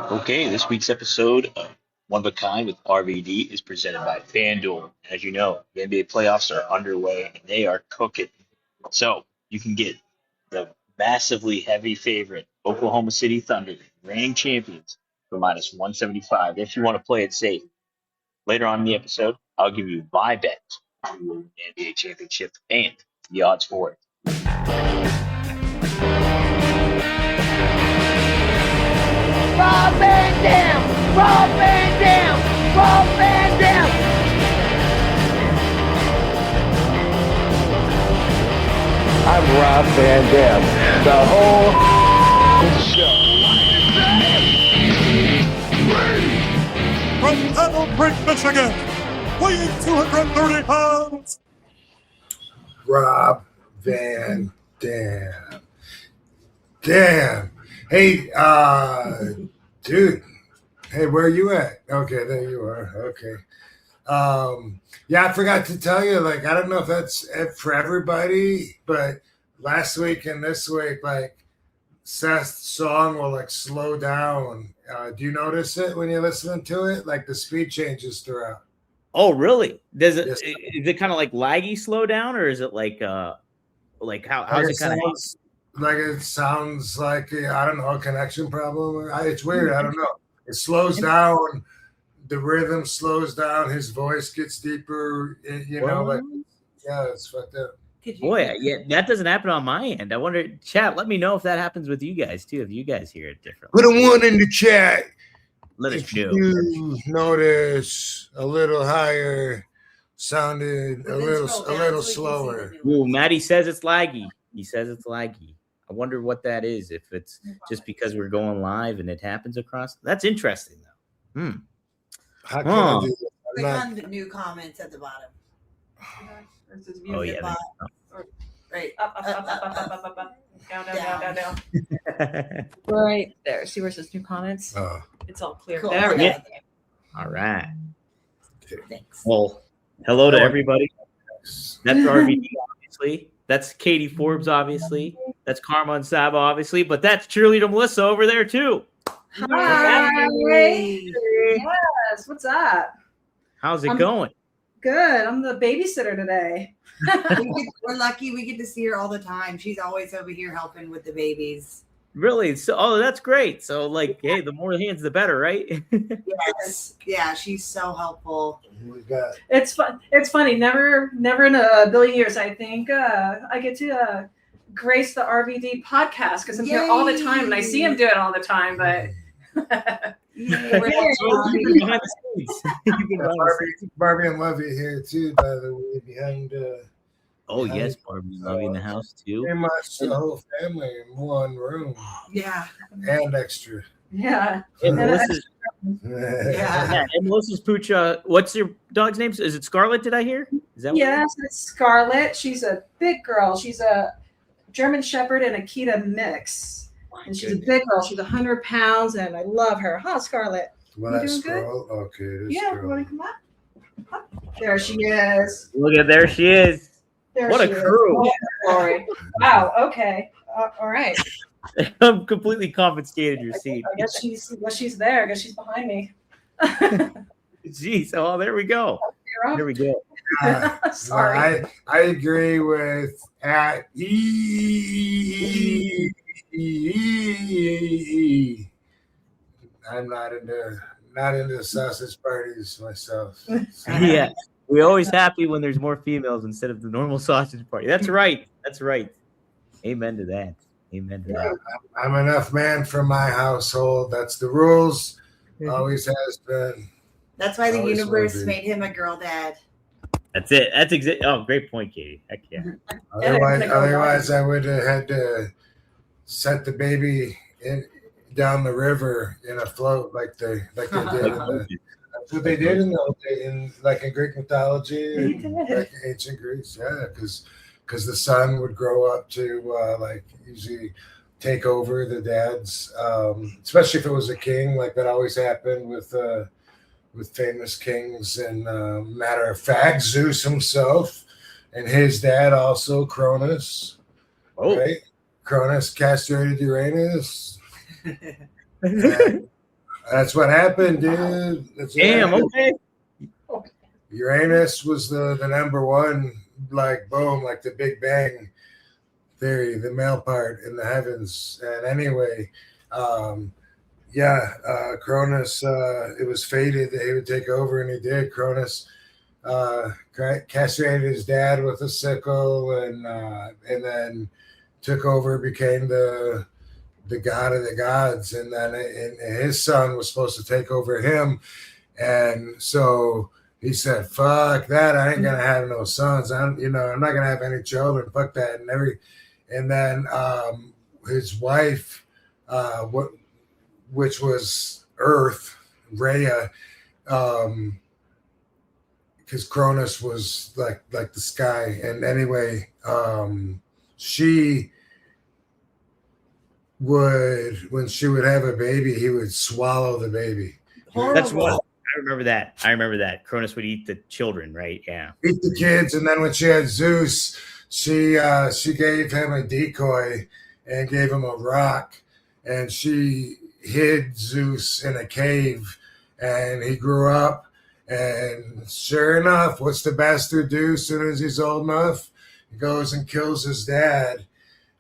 Okay, this week's episode of One of a Kind with RVD is presented by FanDuel. As you know, the NBA playoffs are underway and they are cooking. So you can get the massively heavy favorite, Oklahoma City Thunder, reigning champions, for minus 175 if you want to play it safe. Later on in the episode, I'll give you my bet to win the NBA championship and the odds for it. Rob Van Dam! Rob Van Dam! Rob Van Dam! I'm Rob Van Dam. The whole show. From Pebble Creek, Michigan, weighing 230 pounds, Rob Van Dam. Damn. Hey, dude. Hey, where are you at? Okay, there you are. Okay. Yeah, I forgot to tell you, like, I don't know if that's it for everybody, but last week and this week, like, Seth's song will, like, slow down. Do you notice it when you're listening to it? Like, the speed changes throughout. Oh, really? Does it? Yes. Is it kind of like laggy slow down, or is it like how's it kind of? Like it sounds like I don't know, a connection problem. It's weird. I don't know. It slows down. The rhythm slows down. His voice gets deeper. Like yeah, it's fucked up. Boy, yeah, that doesn't happen on my end. I wonder, chat. Let me know if that happens with you guys too. If you guys hear it differently. Put a one in the chat. Let us If know. you notice a little higher, sounded a little slower. Ooh, Maddie says it's laggy. He says it's laggy. I wonder what that is. If it's just because we're going live and it happens across. That's interesting though. How can I do that? Click on the new comments at the bottom. Oh yeah. Right. Up. Down. Right there. See where it says new comments? Oh. It's all clear. Cool. There we go. Yeah. All right. Thanks. Well, hello to everybody. That's RVD, obviously. That's Katie Forbes, obviously. That's Karma and Saba, obviously. But that's cheerleader Melissa over there, too. Hi. Yes. What's up? How's it going? Good. I'm the babysitter today. We're lucky we get to see her all the time. She's always over here helping with the babies. Really? So, that's great. So, like, hey, the more hands, the better, right? Yes. Yeah, she's so helpful. We got It's fun. It's funny. Never in a billion years, I think, I get to grace the RVD podcast because I'm here all the time and I see him do it all the time. But Behind the scenes. Barbie and Lovey here too, by the way, behind. Oh, yes, Barbie Lovey in the house, too. Pretty much the whole family in one room. Yeah. And extra. yeah. And Melissa's, Yeah. and Melissa's pooch, what's your dog's name? Is it Scarlet, did I hear? Is that Yes, it's Scarlett. She's a big girl. She's a German Shepherd and Akita mix. And she's a big girl. She's 100 pounds, and I love her. Huh, Scarlett? Well, You that's doing good? girl. Okay, this Yeah, girl. you want to come up? There she is. Look at, there she is. There What she a is. crew. Oh, glory. Wow. Okay. All right. I'm completely confiscated your seat. I guess she's there. I guess she's behind me. Jeez. Oh, there we go. You're up. There we go. Sorry. I agree with at I'm not into sausage parties myself. Yeah. We're always happy when there's more females instead of the normal sausage party. That's right. That's right. Amen to that. Amen to that. I'm enough man for my household. That's the rules. Always has been. That's why the Always universe will be. made him a girl dad. That's it. That's exactly. Oh, great point, Katie. Heck yeah. Otherwise, I would have had to set the baby down the river in a float like they did. That's what they did in Greek mythology, like ancient Greece. Yeah, because the son would grow up to usually take over the dad's, especially if it was a king, like that always happened with famous kings. And matter of fact, Zeus himself and his dad also, Cronus. Oh. Right? Cronus castrated Uranus. And That's what happened, dude. That's what Damn. happened. Okay. Uranus was the number one, like boom, like the Big Bang theory, the male part in the heavens. And anyway, Cronus, it was fated that he would take over, and he did. Cronus castrated his dad with a sickle, and then took over, became the god of the gods, and then his son was supposed to take over him, and so he said, "Fuck that! I ain't gonna have no sons. I'm not gonna have any children. Fuck that." And then his wife, which was Earth, Rhea, because Cronus was like the sky. And anyway, she would, when she would have a baby, he would swallow the baby. That's what I remember. That Cronus would eat the children, right? Yeah, eat the kids. And then when she had Zeus, she gave him a decoy and gave him a rock, and she hid Zeus in a cave, and he grew up. And sure enough, what's the bastard do as soon as he's old enough? He goes and kills his dad.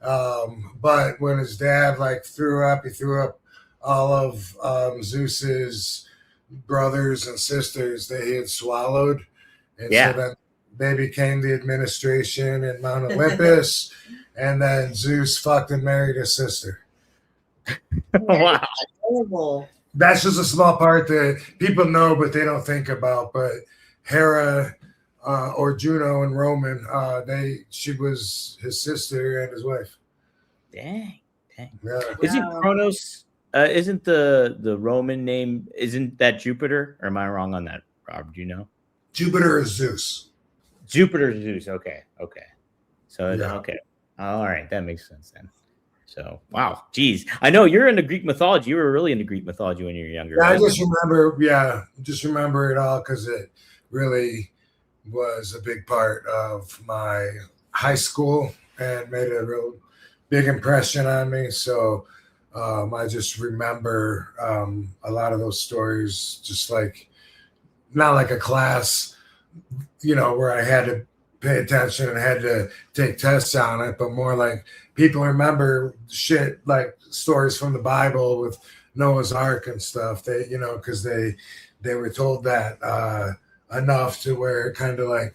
But when his dad threw up, he threw up all of Zeus's brothers and sisters that he had swallowed. And so then they became the administration in Mount Olympus. And then Zeus fucked and married his sister. Wow. Horrible. That's just a small part that people know, but they don't think about. But Hera or Juno and Roman, she was his sister and his wife. Dang. Yeah. Isn't Kronos? Isn't the Roman name? Isn't that Jupiter? Or am I wrong on that, Rob? Do you know? Jupiter is Zeus. Jupiter is Zeus. Okay. So Yeah. okay. All right, that makes sense then. So, wow, geez. I know you're into Greek mythology. You were really into Greek mythology when you were younger. Yeah, right? I just remember it all because it really was a big part of my high school and made a real big impression on me. So I just remember a lot of those stories, just not like a class, where I had to pay attention and had to take tests on it, but more like people remember shit like stories from the Bible with Noah's Ark and stuff. They, because they were told that enough to where it kind of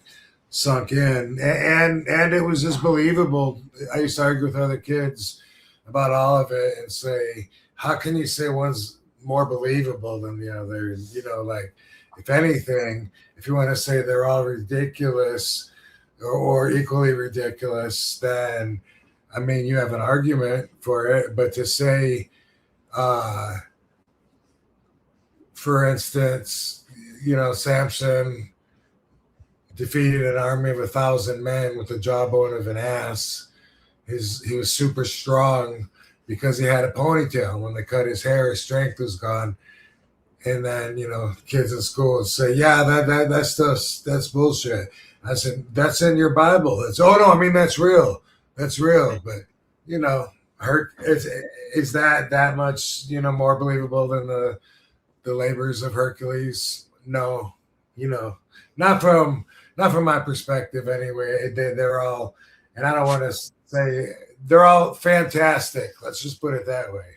sunk in, and it was just believable. I used to argue with other kids about all of it and say, how can you say one's more believable than the other? If anything, if you want to say they're all ridiculous or equally ridiculous, then I mean, you have an argument for it. But to say, for instance, Samson defeated an army of 1,000 men with the jawbone of an ass. He was super strong because he had a ponytail. When they cut his hair, his strength was gone. And then, kids in school would say, yeah, that stuff's, that's bullshit. I said, that's in your Bible. That's that's real. That's real. But, is that much, more believable than the labors of Hercules? No, not from my perspective anyway. They're all, and I don't want to say they're all fantastic. Let's just put it that way,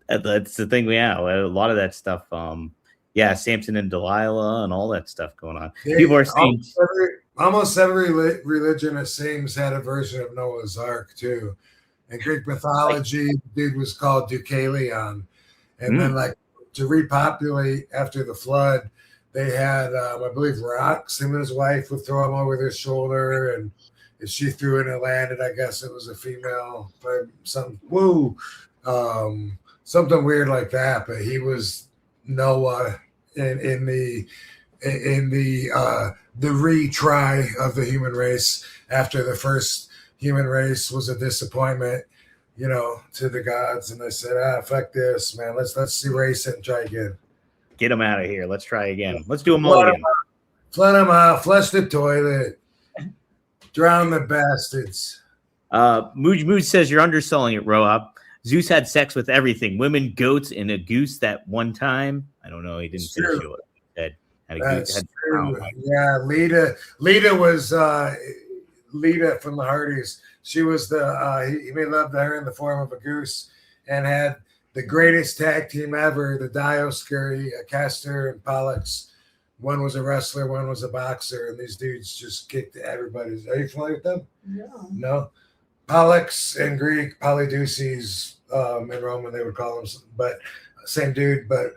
That's the thing. A lot of that stuff. Samson and Delilah and all that stuff going on. People are saying almost every religion, it seems, had a version of Noah's Ark too. In Greek mythology, the dude was called Deucalion, and then to repopulate after the flood, they had, I believe, rocks. Him and his wife would throw them over their shoulder, and if she threw it and it landed, I guess it was a female, something weird like that. But he was Noah in the retry of the human race after the first human race was a disappointment, to the gods, and they said, fuck this, man. Let's erase it and try again. Get them out of here. Let's try again. Let's do them all again. Flood them out. Flush the toilet. Drown the bastards. Mooj says you're underselling it, Roab. Zeus had sex with everything: women, goats, and a goose. That one time, I don't know. He didn't finish it. Had a goose. That's true. Yeah, Lita was Lita from the Hardys. She was he made love to her in the form of a goose, and had the greatest tag team ever, the Dioscuri, Castor and Pollux. One was a wrestler, one was a boxer, and these dudes just kicked everybody's. Are you familiar with them? No. Pollux in Greek, Polydeuces in Roman, they would call them, but same dude. But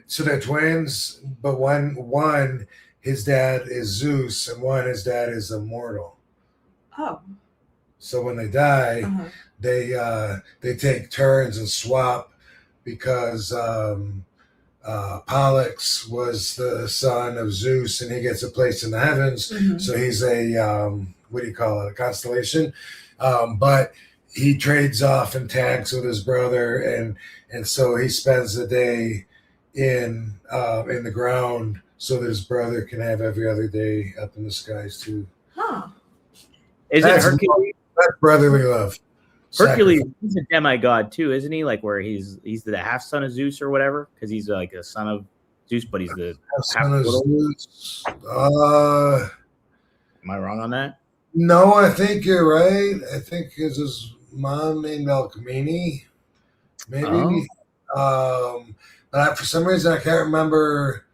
so they're twins, but one his dad is Zeus, and one his dad is immortal. Oh. So when they die, they take turns and swap, because Pollux was the son of Zeus, and he gets a place in the heavens. So he's a what do you call it? A constellation. But he trades off and tags with his brother, and so he spends the day in the ground, so that his brother can have every other day up in the skies too. Huh. Is it Hercules? That's brotherly love. Hercules, he's a demigod too, isn't he? Like where he's the half son of Zeus or whatever, because he's like a son of Zeus, but he's the son of Zeus. Am I wrong on that? No, I think you're right. I think it's his mom named Alcmene, maybe. But for some reason, I can't remember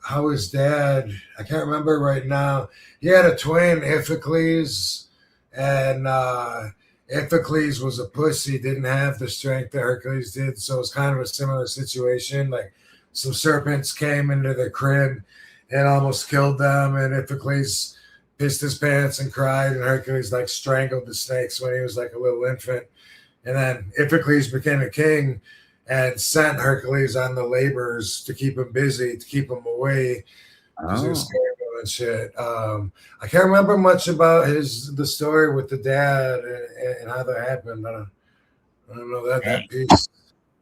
how his dad. I can't remember right now. He had a twin, Iphicles, and Iphicles was a pussy, didn't have the strength that Hercules did, so it's kind of a similar situation. Like some serpents came into their crib and almost killed them, and Iphicles pissed his pants and cried, and Hercules like strangled the snakes when he was like a little infant. And then Iphicles became a king and sent Hercules on the labors to keep him busy, to keep him away, because he was scared of him and shit. I can't remember much about the story with the dad and how that happened. I don't know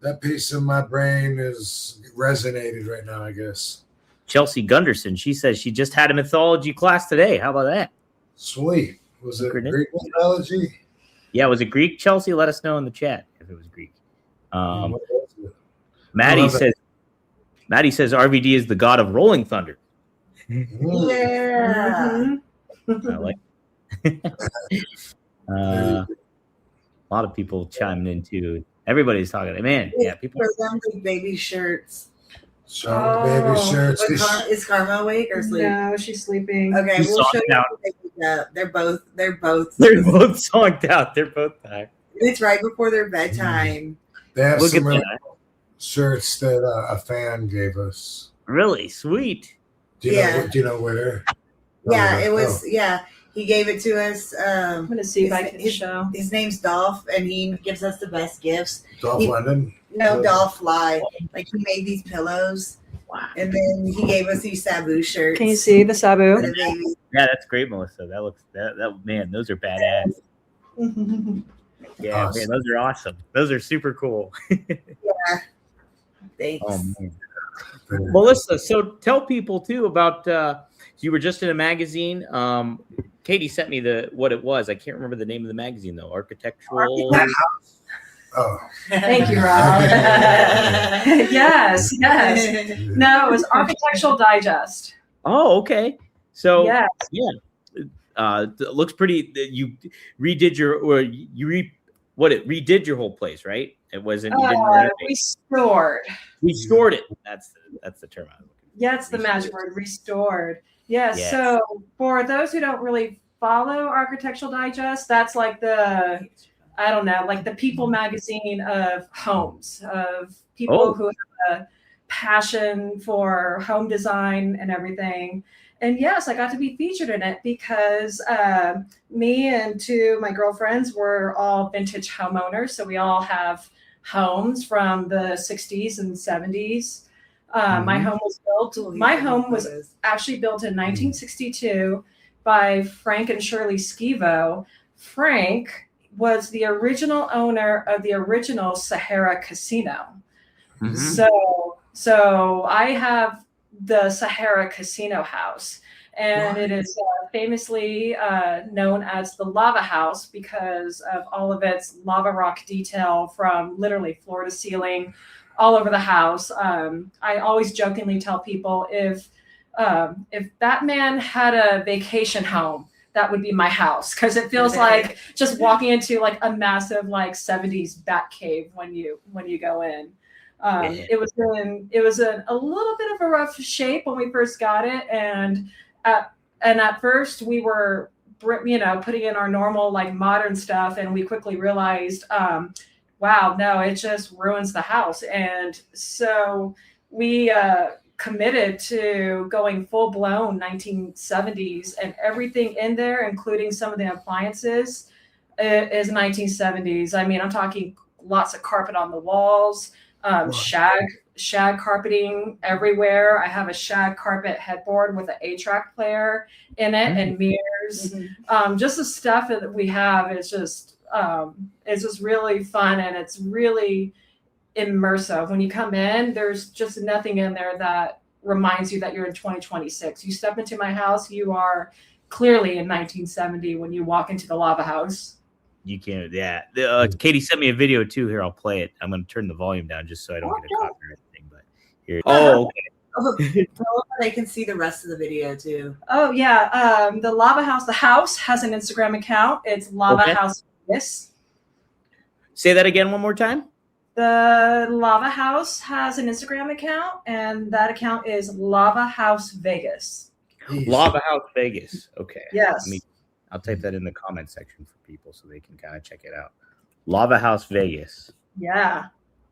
that piece of my brain is resonated right now, I guess. Chelsea Gunderson, she says she just had a mythology class today. How about that? Sweet. Was it Greek mythology? Yeah, was it Greek, Chelsea? Let us know in the chat if it was Greek. Maddie says RVD is the god of rolling thunder. Yeah. I like a lot of people chiming in too. Everybody's talking. Man, yeah, people for them with baby shirts. Baby shirts. Is Karma awake or sleeping? No, she's sleeping. Okay, we'll show you. They're both zonked out. They're both back. It's right before their bedtime. They have some really shirts that a fan gave us. Really sweet. Do you know where? Yeah, it was. Yeah, he gave it to us. I'm gonna see if I can show. His name's Dolph, and he gives us the best gifts. Dolph London. No, Dolph Fly. Like he made these pillows. Wow. And then he gave us these Sabu shirts. Can you see the Sabu? Yeah, that's great, Melissa. That looks that man, those are badass. Yeah, awesome. Man, those are awesome. Those are super cool. Yeah. Thanks. Oh, man. Melissa, so tell people too about you were just in a magazine. Katie sent me what it was. I can't remember the name of the magazine though. Architectural. Oh, thank you, Rob. yes. No, it was Architectural Digest. Oh, okay. So yes. Yeah, it looks pretty. You redid redid your whole place, right? It wasn't. You didn't restored it. That's the term. Yeah, it's the magic word, restored. Yes. Yeah. So for those who don't really follow Architectural Digest, that's like the People magazine of homes, of people who have a passion for home design and everything. And yes, I got to be featured in it because me and two of my girlfriends were all vintage homeowners. So we all have homes from the 60s and 70s. My home was actually built in 1962 by Frank and Shirley Schivo. Frank was the original owner of the original Sahara Casino. So I have the Sahara Casino house, And it is famously known as the Lava House because of all of its lava rock detail from literally floor to ceiling all over the house. I always jokingly tell people if Batman had a vacation home, that would be my house, because it feels like just walking into like a massive like 70s bat cave when you go in. It was in a little bit of a rough shape when we first got it, and at first we were, putting in our normal like modern stuff, and we quickly realized, wow, no, it just ruins the house. And so we committed to going full blown 1970s, and everything in there, including some of the appliances, is 1970s. I mean, I'm talking lots of carpet on the walls, shag carpeting everywhere. I have a shag carpet headboard with an 8-track player in it and mirrors. Just the stuff that we have is just really fun, and it's really immersive. When you come in, there's just nothing in there that reminds you that you're in 2026. You step into my house, you are clearly in 1970 when you walk into the Lava House. You can't. Yeah. Katie sent me a video too. Here, I'll play it. I'm going to turn the volume down just so I don't get a copyright thing. But here. Oh, okay. They can see the rest of the video too. Oh yeah. The Lava House. The house has an Instagram account. It's Lava House Vegas. Say that again one more time. The Lava House has an Instagram account, and that account is Lava House Vegas. Lava House Vegas. Okay. Yes. I'll type that in the comment section for people so they can kind of check it out. Lava House Vegas. Yeah.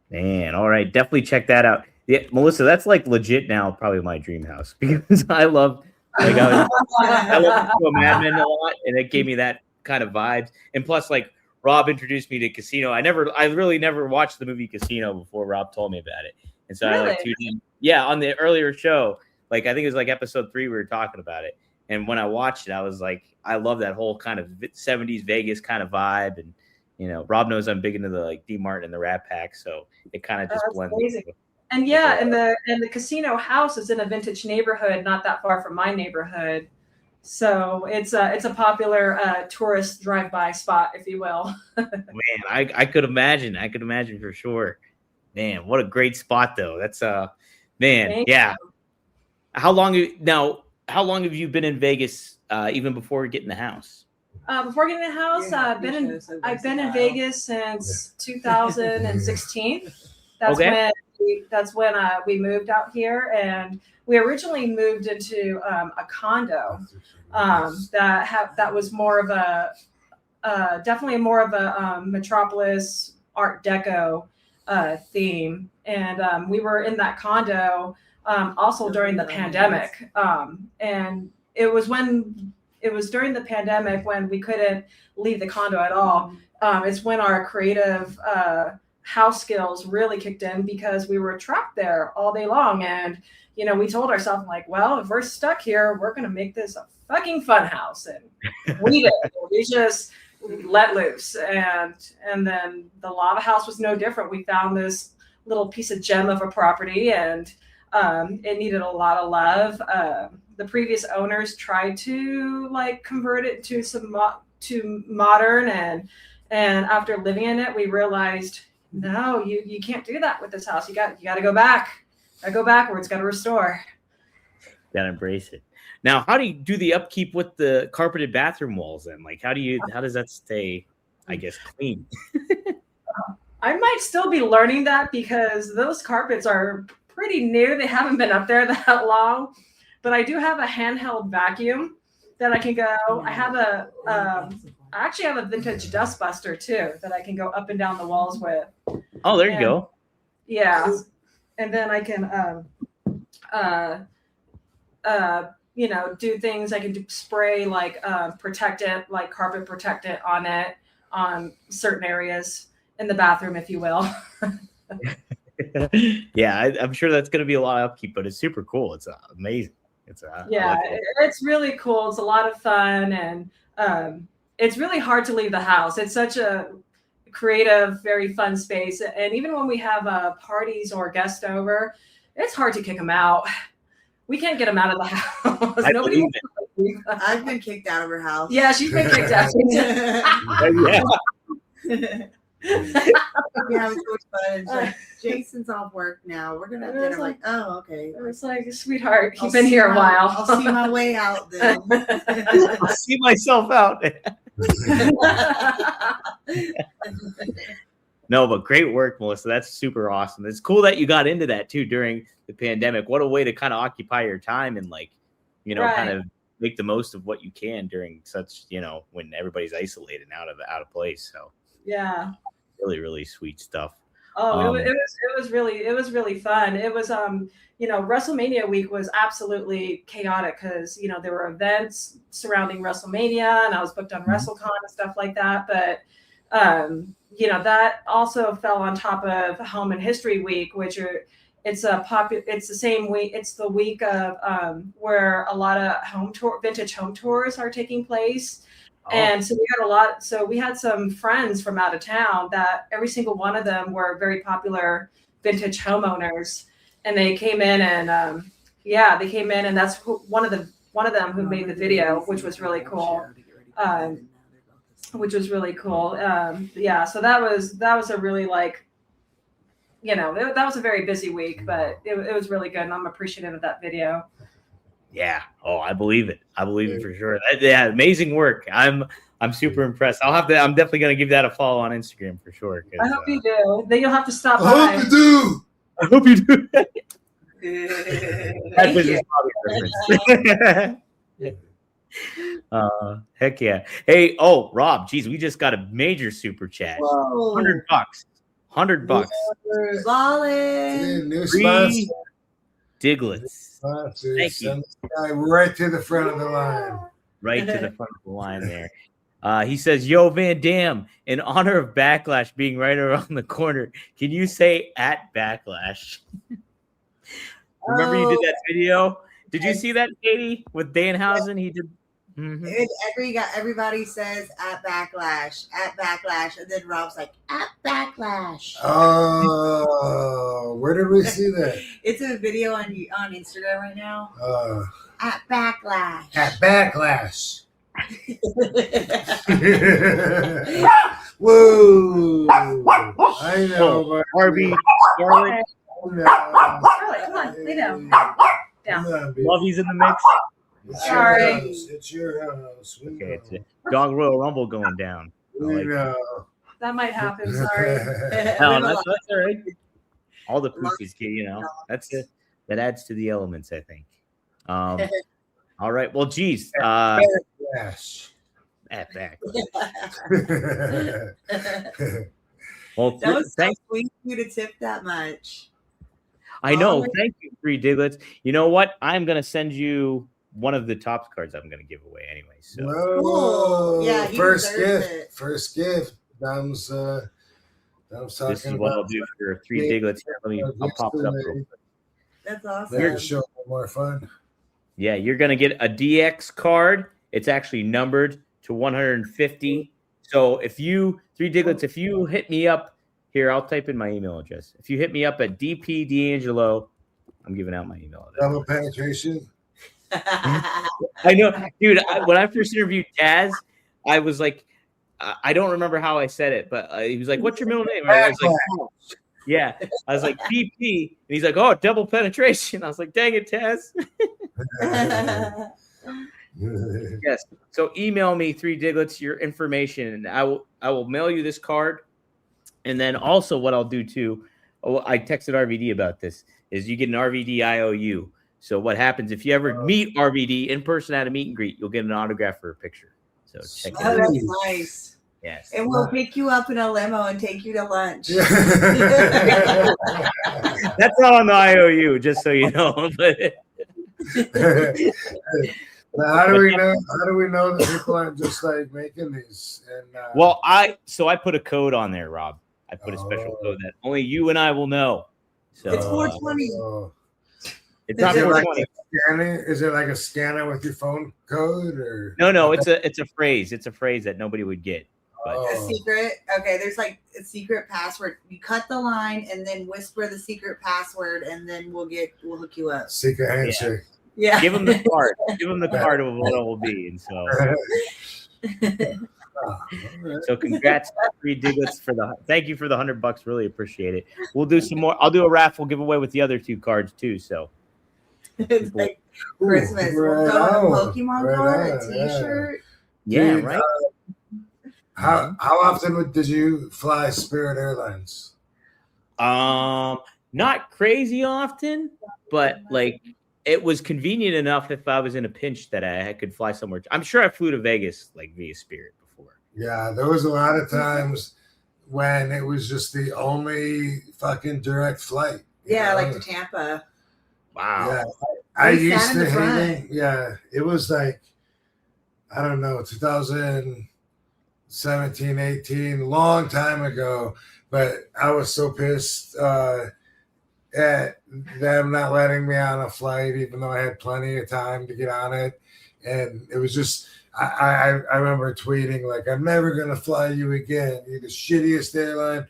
Man, all right. Definitely check that out. Yeah, Melissa, that's like legit now probably my dream house, because I love Mad Men a lot, and it gave me that kind of vibes. And plus, like, Rob introduced me to Casino. I really never watched the movie Casino before Rob told me about it. And so I like tuned in. Yeah, on the earlier show, like I think it was like episode 3, we were talking about it. And when I watched it, I was like, I love that whole kind of 70s Vegas kind of vibe. And, Rob knows I'm big into the like D Martin and the Rat Pack. So it kind of just blends. And yeah, and the casino house is in a vintage neighborhood, not that far from my neighborhood. So it's a popular tourist drive-by spot, if you will. Man, I could imagine. I could imagine for sure. Man, what a great spot, though. That's man, yeah. How long have you been in Vegas? Even before getting the house? Before getting the house, I've been in Vegas since 2016. That's when we moved out here, and we originally moved into a condo that was more of a definitely more of a metropolis Art Deco theme, and we were in that condo also during the pandemic, and it was during the pandemic when we couldn't leave the condo at all. It's when our creative house skills really kicked in, because we were trapped there all day long. And, we told ourselves, like, well, if we're stuck here, we're going to make this a fucking fun house. And we did. We just let loose. And then the Lava House was no different. We found this little piece of gem of a property, and it needed a lot of love. The previous owners tried to like convert it to to modern, and after living in it, we realized, no, you can't do that with this house. You got to go back. Go backwards. Got to restore. Got to embrace it. Now, how do you do the upkeep with the carpeted bathroom walls? Then, like, how does that stay, I guess, clean? I might still be learning that, because those carpets are pretty new. They haven't been up there that long, but I do have a handheld vacuum that I can go. I have I actually have a vintage dust buster too that I can go up and down the walls with. Oh, there you go. Yeah, and then I can do things. I can spray like protectant, like carpet protectant on it on certain areas in the bathroom, if you will. Yeah, I'm sure that's going to be a lot of upkeep, but it's super cool. It's amazing. It's really cool. It's a lot of fun, and it's really hard to leave the house. It's such a creative, very fun space. And even when we have parties or guests over, it's hard to kick them out. We can't get them out of the house. Nobody wants to leave. I've been kicked out of her house. Yeah, she's been kicked out. Yeah. Yeah, it was so much fun. It's like, Jason's off work now. We're gonna have dinner. I'm like, oh, okay. It was like, sweetheart, I'll you've been see here a my- while. I'll see my way out then. I see myself out. No, but great work, Melissa. That's super awesome. It's cool that you got into that too during the pandemic. What a way to kind of occupy your time and like, you know, kind of make the most of what you can during such, you know, when everybody's isolated and out of place. So Yeah. really, really sweet stuff. Oh, it was really fun. It was you know, WrestleMania week was absolutely chaotic because, you know, there were events surrounding WrestleMania and I was booked on WrestleCon and stuff like that. But you know, that also fell on top of Home and History Week, which it's the same week. It's the week of where a lot of vintage home tours are taking place. And so we had some friends from out of town that every single one of them were very popular vintage homeowners, and they came in and that's one of them who made the video, which was really cool. Yeah, so that was a really, like, you know, that was a very busy week, but it was really good, and I'm appreciative of that video. Yeah. Oh, I believe it. I believe it for sure. Yeah, amazing work. I'm super impressed. I'm definitely gonna give that a follow on Instagram for sure. I hope you do. Then you'll have to stop by. I hope you do. I hope you do. Thank Business model reference. Heck yeah. Hey, Rob, geez, we just got a major super chat. Whoa. $100. Solid. New Free sponsor. Diglets. Thank you. Send this guy right to the front of the line. Right to the front of the line there. He says, yo, Van Dam, in honor of Backlash being right around the corner, can you say at Backlash? Remember you did that video? Did you see that, Katie, with Danhausen? He did. Mm-hmm. Everybody says at Backlash, and then Rob's like, at Backlash. Oh, where did we see that? It's a video on Instagram right now. At Backlash. At Backlash. Whoa! I know, but RB Scarlett. Scarlett, come on, lay down. Lovey's in the mix. Sorry. It's your house. Okay, it's a Dog Royal Rumble going down. We know. That might happen. Sorry. No, that's all right. All the poofies, you know, that adds to the elements, I think. All right. Well, geez. Yes. At back. That Well, was so thanks. sweet of you to tip that much. I know. Thank you, Free Diglets. You know what? I'm gonna send you one of the Topps cards I'm gonna give away anyway. So Cool. Yeah, he first deserves gift. it. First gift. Dom's talking this is what about. I'll do for 3 Diglets. I'll pop it up real quick. That's awesome. Make the show a little more fun. Yeah, you're gonna get a DX card. It's actually numbered to 150. So if you 3 Diglets, if you hit me up here, I'll type in my email address. If you hit me up at DP D'Angelo, I'm giving out my email address. Double penetration. I know, dude. When I first interviewed Taz, I was like, I don't remember how I said it, but he was like, "What's your middle name?" I was like, oh. "Yeah." I was like, "PP," and he's like, "Oh, double penetration." I was like, "Dang it, Taz." Yes. So email me 3 Diglets your information, and I will mail you this card. And then also, what I'll do too, I texted RVD about this, is you get an RVD IOU. So what happens if you ever meet RVD in person at a meet and greet, you'll get an autograph for a picture. So check it out. That's nice. Yes. And we'll pick you up in a limo and take you to lunch. That's not on the IOU, just so you know. But How do we know that people aren't just like making these? And well, I put a code on there, Rob. I put a special code that only you and I will know. So It's 420. It's not Is it 420. Is it like a scanner with your phone code or No, it's a phrase. It's a phrase that nobody would get. But A secret. Okay, there's like a secret password. You cut the line and then whisper the secret password, and then we'll hook you up. secret handshake? Yeah. Give him the card. Give him the card of what it will be. And so congrats, Three Diglets, thank you for the $100. Really appreciate it. We'll do some more. I'll do a raffle giveaway with the other 2 cards too. So it's like Christmas. We'll go to Pokemon card, a T-shirt. Yeah, right. How often did you fly Spirit Airlines? Not crazy often, but like it was convenient enough if I was in a pinch that I could fly somewhere. I'm sure I flew to Vegas like via Spirit before. Yeah, there was a lot of times when it was just the only fucking direct flight. Yeah, like to Tampa. Wow. Yeah, I used to hate it. Yeah, it was like, I don't know, 2017, 18, long time ago. But I was so pissed at them not letting me on a flight, even though I had plenty of time to get on it. And it was just, I remember tweeting, like, I'm never going to fly you again. You're the shittiest airline.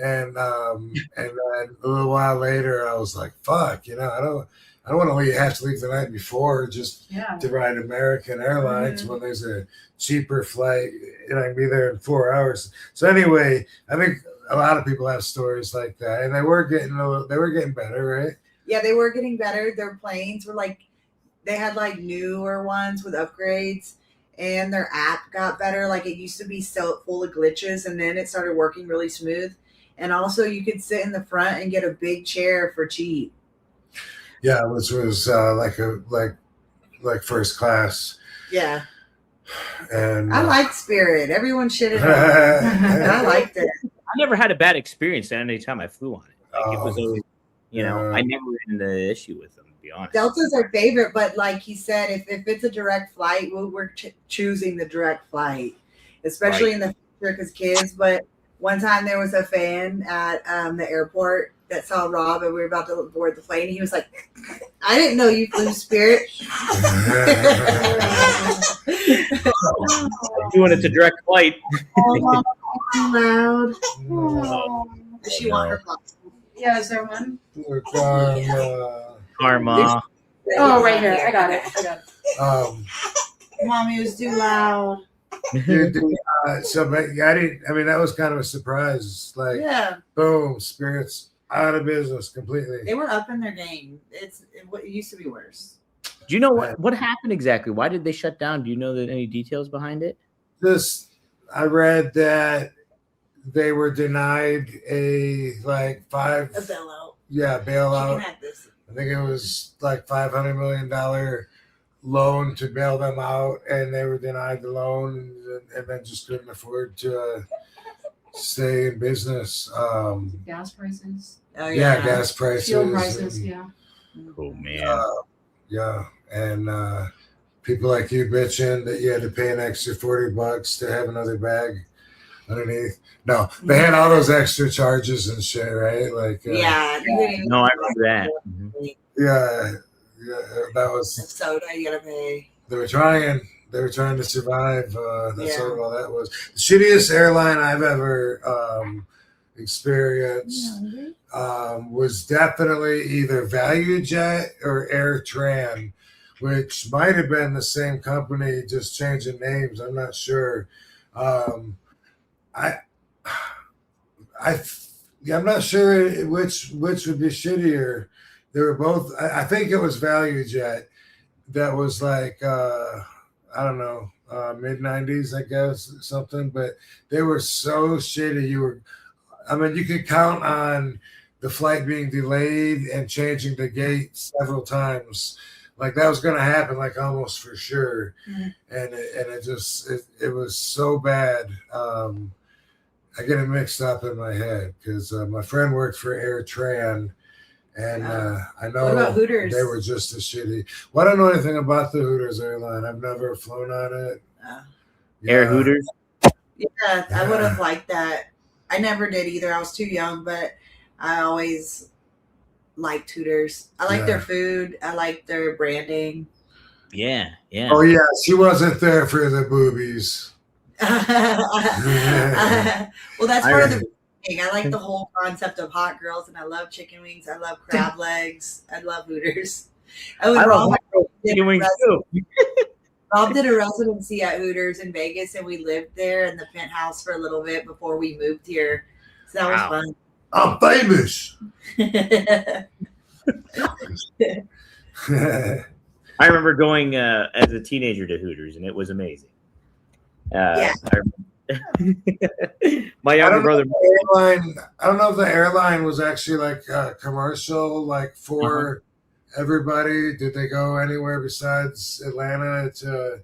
And then a little while later, I was like, fuck, I don't want to have to leave the night before just to ride American Airlines when there's a cheaper flight and I can be there in 4 hours. So anyway, I think a lot of people have stories like that, and they were getting better, right? Yeah, they were getting better. Their planes were like, they had like newer ones with upgrades, and their app got better. Like it used to be so full of glitches, and then it started working really smooth. And also, you could sit in the front and get a big chair for cheap. Yeah, which was like first class. Yeah. And I liked Spirit. Everyone shitted on it. I liked it. I never had a bad experience any time I flew on it. Like it was always, I never had an issue with them, to be honest. Delta's our favorite, but like he said, if it's a direct flight, we're choosing the direct flight, especially in the future because kids. But one time there was a fan at the airport that saw Rob and we were about to board the plane. And he was like, I didn't know you flew Spirit. Doing it to direct flight. Oh, too loud. Does she want her box? Yeah, is there one? Karma. Oh, right here. I got it. Mommy was too loud. That was kind of a surprise. Like, boom, Spirit's out of business completely. They were up in their game. It used to be worse. Do you know what happened exactly? Why did they shut down? Do you know any details behind it? I read that they were denied a bailout. Yeah, bailout. I think it was like $500 million loan to bail them out, and they were denied the loan, and then just couldn't afford to stay in business. Gas prices. Oh yeah, gas prices. Fuel prices. Oh man. And people like you bitching that you had to pay an extra $40 to have another bag underneath. No, they had all those extra charges and shit, right? Like no, I remember that. Yeah, that was the soda you gotta pay. They were trying to survive. That's sort of all that was. The shittiest airline I've ever experienced was definitely either ValueJet or AirTran, which might have been the same company, just changing names. I'm not sure. I'm not sure which would be shittier. They were both. I think it was ValueJet that was like I don't know, mid 90s, I guess, something. But they were so shitty. You could count on the flight being delayed and changing the gate several times. Like that was going to happen, like almost for sure. And it was so bad. I get it mixed up in my head because my friend worked for AirTran, and I know what about Hooters? They were just as shitty. Well, I don't know anything about the Hooters airline. I've never flown on it. Air Hooters? Yeah, I would have liked that. I never did either. I was too young, but I always liked Hooters. I like their food. I like their branding. Yeah. Oh, yeah. She wasn't there for the boobies. Well, that's part of the thing. I like the whole concept of hot girls, and I love chicken wings. I love crab legs. I love Hooters. I love hot chicken wings too. Rob did a residency at Hooters in Vegas, and we lived there in the penthouse for a little bit before we moved here. So that was fun. I'm famous. I remember going as a teenager to Hooters, and it was amazing. Yeah. My younger brother. I don't know if the airline was actually like a commercial, like for everybody. Did they go anywhere besides Atlanta to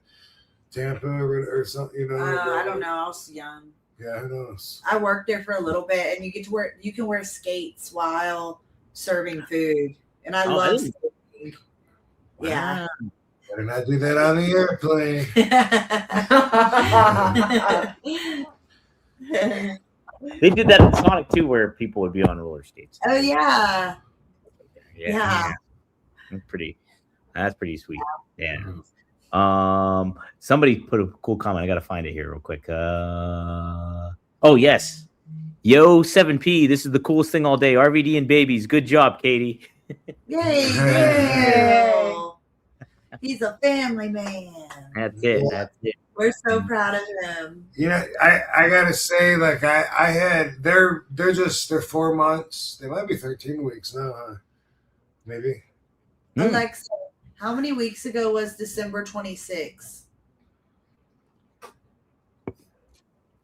Tampa or something? You know, I don't know. I was young. Yeah, who knows? I worked there for a little bit, and you can wear skates while serving food, and I love skating. Yeah. Better not do that on the airplane. They did that in Sonic too, where people would be on roller skates. Oh yeah. Yeah. That's pretty sweet. Yeah. Somebody put a cool comment. I gotta find it here real quick. Oh yes. Yo 7P, this is the coolest thing all day. RVD and babies. Good job, Katie. Yay! Yay. He's a family man. That's it. That's it. We're so proud of him. You know, I gotta say, like I had they're 4 months. They might be 13 weeks now, huh? Maybe. Alexa, how many weeks ago was December 26th?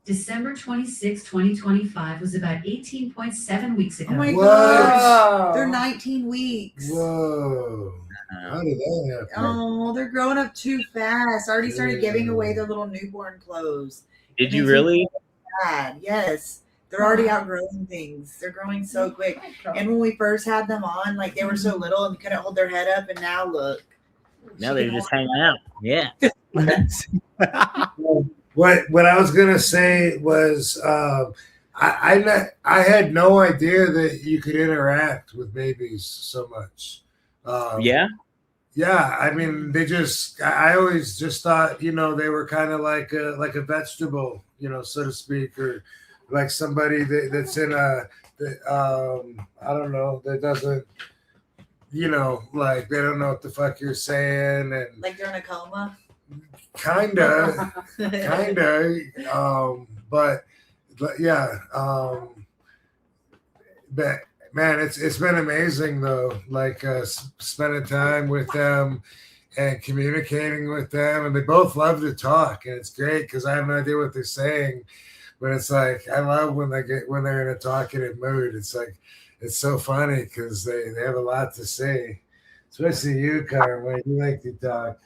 December 26, 2025 was about 18.7 weeks ago. Oh my gosh. They're 19 weeks. Whoa. How did that happen? Oh, they're growing up too fast. I already started giving away their little newborn clothes. Did you really? Bad. Yes. They're already outgrowing things. They're growing so quick. And when we first had them on, like they were so little and couldn't hold their head up, and now look. Now they're just hanging out. Yeah. What I was gonna say was I had no idea that you could interact with babies so much. Yeah. I mean, I always just thought, you know, they were kind of like a vegetable, you know, so to speak, or like somebody that's in I don't know, that doesn't, you know, like they don't know what the fuck you're saying, and like they're in a coma. Kinda. But yeah. But man, it's been amazing though. Like spending time with them and communicating with them, and they both love to talk, and it's great because I have no idea what they're saying, but it's like I love when they're in a talkative mood. It's like it's so funny because they have a lot to say, especially you, Carmen. You like to talk.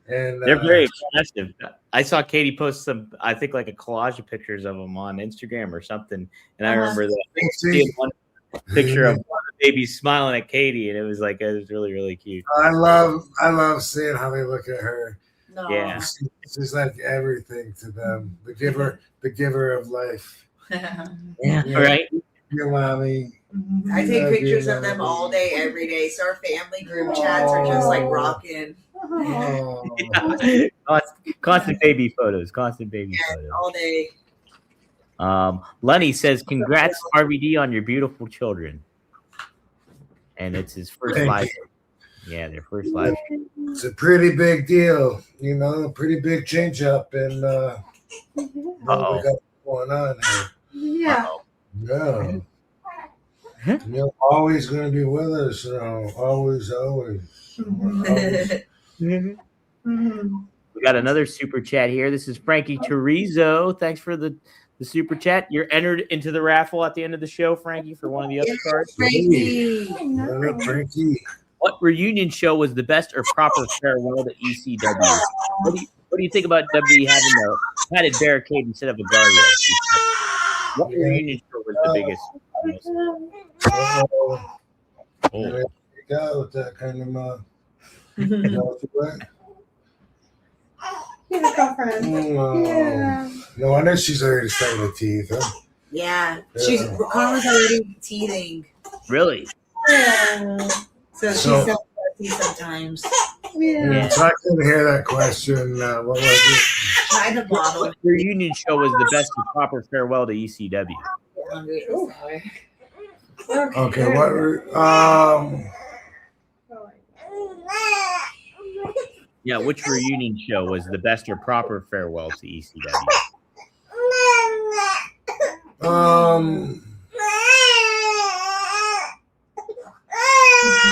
And they're very expressive. I saw Katie post some, I think, like a collage of pictures of them on Instagram or something, and I remember seeing one picture of one of the babies smiling at Katie, and it was really, really cute. I love seeing how they look at her. No. Yeah, it's like everything to them. The giver of life. Yeah. Right. Your mommy. I take pictures of them all day, every day. So our family group chats are just like rocking. Yeah. Constant baby photos. All day. Lenny says, "Congrats, RVD, on your beautiful children." And it's his first live. Yeah, their first live. It's a pretty big deal, you know, a pretty big change up, and what we got going on here. Yeah. Yeah. You're always going to be with us, you know, always. We got another super chat here. This is Frankie Chorizo. Thanks for the super chat. You're entered into the raffle at the end of the show, Frankie, for one of the other cards. Frankie. Frankie. What reunion show was the best or proper farewell to ECW? What do you think about WWE having a padded barricade instead of a guardrail? What reunion show was the biggest? There you go with that kind of No wonder she's already starting to teeth, huh? Yeah. Carla's already teething. Really? Yeah. So she's so fussy sometimes. Yeah. So I couldn't hear that question. What was it? Try the bottle. What reunion show was the best and proper farewell to ECW? Okay, what? Yeah, which reunion show was the best or proper farewell to ECW?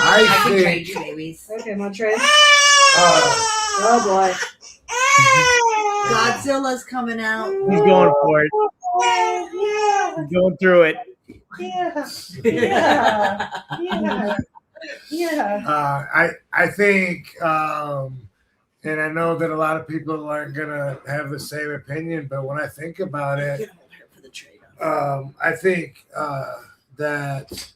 I can think. trade you babies. Okay, I'm gonna trade. Oh boy. Mm-hmm. Godzilla's coming out. He's going for it. He's going through it. Yeah. I think, and I know that a lot of people aren't gonna have the same opinion, but when I think about it, I think that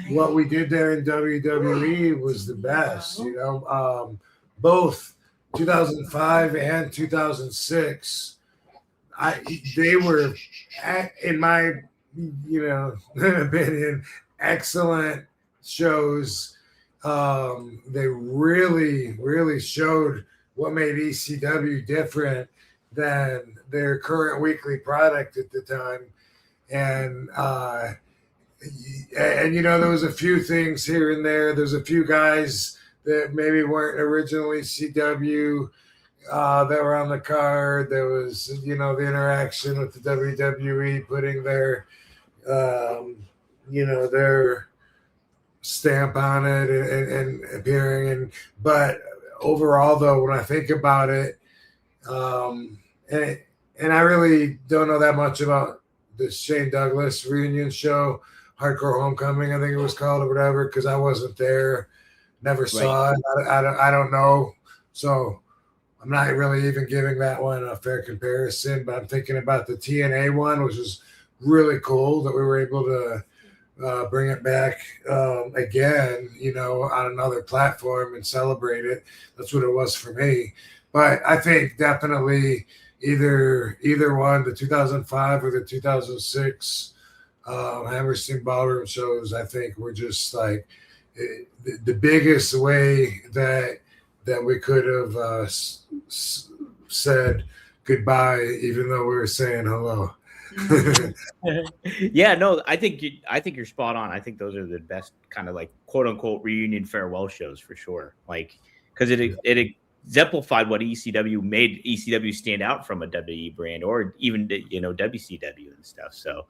what we did there in WWE was the best. You know, both 2005 and 2006. They were, in my opinion, excellent shows. They really showed what made ECW different than their current weekly product at the time. And there was a few things here and there. There's a few guys that maybe weren't originally CW that were on the card. There was, the interaction with the WWE putting their, their stamp on it and appearing. But overall, though, when I think about it, and I really don't know that much about the Shane Douglas reunion show, Hardcore Homecoming, I think it was called, or whatever, because I wasn't there, never saw it. I don't know. So I'm not really even giving that one a fair comparison, but I'm thinking about the TNA one, which was really cool that we were able to bring it back again, on another platform and celebrate it. That's what it was for me. But I think definitely either one, the 2005 or the 2006 Hammerstein Ballroom shows, I think were just like the biggest way that we could have said goodbye, even though we were saying hello. Yeah, no, I think you're spot on. I think those are the best kind of like quote unquote reunion farewell shows for sure. Like, because it exemplified what ECW made ECW stand out from a WWE brand or even WCW and stuff. So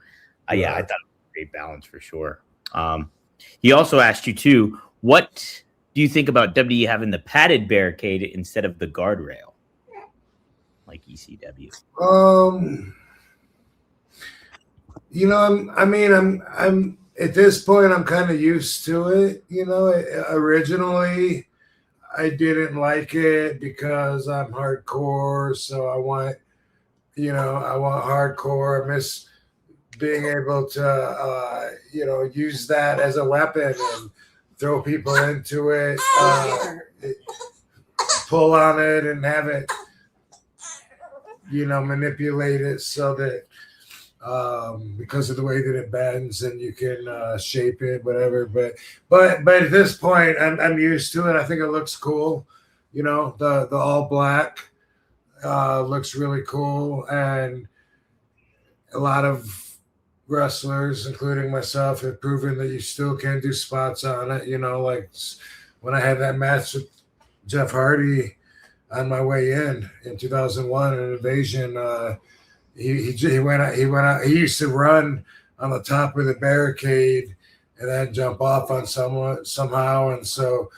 I thought it was a great balance for sure. He also asked you too, what do you think about WWE having the padded barricade instead of the guardrail, like ECW? I'm at this point, I'm kind of used to it. Originally, I didn't like it because I'm hardcore, so I want hardcore. I miss being able to, use that as a weapon and throw people into it, pull on it and have it, manipulate it so that, because of the way that it bends and you can shape it, whatever. But at this point, I'm used to it. I think it looks cool. The all black looks really cool, and a lot of wrestlers, including myself, have proven that you still can do spots on it. Like when I had that match with Jeff Hardy on my way in 2001 in Invasion. He went out. He used to run on the top of the barricade and then jump off on someone somehow. And so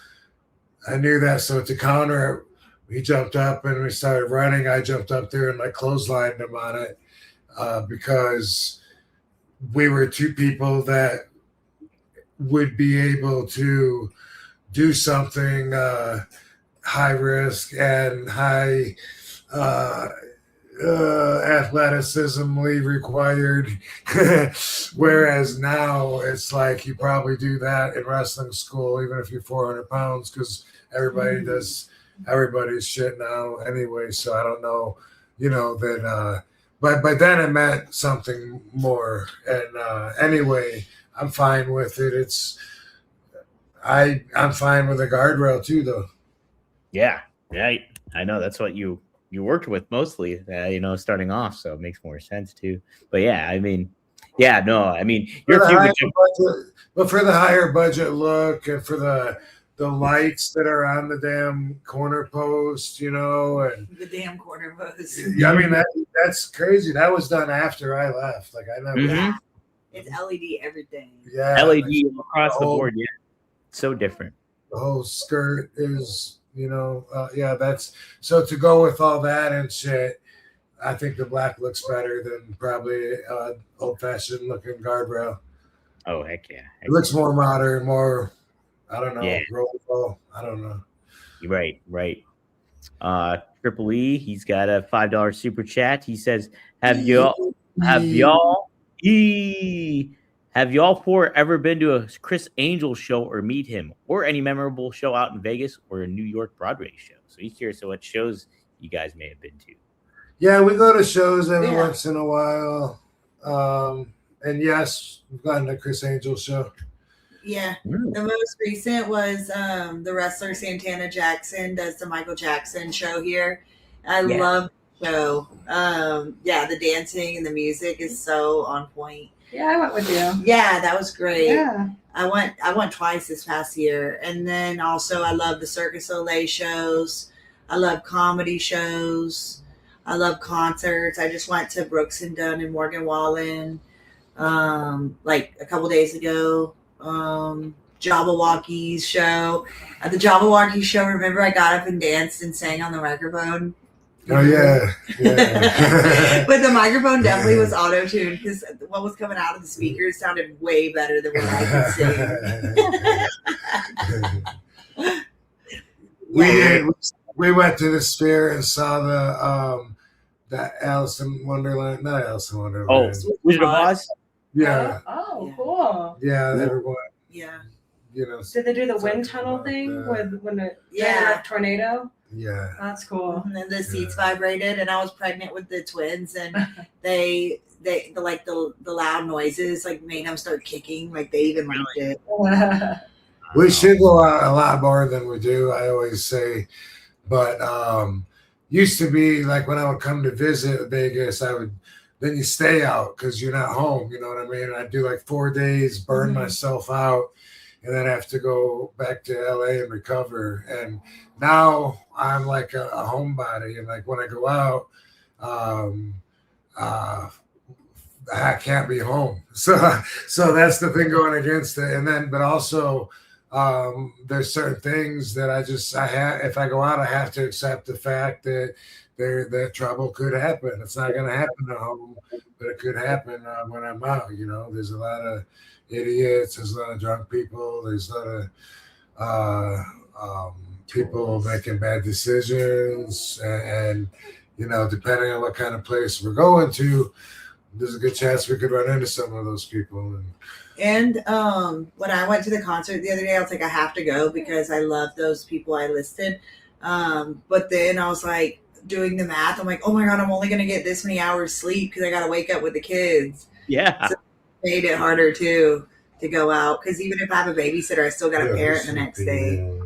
I knew that. So to counter, he jumped up and we started running. I jumped up there and I clotheslined him on it because we were two people that would be able to do something high risk and high athleticismly required. Whereas now it's like you probably do that in wrestling school, even if you're 400 pounds, because everybody does everybody's shit now anyway. So I don't know, that. But then it meant something more. And anyway, I'm fine with it. I'm fine with the guardrail too, though. Yeah, right. I know that's what you worked with mostly, starting off, so it makes more sense too. But yeah, you're but for the higher budget look and for the the lights that are on the damn corner post, and the damn corner post. I mean that's crazy. That was done after I left. Like I never. Yeah, it's LED everything. Yeah, LED across the board. Yeah, so different. The whole skirt is, that's so to go with all that and shit. I think the black looks better than probably old-fashioned looking guardrail. Oh heck yeah! It looks more modern, more. I don't know. Yeah. Roll. I don't know. Right. Triple E, he's got a $5 super chat. He says, Have y'all four ever been to a Chris Angel show or meet him, or any memorable show out in Vegas or a New York Broadway show? So he's curious to what shows you guys may have been to. Yeah, we go to shows every once in a while. And yes, we've gotten a Chris Angel show. Yeah. The most recent was the wrestler Santana Jackson does the Michael Jackson show here. I love the show. The dancing and the music is so on point. Yeah, I went with you. Yeah, that was great. Yeah. I went twice this past year. And then also I love the Circus Olay shows. I love comedy shows. I love concerts. I just went to Brooks and Dunn and Morgan Wallen like a couple days ago. Jabberwocky's show. At the Jabberwocky show, remember I got up and danced and sang on the microphone? Oh, yeah. But the microphone definitely was auto-tuned because what was coming out of the speakers sounded way better than what I could sing. We went to the Sphere and saw the Alice in Wonderland. Not Alice in Wonderland. Oh, Wizard of Oz? Yeah. Oh, cool. Yeah, everyone. Yeah. Did they do the wind tunnel thing when the tornado? Yeah. That's cool. And then the seats vibrated, and I was pregnant with the twins, and they the loud noises like made them start kicking. Like they even liked it. We should go out a lot more than we do, I always say. But used to be like when I would come to visit Vegas, then you stay out because you're not home. You know what I mean? And I'd do like 4 days, burn myself out, and then have to go back to LA and recover. And now I'm like a homebody. And like when I go out, I can't be home. So that's the thing going against it. And then, but also, there's certain things that if I go out, I have to accept the fact that that trouble could happen. It's not going to happen at home, but it could happen when I'm out. There's a lot of idiots. There's a lot of drunk people. There's a lot of people making bad decisions. And depending on what kind of place we're going to, there's a good chance we could run into some of those people. And when I went to the concert the other day, I was like, I have to go because I love those people I listed. But then I was like doing the math. I'm like, oh my God, I'm only going to get this many hours sleep because I got to wake up with the kids. Yeah. So it made it harder too to go out because even if I have a babysitter, I still got a parent the next day.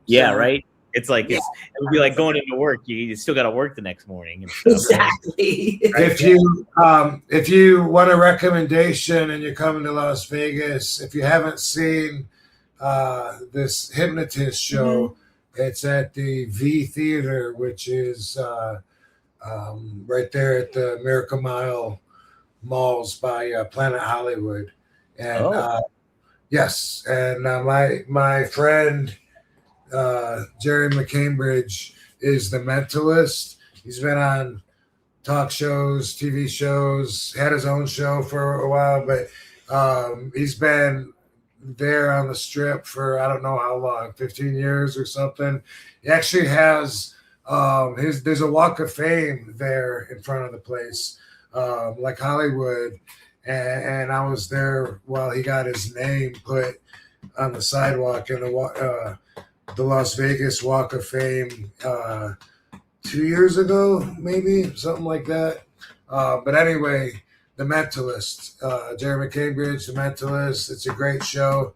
Yeah, right. It's like it would be like going into work. You still got to work the next morning. And stuff. Exactly. If you want a recommendation and you're coming to Las Vegas, if you haven't seen this hypnotist show, it's at the V Theater, which is right there at the Miracle Mile Malls by Planet Hollywood. And yes, and my friend Jerry McCambridge is the mentalist. He's been on talk shows, TV shows, had his own show for a while, but he's been there on the Strip for I don't know how long, 15 years or something. He actually has there's a walk of fame there in front of the place, like Hollywood, and I was there while he got his name put on the sidewalk in the Las Vegas Walk of Fame 2 years ago, maybe something like that. But anyway, The Mentalist, Jeremy Cambridge, The Mentalist. It's a great show.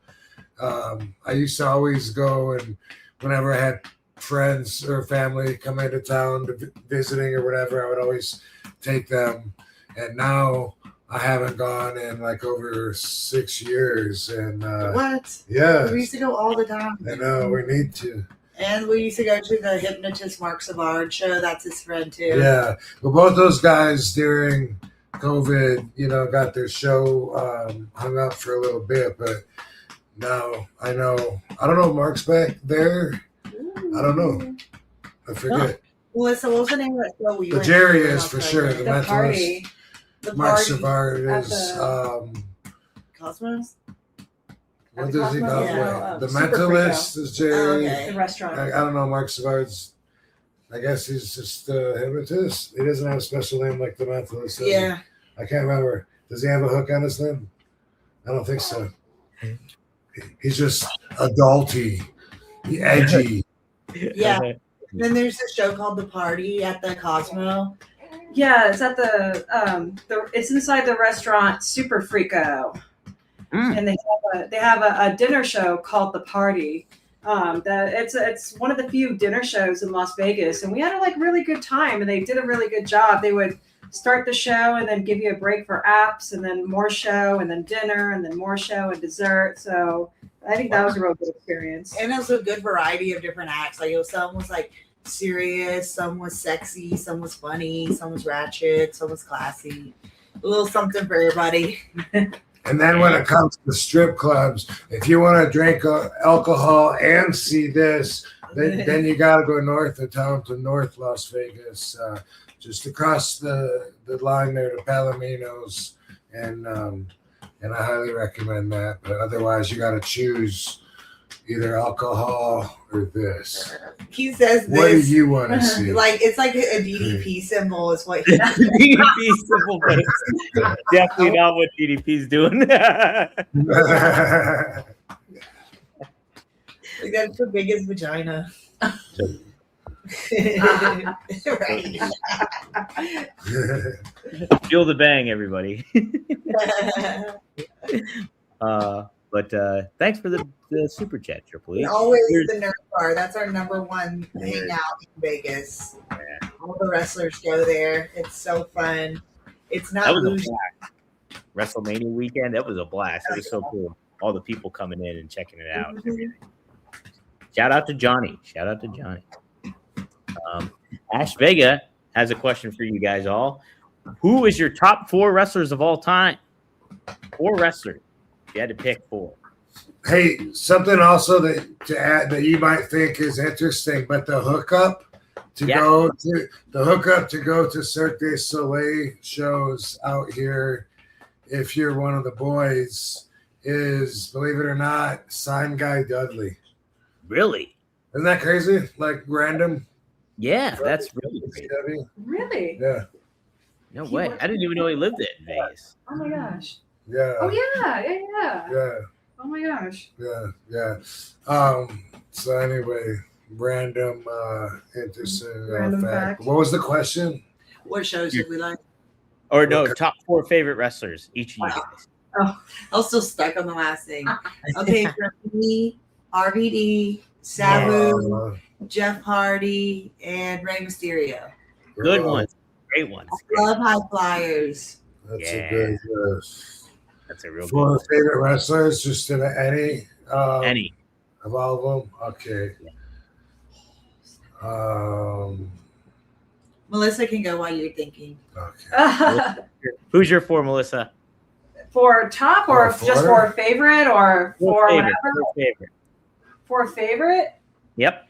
I used to always go, and whenever I had friends or family come into town visiting or whatever, I would always take them. And now I haven't gone in like over 6 years, and What? yeah, We used to go all the time. I know we need to. And we used to go to the hypnotist Mark Savard show. That's his friend too. Yeah, but both those guys during COVID, got their show hung up for a little bit, but now I know. I don't know if Mark's back there. I don't know. I forget. Melissa, what was the name of that show we But went Jerry to? is for sure. The Mentalist. Party. The Mark party. Savard at is. Cosmos? What does he go Yeah. with? The Super Mentalist is Jerry. Oh, okay. The restaurant. I don't know. Mark Savard's. I guess he's just a hypnotist. He doesn't have a special name like the Mentalist. does he? Yeah. I can't remember. Does he have a hook on his name? I don't think so. He's just adulty, edgy. Yeah. Then there's a show called The Party at the Cosmo. Yeah, it's at it's inside the restaurant Super Frico, and they have a dinner show called The Party. It's one of the few dinner shows in Las Vegas, and we had a really good time, and they did a really good job. They would start the show and then give you a break for apps, and then more show, and then dinner, and then more show and dessert. So I think that was a real good experience. And it was a good variety of different acts. Like some was serious, some was sexy, some was funny, some was ratchet, some was classy. A little something for everybody. And then when it comes to strip clubs, if you want to drink alcohol and see this, then you got to go north of town to North Las Vegas, just across the line there to Palomino's, and I highly recommend that. But otherwise, you got to choose either alcohol or this. He says this. What do you want to see? It's like a DDP symbol is what he DDP symbol, but it's definitely not what DDP's doing. That's the biggest vagina. Right. Feel the bang, everybody. But thanks for the super chat, Triple H. Always the nerd bar. That's our number one hangout in Vegas. Yeah. All the wrestlers go there. It's so fun. It's not That was bougie. a blast. WrestleMania weekend, that was a blast. It was so cool. All the people coming in and checking it out. Shout out to Johnny. Ash Vega has a question for you guys all. Who is your top 4 wrestlers of all time? 4 wrestlers. You had to pick 4. Hey, something also to add that you might think is interesting, but the hookup to go to Cirque du Soleil shows out here, if you're one of the boys, is, believe it or not, Sign Guy Dudley. Really? Isn't that crazy? Like random? Yeah, that's really crazy. Really? Yeah. No way. I didn't even know he lived in Vegas. Oh my gosh. Yeah. Oh yeah. Yeah. Oh my gosh. Yeah. So anyway, random interesting Random fact. fact. What was the question? What shows did we like? Or no, top 4 favorite wrestlers, each of you guys. Oh, I was still stuck on the last thing. Okay, for me, RVD, Sabu, Jeff Hardy, and Rey Mysterio. Good ones. Great ones. I love High Flyers. That's Yeah. a good list. That's a real good For one. favorite wrestlers, just any Any. of all of them. Okay. Melissa can go while you're thinking. Okay. Who's your 4, Melissa? For top or For just for favorite or for favorite. whatever? Favorite. For favorite? Yep.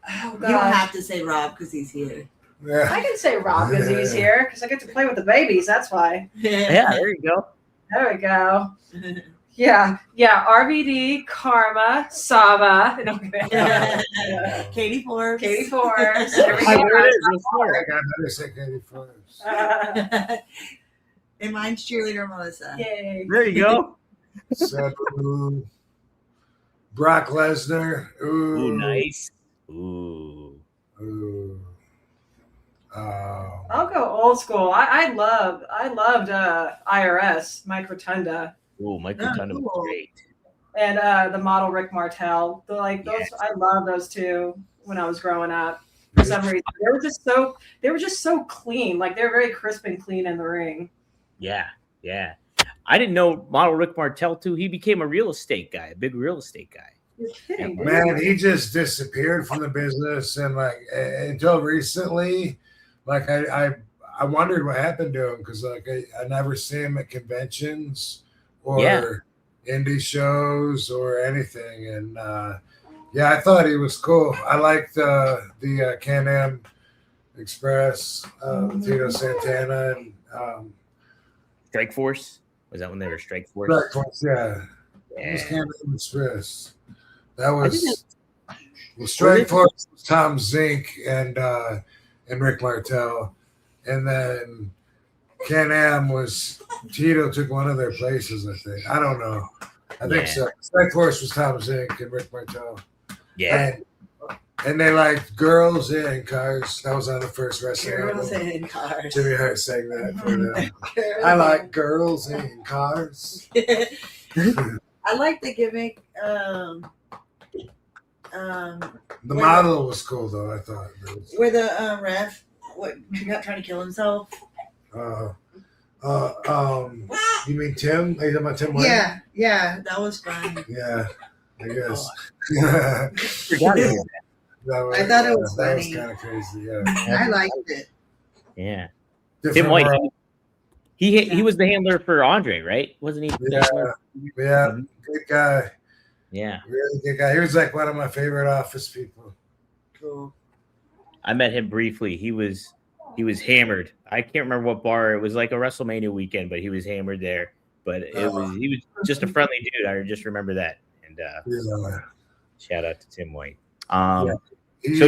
Oh You don't gosh. have to say Rob because he's here. Yeah. I can say Rob because he's here because I get to play with the babies. That's why. Yeah, there you go. There we go. Yeah. RVD, Karma, Saba. No, Katie Forbes. Katie Forbes. There it is. Let's I hear it. got better say Katie first. And mine's cheerleader Melissa. Yay. There you go. Sabu, Brock Lesnar. Ooh, nice. Ooh. Ooh. I'll go old school. I loved IRS, Mike Rotunda, Ooh, Mike Rotunda was cool. great. and the model Rick Martel. Those Yes. I love those two when I was growing up. For some reason, they were just so clean. Like they were very crisp and clean in the ring. Yeah. Yeah. I didn't know model Rick Martel too. He became a real estate guy, a big real estate guy. You're kidding, dude. Man, he just disappeared from the business, and like until recently, like I wondered what happened to him because like I never see him at conventions or indie shows or anything, and yeah, I thought he was cool. I liked the Can-Am Express, Tito Santana, and Strike Force. Was that when they were Strike Force? Strike Force, yeah. It was Can-Am Express. That was Strike Force was Tom Zink and Rick Martel, and then Can-Am was Tito took one of their places. I think I don't know. I think so. Strike Force was Tom Zink and Rick Martel. Yeah. And they liked Girls in Cars. That was on the first wrestling Girls album. in Cars. Jimmy Hart sang that for them. I like Girls in Cars. I like the gimmick. The model was cool though. I thought where the ref got trying to kill himself. You mean Tim? Are you talking about Tim White? Yeah, that was fun. Yeah, I guess. I thought it was that funny. was kind of crazy. Yeah, I liked it. Yeah. Different Tim White. world. He was the handler for Andre, right? Wasn't he? Yeah, good guy. Yeah, really good guy. He was like one of my favorite office people. Cool. I met him briefly. He was hammered. I can't remember what bar. It was like a WrestleMania weekend, but he was hammered there. But he was just a friendly dude. I just remember that. And shout out to Tim White. So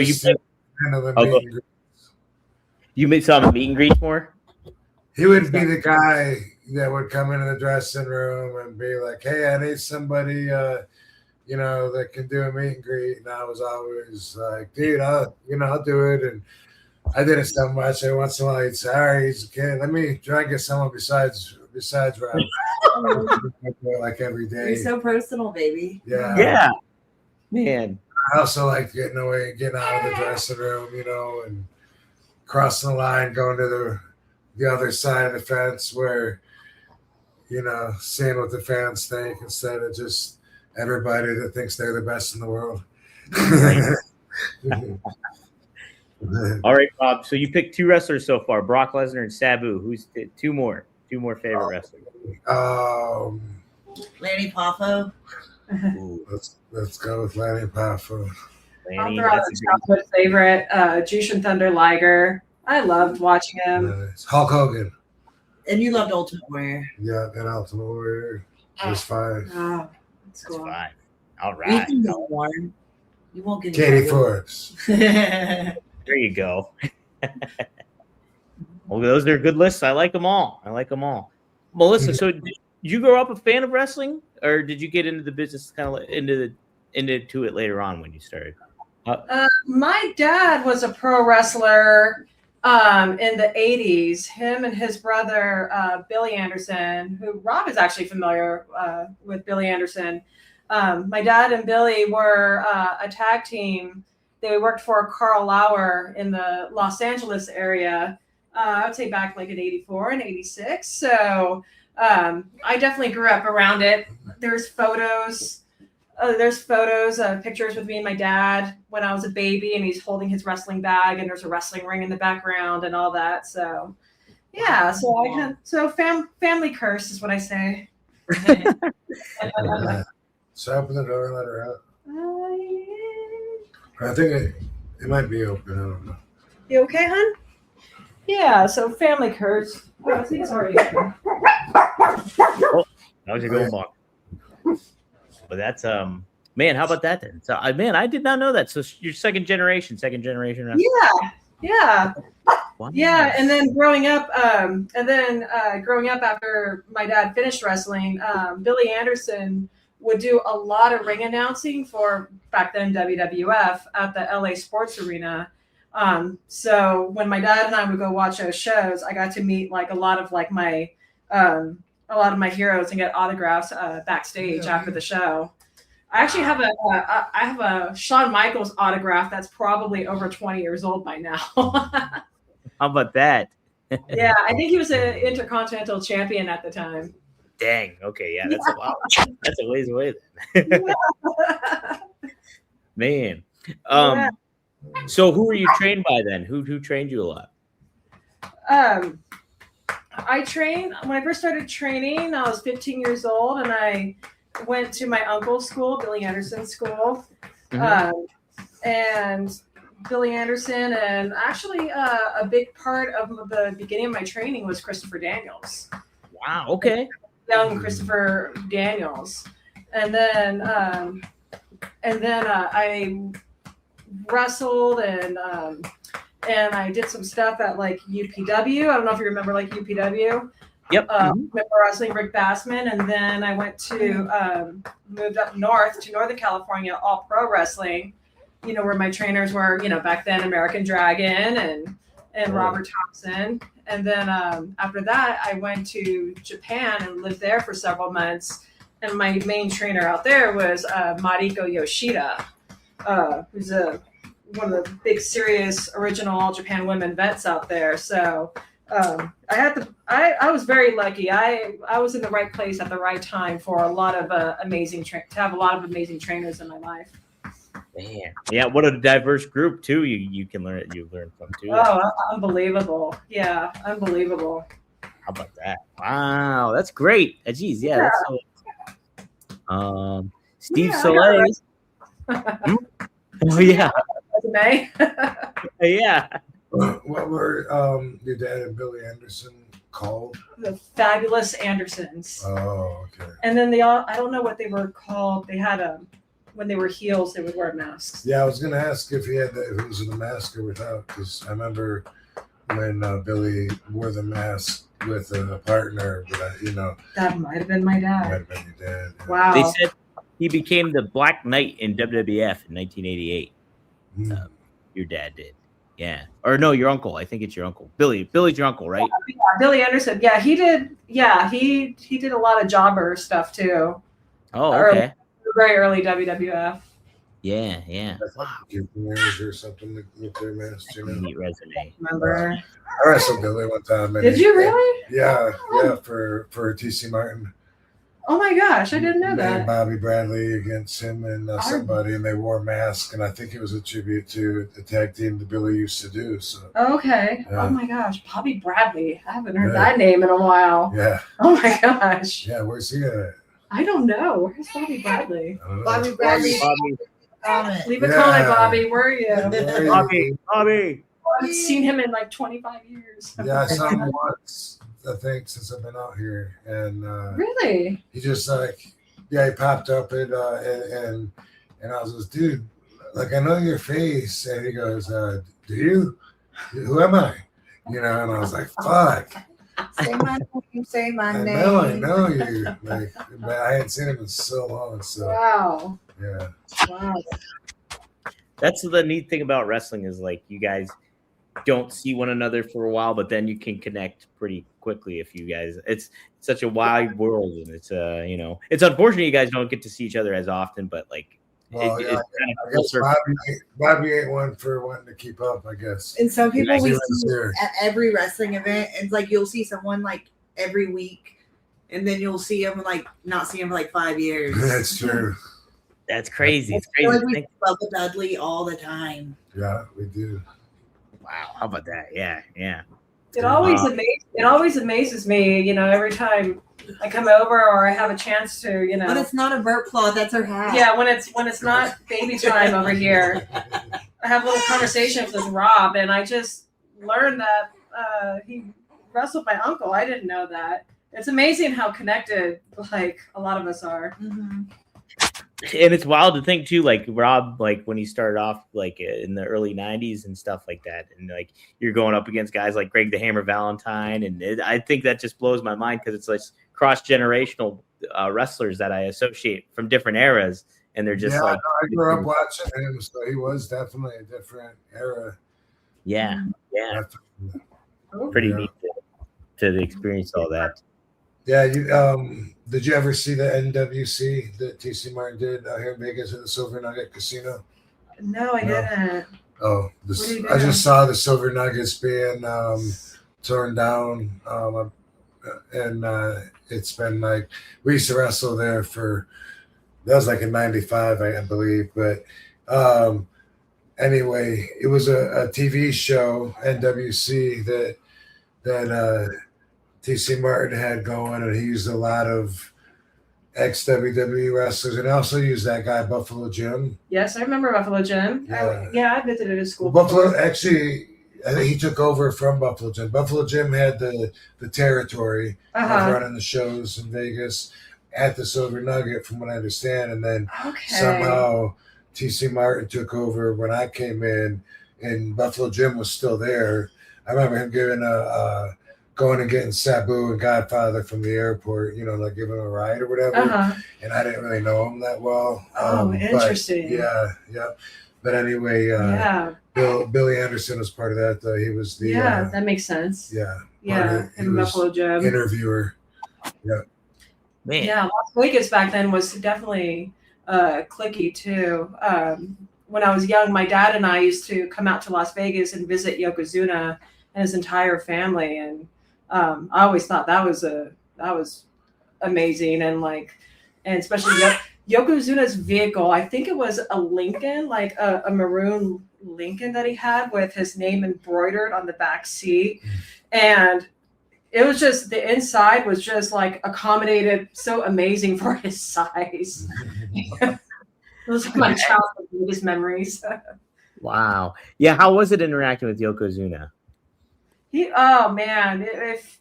you made some meet and greets more? He would be the guy that would come into the dressing room and be like, "Hey, I need somebody, that can do a meet and greet." And I was always like, "Dude, I'll do it." And I did it so much. And once in a while, he'd say, "All right, he's a kid. Let me try and get someone besides Rob." Like every day. You're so personal, baby. Yeah, man. I also like getting out of the dressing room, and crossing the line, going to the other side of the fence where, seeing what the fans think instead of just everybody that thinks they're the best in the world. All right, Bob. So you picked two wrestlers so far: Brock Lesnar and Sabu. Who's two more favorite wrestlers? Lanny Poffo. Let's go with Lanny Poffo. I'll throw out a childhood favorite, Jushin Thunder Liger. I loved watching him. Hulk Hogan. And you loved Ultimate Warrior. Yeah, and Ultimate Warrior. There's 5. Oh, that's cool. 5. All right. You won't get Katie Forbes. There you go. Well, those are good lists. I like them all. Melissa, so did you grow up a fan of wrestling, or did you get into the business kind of into it later on when you started? My dad was a pro wrestler in the 80s. Him and his brother, Billy Anderson, who Rob is actually familiar with Billy Anderson. My dad and Billy were a tag team. They worked for Carl Lauer in the Los Angeles area. I would say back like in 84 and 86. So I definitely grew up around it. There's photos of pictures with me and my dad when I was a baby, and he's holding his wrestling bag, and there's a wrestling ring in the background and all that. So yeah, family curse is what I say. So open the door and let her out. I think it might be open. I don't know. You okay, hon? Yeah, so family curse. Oh, I think it's already open. Oh, that was a good one. But that's man, how about that then? So I did not know that. So you're second generation wrestling. Yeah. Wow. Yeah, and then growing up after my dad finished wrestling, Billy Anderson would do a lot of ring announcing for back then WWF at the LA Sports Arena. So when my dad and I would go watch those shows, I got to meet like a lot of my heroes and get autographs backstage after the show. I actually have a Shawn Michaels autograph that's probably over 20 years old by now. How about that? Yeah, I think he was an intercontinental champion at the time. Dang. Okay. Yeah. That's a lot. That's a ways away then. Man. Yeah. So who were you trained by then? Who trained you a lot? I trained when I first started training. I was 15 years old, and I went to my uncle's school, Billy Anderson's school, and Billy Anderson, and actually a big part of the beginning of my training was Christopher Daniels. Wow. Okay. Young Christopher Daniels, and then I wrestled and I did some stuff at like UPW. I don't know if you remember like UPW. Yep. Remember wrestling Rick Bassman, and then I went to moved up north to Northern California, All Pro Wrestling. You know, where my trainers were, you know, back then American Dragon and Robert Thompson. And then after that, I went to Japan and lived there for several months. And my main trainer out there was Mariko Yoshida, who's one of the big, serious, original All Japan women vets out there. So I was very lucky. I was in the right place at the right time for a lot of to have a lot of amazing trainers in my life. Man. Yeah, what a diverse group too. You learn from too. Oh, unbelievable! Yeah, unbelievable. How about that? Wow, that's great. Geez, yeah. That's Steve Soleil. Oh yeah. Resume. Yeah. What were your dad and Billy Anderson called? The Fabulous Andersons. Oh, okay. And then I don't know what they were called. They had when they were heels, they would wear masks. Yeah, I was going to ask if if it was with a mask or without, because I remember when Billy wore the mask with a partner, but that might have been my dad. Might have been your dad. Yeah. Wow. They said he became the Black Knight in WWF in 1988. Your dad did. Yeah. Or no, your uncle. I think it's your uncle. Billy's your uncle, right? Yeah, Billy Anderson. Yeah, he did. Yeah, he did a lot of jobber stuff too. Oh, okay. Very early WWF. Yeah, yeah. Wow. Or something with their mask, Neat resume. Remember? I wrestled Billy one time. Did you really? Yeah, for TC Martin. Oh my gosh, I didn't know that. Bobby Bradley against him and somebody, and they wore masks, and I think it was a tribute to the tag team that Billy used to do. So. Okay. Yeah. Oh my gosh, Bobby Bradley. I haven't heard that name in a while. Yeah. Oh my gosh. Yeah, where's he at? I don't know. Where's Bobby Bradley? Bobby Bradley. Leave a comment, Bobby. Where are you? Bobby. I haven't seen him in like 25 years. Yeah, I saw him once, I think, since I've been out here. And really? He just he popped up and I was like, dude, like, I know your face. And he goes, do you? Who am I? And I was like, fuck. Say my name. Say my name. I know you. Like, but I hadn't seen him in so long. So wow. Yeah. Wow. That's the neat thing about wrestling is like you guys don't see one another for a while, but then you can connect pretty quickly if you guys. It's such a wide world, and it's it's unfortunate you guys don't get to see each other as often, but like. Well, it's kind of I guess Bobby ain't one for wanting to keep up, I guess. And some people we see at every wrestling event, and it's like you'll see someone like every week, and then you'll see them not see them for like 5 years. That's true. That's crazy. It's crazy. Like we love Dudley all the time. Yeah, we do. Wow, how about that? Yeah, yeah. It always amazes me, every time I come over or I have a chance to, But it's not a Burt Claw, that's her hat. Yeah, when it's not baby time over here, I have little conversations with Rob, and I just learned that he wrestled my uncle. I didn't know that. It's amazing how connected like a lot of us are. Mm-hmm. And it's wild to think too, like Rob, like when he started off like in the early 90s and stuff like that. And like you're going up against guys like Greg the Hammer Valentine. And I think that just blows my mind because it's like cross-generational wrestlers that I associate from different eras. And they're just I grew up watching him. So he was definitely a different era. Yeah. Yeah. Pretty neat to experience all that. Yeah, did you ever see the NWC that TC Martin did out here in Vegas at the Silver Nugget Casino? No, I didn't. Oh, I just saw the Silver Nuggets being torn down. And it's been like, we used to wrestle there that was like in 95, I believe. But anyway, it was a TV show, NWC, that TC Martin had going, and he used a lot of ex-WWE wrestlers, and also used that guy, Buffalo Jim. Yes, I remember Buffalo Jim. Yeah, I visited his school. Buffalo, actually, I think he took over from Buffalo Jim. Buffalo Jim had the territory of running the shows in Vegas at the Silver Nugget, from what I understand. And then somehow TC Martin took over when I came in, and Buffalo Jim was still there. I remember him giving going and getting Sabu and Godfather from the airport, like giving him a ride or whatever. And I didn't really know him that well. Interesting. But, yeah. But anyway, Billy Anderson was part of that, though. He was the that makes sense. And Buffalo Jim interviewer. Yeah, man. Yeah, Las Vegas back then was definitely cliquey too. When I was young, my dad and I used to come out to Las Vegas and visit Yokozuna and his entire family, and I always thought that was amazing, and especially Yokozuna's vehicle. I think it was a Lincoln, like a maroon Lincoln that he had with his name embroidered on the back seat, and it was just, the inside was just like accommodated so amazing for his size. Those are my childhood biggest memories. Wow. Yeah. How was it interacting with Yokozuna? If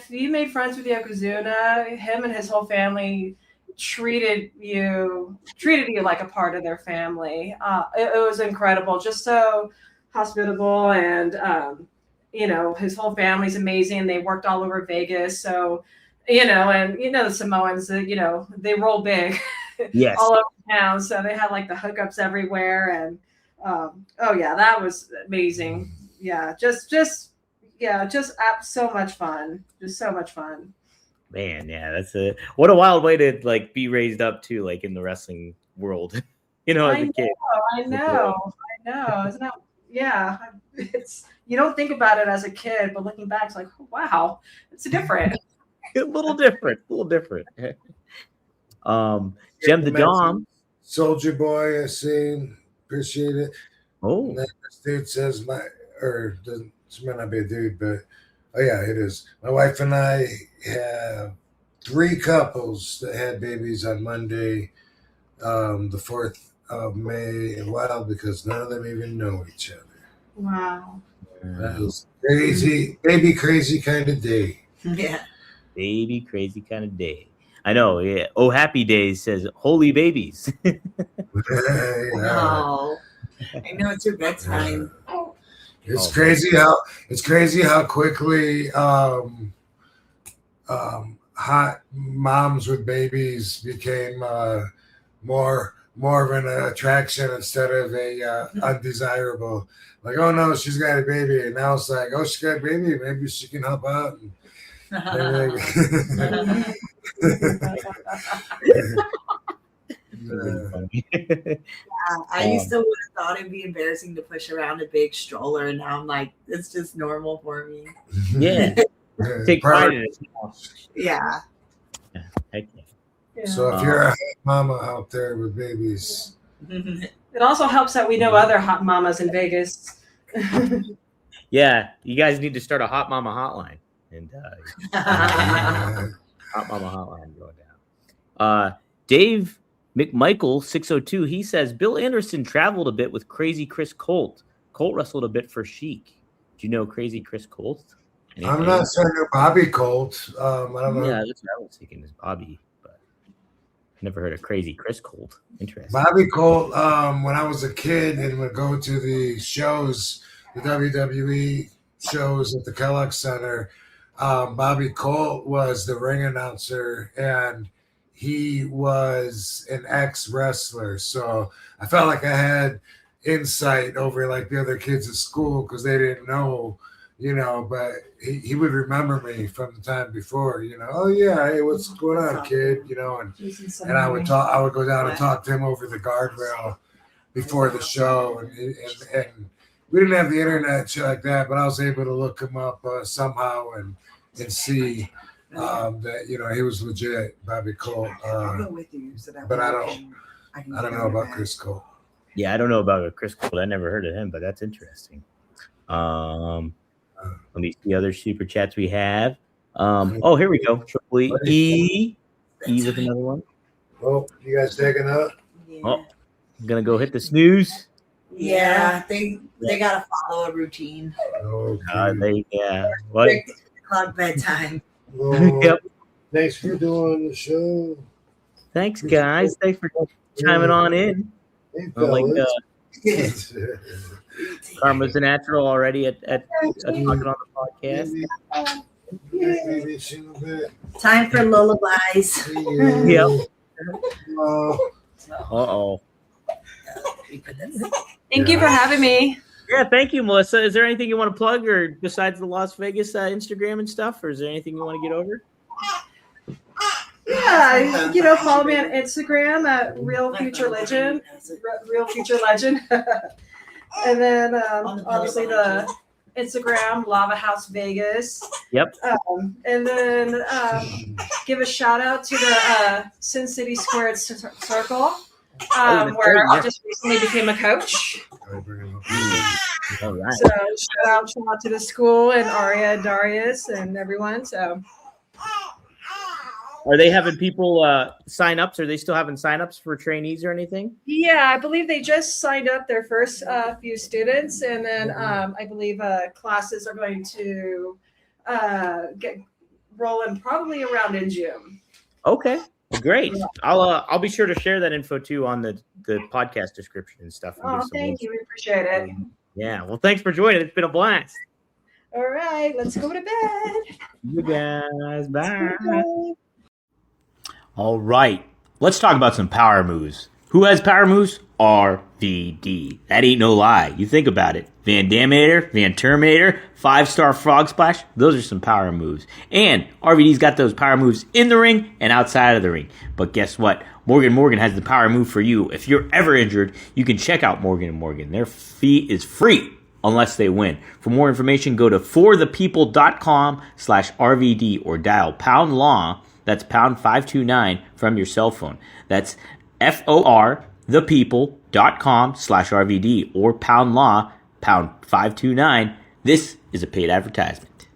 you made friends with Yokozuna, him and his whole family treated you like a part of their family. It was incredible, just so hospitable, and his whole family's amazing. They worked all over Vegas, so the Samoans, they roll big. Yes. All over town, so they had like the hookups everywhere, and that was amazing. So much fun. Just so much fun. Man, yeah, what a wild way to be raised up too, in the wrestling world. As a kid. I know. Isn't that? Yeah, it's, you don't think about it as a kid, but looking back, it's like, oh, wow, it's different. a little different. Jem the Dom, Soldier Boy, I seen, appreciate it. Oh, and this dude says this might not be a dude, but it is. My wife and I have 3 couples that had babies on Monday, the 4th of May, and wild because none of them even know each other. Wow. That was crazy, baby crazy kind of day. Yeah. Baby crazy kind of day. I know. Yeah. Oh, Happy Days says holy babies. Oh, I know it's your bedtime. It's crazy how quickly hot moms with babies became more of an attraction instead of a undesirable. Like, oh no, she's got a baby, and now it's like, oh, she got a baby, maybe she can help out. I used to would have thought it'd be embarrassing to push around a big stroller, and now I'm like, it's just normal for me. Yeah. Take pride in it. Yeah. Heck yeah. So if you're a hot mama out there with babies, it also helps that we know other hot mamas in Vegas. Yeah, you guys need to start a hot mama hotline, and hot mama hotline going down. Dave McMichael 602, he says Bill Anderson traveled a bit with Crazy Chris Colt. Colt wrestled a bit for Chic. Do you know Crazy Chris Colt? I'm not certain of Bobby Colt. I don't know. Yeah, that's what I was thinking is Bobby, but I never heard of Crazy Chris Colt. Interesting. Bobby Colt, when I was a kid and would go to the shows, the WWE shows at the Kellogg Center, Bobby Colt was the ring announcer, and he was an ex-wrestler. So I felt like I had insight over the other kids at school because they didn't know, but he would remember me from the time before, oh yeah, hey, what's going on, kid? And I would go down and talk to him over the guardrail before the show, and we didn't have the internet shit like that, but I was able to look him up somehow and see that he was legit, Bobby Colt. I'll go with you, but I don't know about Chris Colt. Yeah, I don't know about Chris Colt. I never heard of him, but that's interesting. Let me see other super chats we have. Oh, here we go. Triple E with another one. Oh, you guys taking up? Yeah. Oh, I'm gonna go hit the snooze. Yeah, they gotta follow a routine. Okay. What? Clock bedtime. Well, Yep. Thanks for doing the show. Thanks, guys. Thanks for chiming on in. Hey, Like fellas. Karma's a natural already at talking on the podcast. Maybe it's in a bit. Time for lullabies. Yep. Thank you for having me. Yeah, thank you, Melissa. Is there anything you want to plug, or besides the Las Vegas Instagram and stuff, or is there anything you want to get over? Yeah, follow me on Instagram at Real Future Legend, and then obviously the Instagram Lava House Vegas. Yep. And then give a shout out to the Sin City Squared Circle, where I just recently became a coach. All right. So shout out to the school and Aria and Darius and everyone. So. Are they having people sign ups? Are they still having sign ups for trainees or anything? Yeah, I believe they just signed up their first few students, and then I believe classes are going to get rolling probably around in June. Okay, great. I'll be sure to share that info too on the podcast description and stuff. And Thank you. We appreciate it. Yeah. Well, thanks for joining. It's been a blast. All right, let's go to bed. You guys, bye. All right, let's talk about some power moves. Who has power moves? RVD. That ain't no lie. You think about it. Van Damator, Van Terminator, 5-star Frog Splash. Those are some power moves. And RVD's got those power moves in the ring and outside of the ring. But guess what? Morgan has the power move for you. If you're ever injured, you can check out Morgan & Morgan. Their fee is free unless they win. For more information, go to forthepeople.com/RVD or dial pound law. That's pound 529 from your cell phone. That's forthepeople.com/RVD or pound law, pound 529. This is a paid advertisement.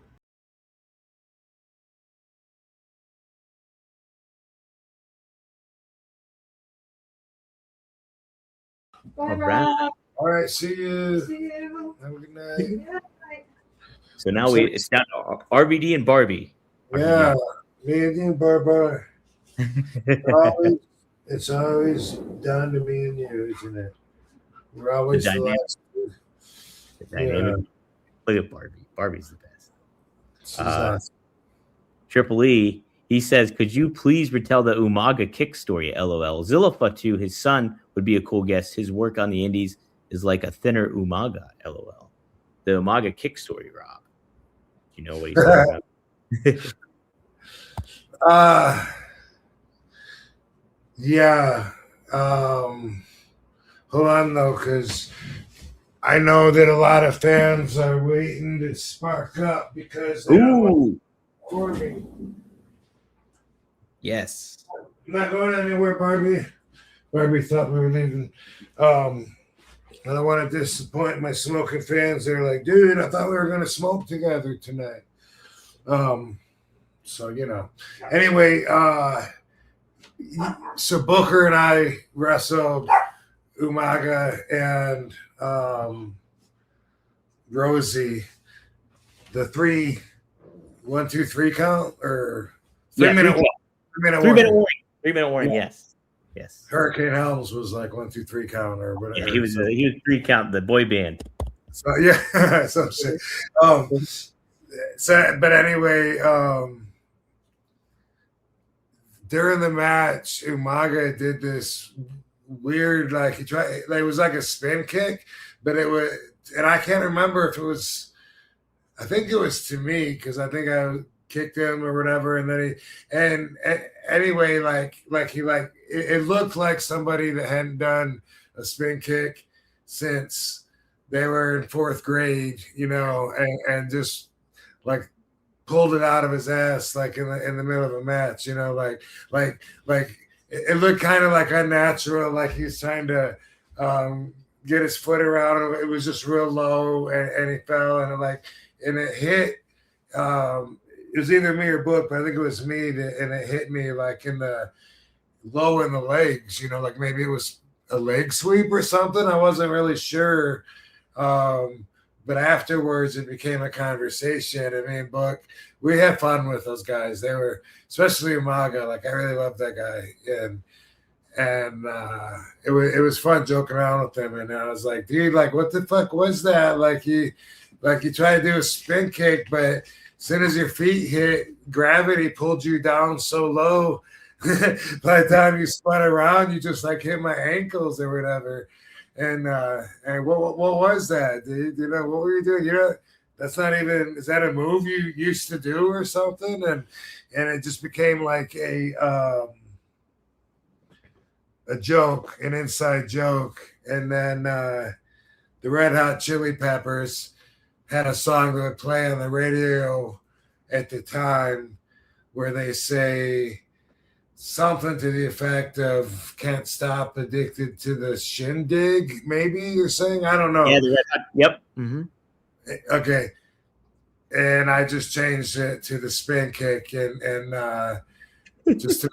Bye, All right. All right, see you. See you. Have a good night. So now it's down to RVD and Barbie. Yeah, me and Barbara. It's always down to me and you, isn't it? We're always the last. Yeah. Look at Barbie. Barbie's the best. Awesome. Triple E, he says, could you please retell the Umaga kick story? LOL. Zillifa, too, his son, would be a cool guest. His work on the indies is like a thinner Umaga. LOL. The Umaga kick story, Rob. Do you know what he's talking about? Yeah. Hold on, though, because I know that a lot of fans are waiting to spark up because they don't want to for me. Yes. I'm not going anywhere, Barbie. Barbie thought we were leaving. I don't want to disappoint my smoking fans. They're like, dude, I thought we were going to smoke together tonight. So, Anyway, so Booker and I wrestled Umaga and Rosie. The 3, 1, 2, 3 count or 3-minute warning. 3-minute warning. Yes. Hurricane Helms was like 1, 2, 3 count or whatever. Yeah, he was 3 count, the boy band. So yeah, some shit. But anyway, during the match, Umaga did this weird, like it was like a spin kick, but it was, and I can't remember if it was. I think it was to me because I think I kicked him or whatever, and then anyway, it looked like somebody that hadn't done a spin kick since they were in fourth grade, and just like pulled it out of his ass like in the middle of a match, like it looked kind of like unnatural, like he's trying to get his foot around it. It was just real low, and he fell, and it hit. It was either me or Book, but I think it was me, and it hit me like in the low in the legs, like maybe it was a leg sweep or something. I wasn't really sure. But afterwards it became a conversation. I mean, Book, we had fun with those guys. They were, especially Umaga, like I really loved that guy. And it was fun joking around with him. And I was like, dude, like what the fuck was that? Like you tried to do a spin kick, but as soon as your feet hit, gravity pulled you down so low. By the time you spun around, you just like hit my ankles or whatever. And what was that, dude? What were you doing? That's not even, is that a move you used to do or something? And it just became like a joke, an inside joke. And then the Red Hot Chili Peppers had a song that would play on the radio at the time where they say something to the effect of "Can't Stop Addicted to the Shindig," maybe you're saying? I don't know. Yeah, yep. Mm-hmm. Okay. And I just changed it to the spin kick, and just to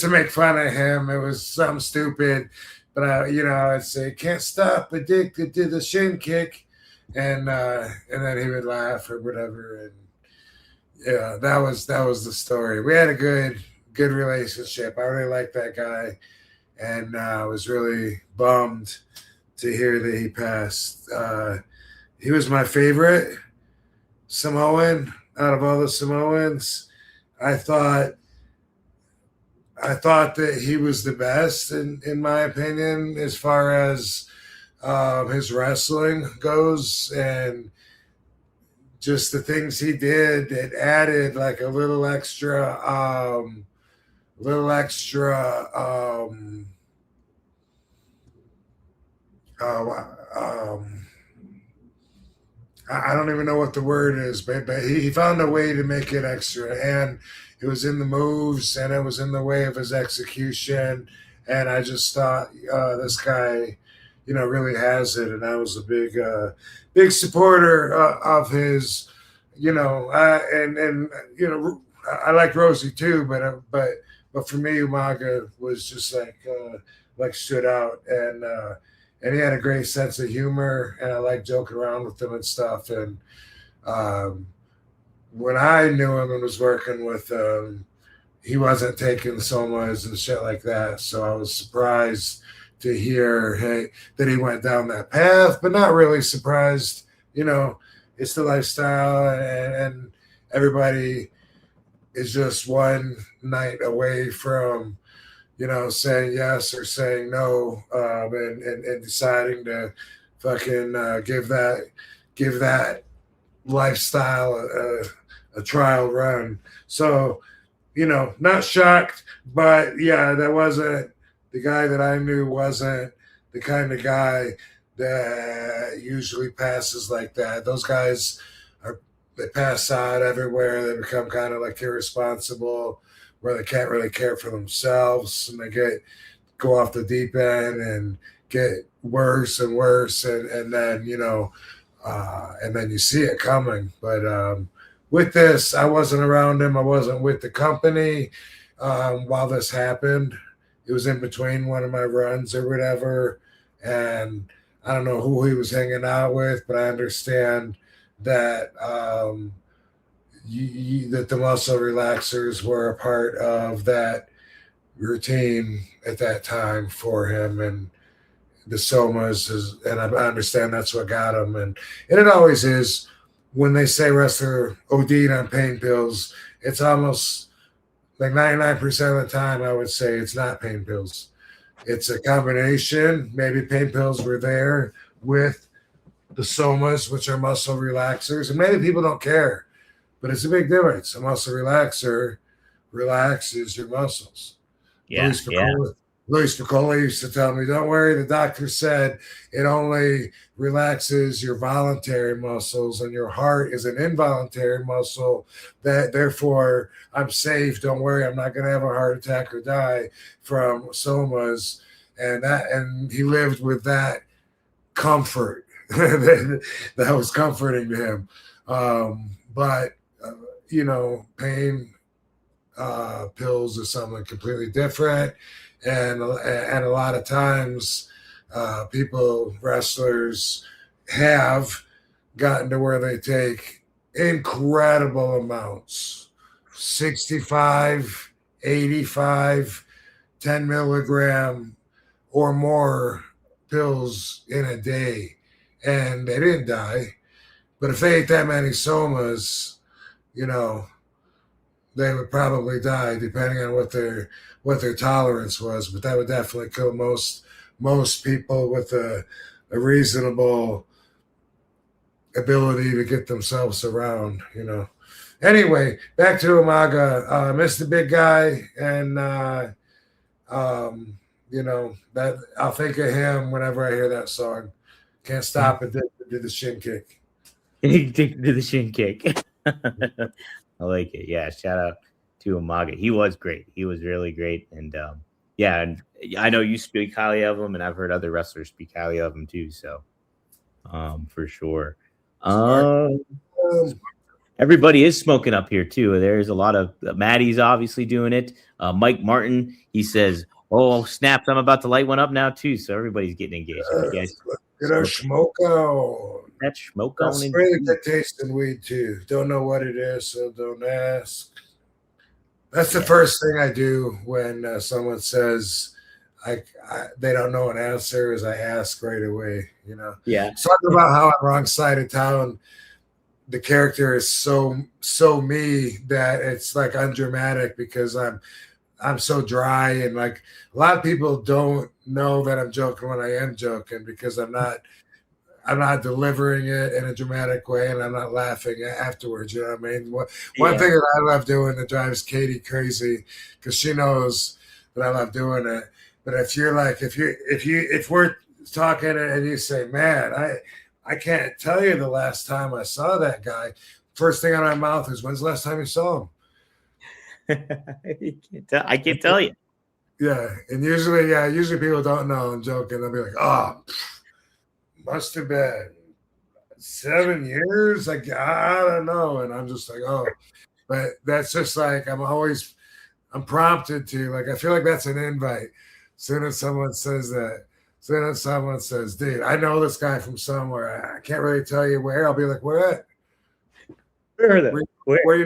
make fun of him. It was something stupid, but I'd say "Can't Stop Addicted to the Shin Kick," and then he would laugh or whatever. And yeah, that was the story. We had a good relationship. I really liked that guy, and I was really bummed to hear that he passed. He was my favorite Samoan out of all the Samoans. I thought that he was the best in my opinion as far as his wrestling goes, and just the things he did, it added like a little extra I don't even know what the word is, but he found a way to make it extra, and it was in the moves, and it was in the way of his execution, and I just thought this guy, really has it, and I was a big supporter of his, I like Rosie too, but for me, Umaga was just like stood out, and he had a great sense of humor, and I like joking around with him and stuff. And when I knew him and was working with him, he wasn't taking somas and shit like that. So I was surprised to hear that he went down that path, but not really surprised. It's the lifestyle, and everybody is just one night away from saying yes or saying no, and deciding to fucking give that lifestyle a trial run. So, not shocked, but yeah, that wasn't the guy that I knew, wasn't the kind of guy that usually passes like that. Those guys they pass out everywhere. They become kind of like irresponsible, where they can't really care for themselves, and they go off the deep end and get worse and worse, and then and then you see it coming. But with this, I wasn't around him. I wasn't with the company while this happened. It was in between one of my runs or whatever, and I don't know who he was hanging out with, but I understand that that the muscle relaxers were a part of that routine at that time for him, and the somas and I understand that's what got him, and it always is when they say wrestler OD'd on pain pills. It's almost like 99% of the time I would say it's not pain pills. It's a combination. Maybe pain pills were there with the somas, which are muscle relaxers, and maybe people don't care. But it's a big difference. A muscle relaxer relaxes your muscles. Yeah, Luis Piccolo used to tell me, don't worry, the doctor said it only relaxes your voluntary muscles and your heart is an involuntary muscle. That therefore I'm safe. Don't worry, I'm not gonna have a heart attack or die from somas. And he lived with that comfort. That was comforting to him. But pain pills is something completely different, and a lot of times, wrestlers, have gotten to where they take incredible amounts, 65, 85, 10 milligram or more pills in a day, and they didn't die. But if they ate that many somas, they would probably die, depending on what their tolerance was. But that would definitely kill most people with a reasonable ability to get themselves around. Anyway, back to Umaga. Miss the big guy, and that I'll think of him whenever I hear that song. Can't stop it. Do the shin kick. Do the shin kick. I like it. Yeah, shout out to Umaga. He was great. He was really great. And and I know you speak highly of him, and I've heard other wrestlers speak highly of him too. So for sure. Everybody is smoking up here too. There's a lot of Maddie's obviously doing it. Mike Martin, he says, "Oh snaps! I'm about to light one up now too." So everybody's getting engaged. Get our smoke on. That smoke That's on. really good tasting weed too. Don't know what it is, so don't ask. That's the first thing I do when someone says they don't know an answer, is I ask right away. Yeah. Talking about how I'm wrong side of town. The character is so me that it's like undramatic, because I'm so dry, and like a lot of people don't know that I'm joking when I am joking, because I'm not delivering it in a dramatic way, and I'm not laughing afterwards. You know what I mean? One thing that I love doing that drives Katie crazy, because she knows that I love doing it. But if we're talking and you say, "Man, I can't tell you the last time I saw that guy," first thing out of my mouth is, "When's the last time you saw him?" I can't tell you. Yeah, and usually people don't know. I'm joking. They'll be like, "Oh, must have been 7 years." Like, I don't know, and I'm just like, "Oh," but that's just like I'm prompted to, like, I feel like that's an invite. Soon as someone says that, soon as someone says, "Dude, I know this guy from somewhere. I can't really tell you where," I'll be like, "Where? Where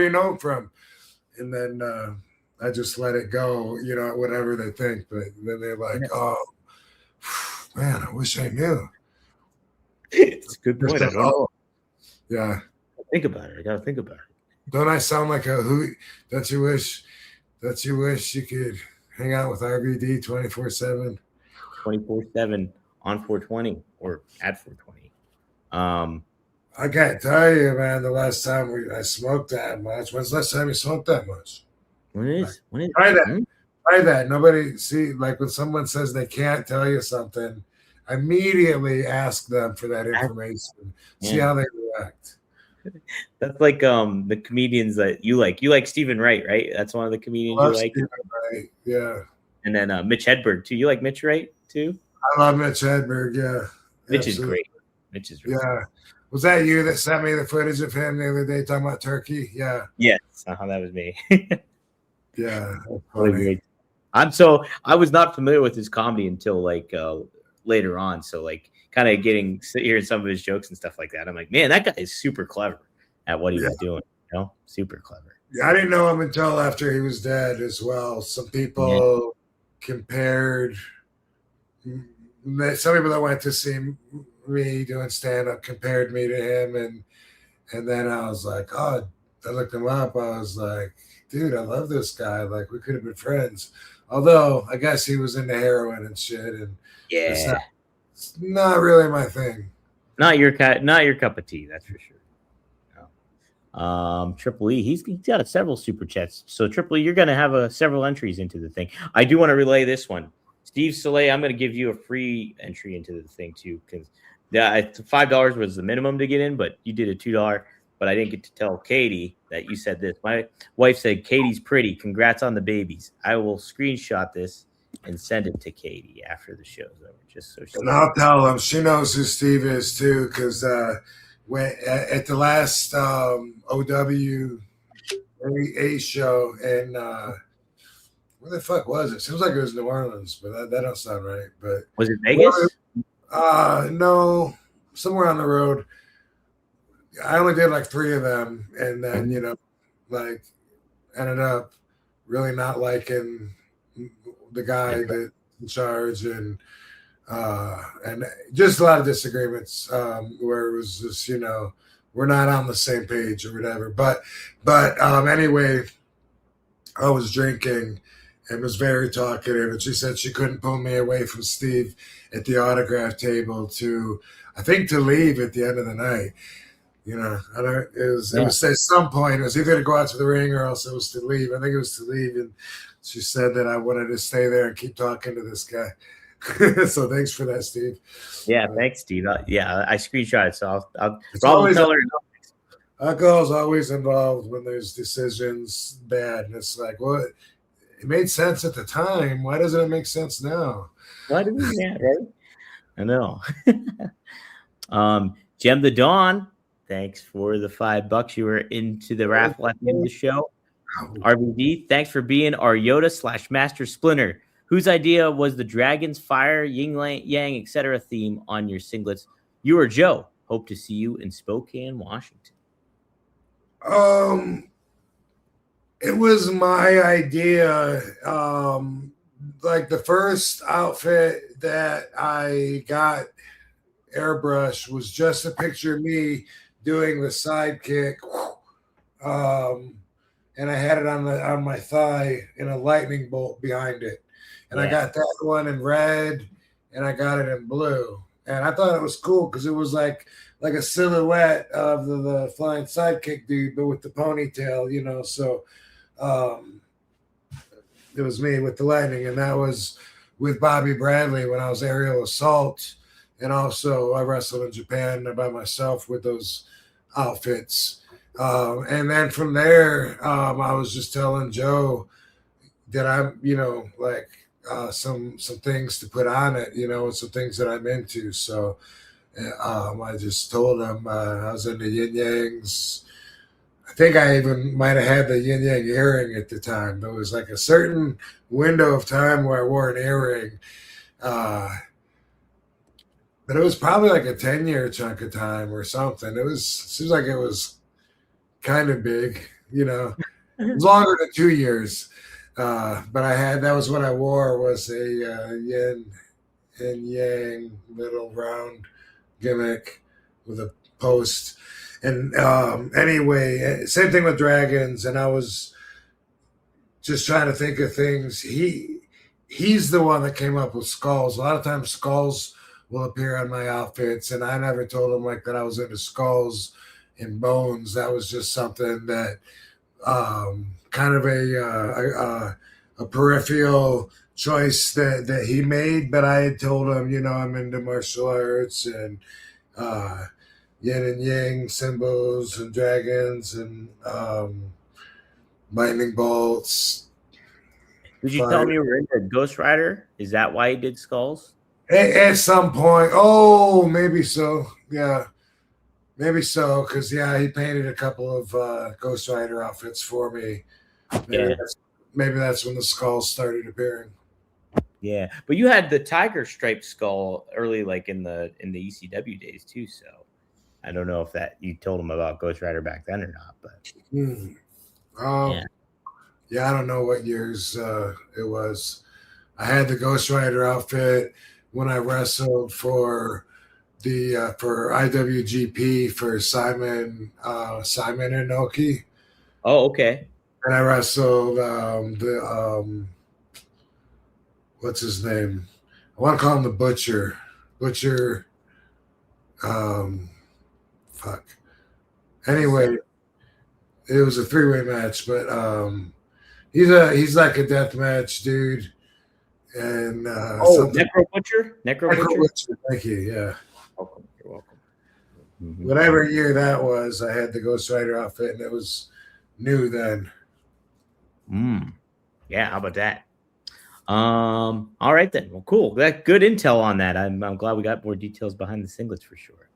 you know him from?" And then I just let it go, whatever they think. But then they're like, "Oh, man, I wish I knew." It's a good point. Yeah. Think about it. I gotta think about it. Don't I sound like a hoot? Don't you wish you could hang out with RVD 24/7? 24/7 on 420 or at 420. I can't tell you, man, the last time I smoked that much. When's the last time you smoked that much? When is? Try that. Try that. Nobody like when someone says they can't tell you something, immediately ask them for that information. See how they react. That's like the comedians that you like. You like Stephen Wright, right? That's one of the comedians you like. Right. Yeah. And then Mitch Hedberg too. You like Mitch Wright too? I love Mitch Hedberg. Yeah. Mitch is great. Mitch is really great. Was that you that sent me the footage of him the other day talking about turkey? Yeah. Yes. That was me. Yeah. Really great. I was not familiar with his comedy until like later on. So like kind of hearing some of his jokes and stuff like that. I'm like, man, that guy is super clever at what he was doing. Super clever. Yeah, I didn't know him until after he was dead as well. Some people compared. Some people that went to see me doing stand-up compared me to him, and then I was like, oh, I looked him up. I was like, dude, I love this guy. Like, we could have been friends. Although I guess he was into heroin and shit, and it's not really my thing. Not your cup of tea, that's for sure. Triple E, he's got several super chats. So Triple E, you're going to have several entries into the thing. I do want to relay this one. Steve Soleil, I'm going to give you a free entry into the thing too, because $5 was the minimum to get in, but you did a $2. But I didn't get to tell Katie that you said this. My wife said, Katie's pretty. Congrats on the babies. I will screenshot this and send it to Katie after the show's over. Just so she I'll tell them. She knows who Steve is too, because when at the last OWA show, and where the fuck was it? Seems like it was New Orleans, but that don't sound right. But was it Vegas? No, somewhere on the road. I only did like 3 of them, and then ended up really not liking the guy that's in charge, and just a lot of disagreements where it was just we're not on the same page or whatever. But anyway, I was drinking and was very talkative, and she said she couldn't pull me away from Steve at the autograph table to leave at the end of the night. It was at some point, it was either to go out to the ring or else it was to leave. I think it was to leave. And she said that I wanted to stay there and keep talking to this guy. So thanks for that, Steve. Yeah, thanks, Steve. I screenshot it. So I'll tell her. Alcohol's always involved when there's decisions bad. And it's like, well, it made sense at the time. Why doesn't it make sense now? Why do we right? I know. Gem the Dawn. Thanks for the $5. You were into the raffle at the end of the show. RVD, thanks for being our Yoda/Master Splinter. Whose idea was the Dragons, Fire, Yin Yang, etc. theme on your singlets? You or Joe. Hope to see you in Spokane, Washington. It was my idea. Like the first outfit that I got airbrush was just a picture of me doing the sidekick, and I had it on my thigh in a lightning bolt behind it, and I got that one in red, and I got it in blue, and I thought it was cool because it was like a silhouette of the flying sidekick dude, but with the ponytail, So it was me with the lightning, and that was with Bobby Bradley when I was Aerial Assault. And also, I wrestled in Japan by myself with those outfits. And then from there, I was just telling Joe that I'm, some things to put on it, and some things that I'm into. So I just told him I was into yin yangs. I think I even might have had the yin yang earring at the time. There was like a certain window of time where I wore an earring. But it was probably like a 10-year chunk of time or something. Seems like it was kind of big, It was longer than 2 years. But that was what I wore, was a yin and yang little round gimmick with a post. And anyway, same thing with Dragons. And I was just trying to think of things. He's the one that came up with skulls. A lot of times skulls will appear on my outfits, and I never told him that I was into skulls and bones. That was just something that kind of a peripheral choice that he made. But I had told him, I'm into martial arts and yin and yang symbols and dragons and lightning bolts. Did you tell me you were into Ghost Rider? Is that why he did skulls? At some point. Oh, maybe so. Yeah. Maybe so. Because, he painted a couple of Ghost Rider outfits for me. Maybe that's when the skulls started appearing. Yeah. But you had the tiger striped skull early, in the ECW days, too. So I don't know if you told him about Ghost Rider back then or not. But I don't know what years it was. I had the Ghost Rider outfit when I wrestled for for IWGP for Simon Inoki. Oh, okay. And I wrestled what's his name? I want to call him the Butcher. Fuck. Anyway, It was a 3-way match, but he's like a death match dude. And Necro Butcher. Thank you. Yeah. Welcome. You're welcome. Mm-hmm. Whatever year that was, I had the Ghost Rider outfit, and it was new then. Yeah, how about that? All right then. Well, cool. That good intel on that. I'm glad we got more details behind the singlets for sure.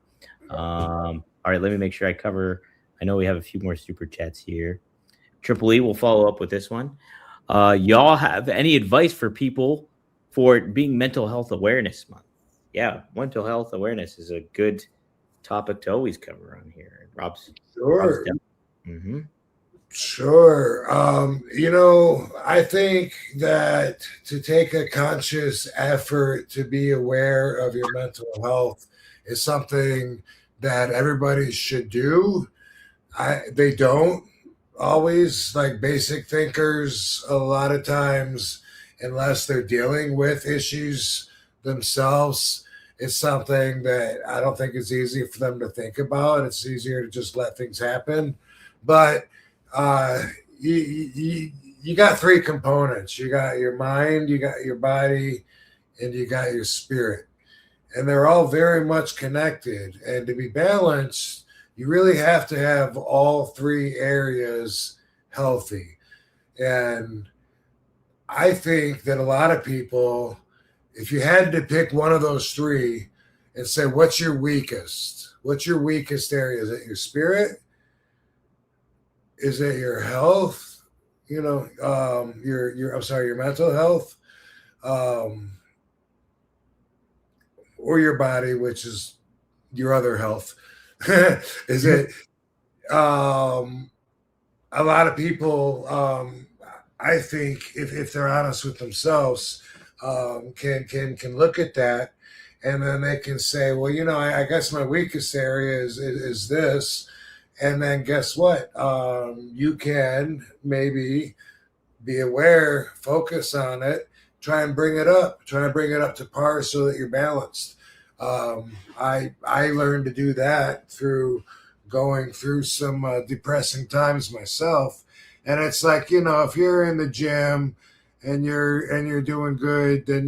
All right, let me make sure I cover. I know we have a few more super chats here. Triple E will follow up with this one. Y'all have any advice for people for it being Mental Health Awareness Month? Yeah, mental health awareness is a good topic to always cover on here. Rob's sure. Mm-hmm. Sure. I think that to take a conscious effort to be aware of your mental health is something that everybody should do. They don't always, like basic thinkers, a lot of times, unless they're dealing with issues themselves, it's something that I don't think is easy for them to think about. It's easier to just let things happen. But you got 3 components. You got your mind, you got your body, and you got your spirit. And they're all very much connected. And to be balanced, you really have to have all 3 areas healthy. And I think that a lot of people, if you had to pick one of those 3 and say, what's your weakest? What's your weakest area? Is it your spirit? Is it your health? Your mental health, or your body, which is your other health? Is it? A lot of people, I think, if they're honest with themselves, can look at that, and then they can say, well, I guess my weakest area is this. And then guess what? You can maybe be aware, focus on it, try and bring it up to par so that you're balanced. I learned to do that through going through some depressing times myself. And it's like, if you're in the gym and you're doing good, then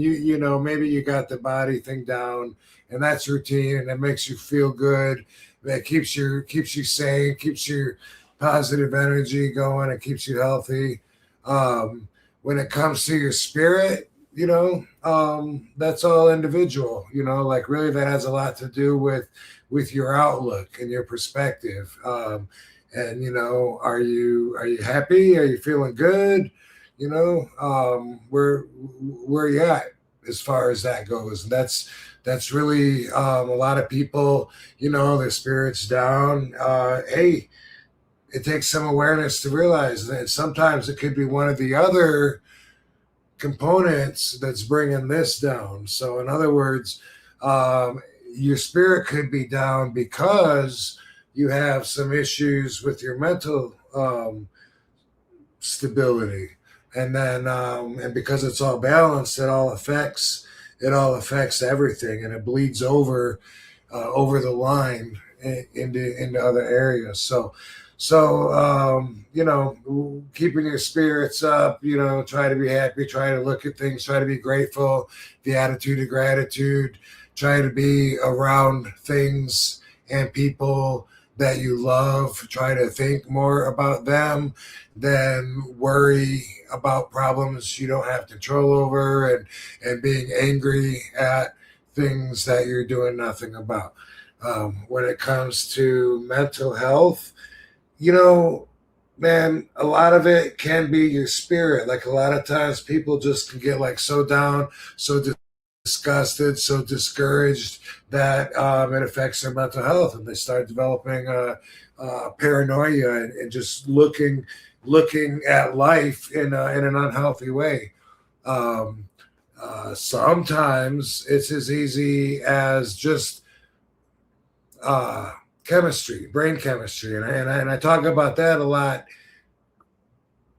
maybe you got the body thing down, and that's routine, and it makes you feel good. That keeps you sane, keeps your positive energy going, it keeps you healthy. When it comes to your spirit, that's all individual. Like really, that has a lot to do with your outlook and your perspective. And are you happy? Are you feeling good? Where you at as far as that goes? And that's really a lot of people, their spirit's down. Hey, it takes some awareness to realize that sometimes it could be one of the other components that's bringing this down. So in other words, your spirit could be down because you have some issues with your mental stability. And then, and because it's all balanced, it all affects everything, and it bleeds over the line into other areas. So keeping your spirits up, try to be happy, try to look at things, try to be grateful, the attitude of gratitude, try to be around things and people that you love, try to think more about them than worry about problems you don't have control over and being angry at things that you're doing nothing about. When it comes to mental health, man, a lot of it can be your spirit. Like a lot of times people just can get like so down, so disgusted, so discouraged that it affects their mental health, and they start developing paranoia and just looking at life in an unhealthy way. Sometimes it's as easy as just brain chemistry, and I talk about that a lot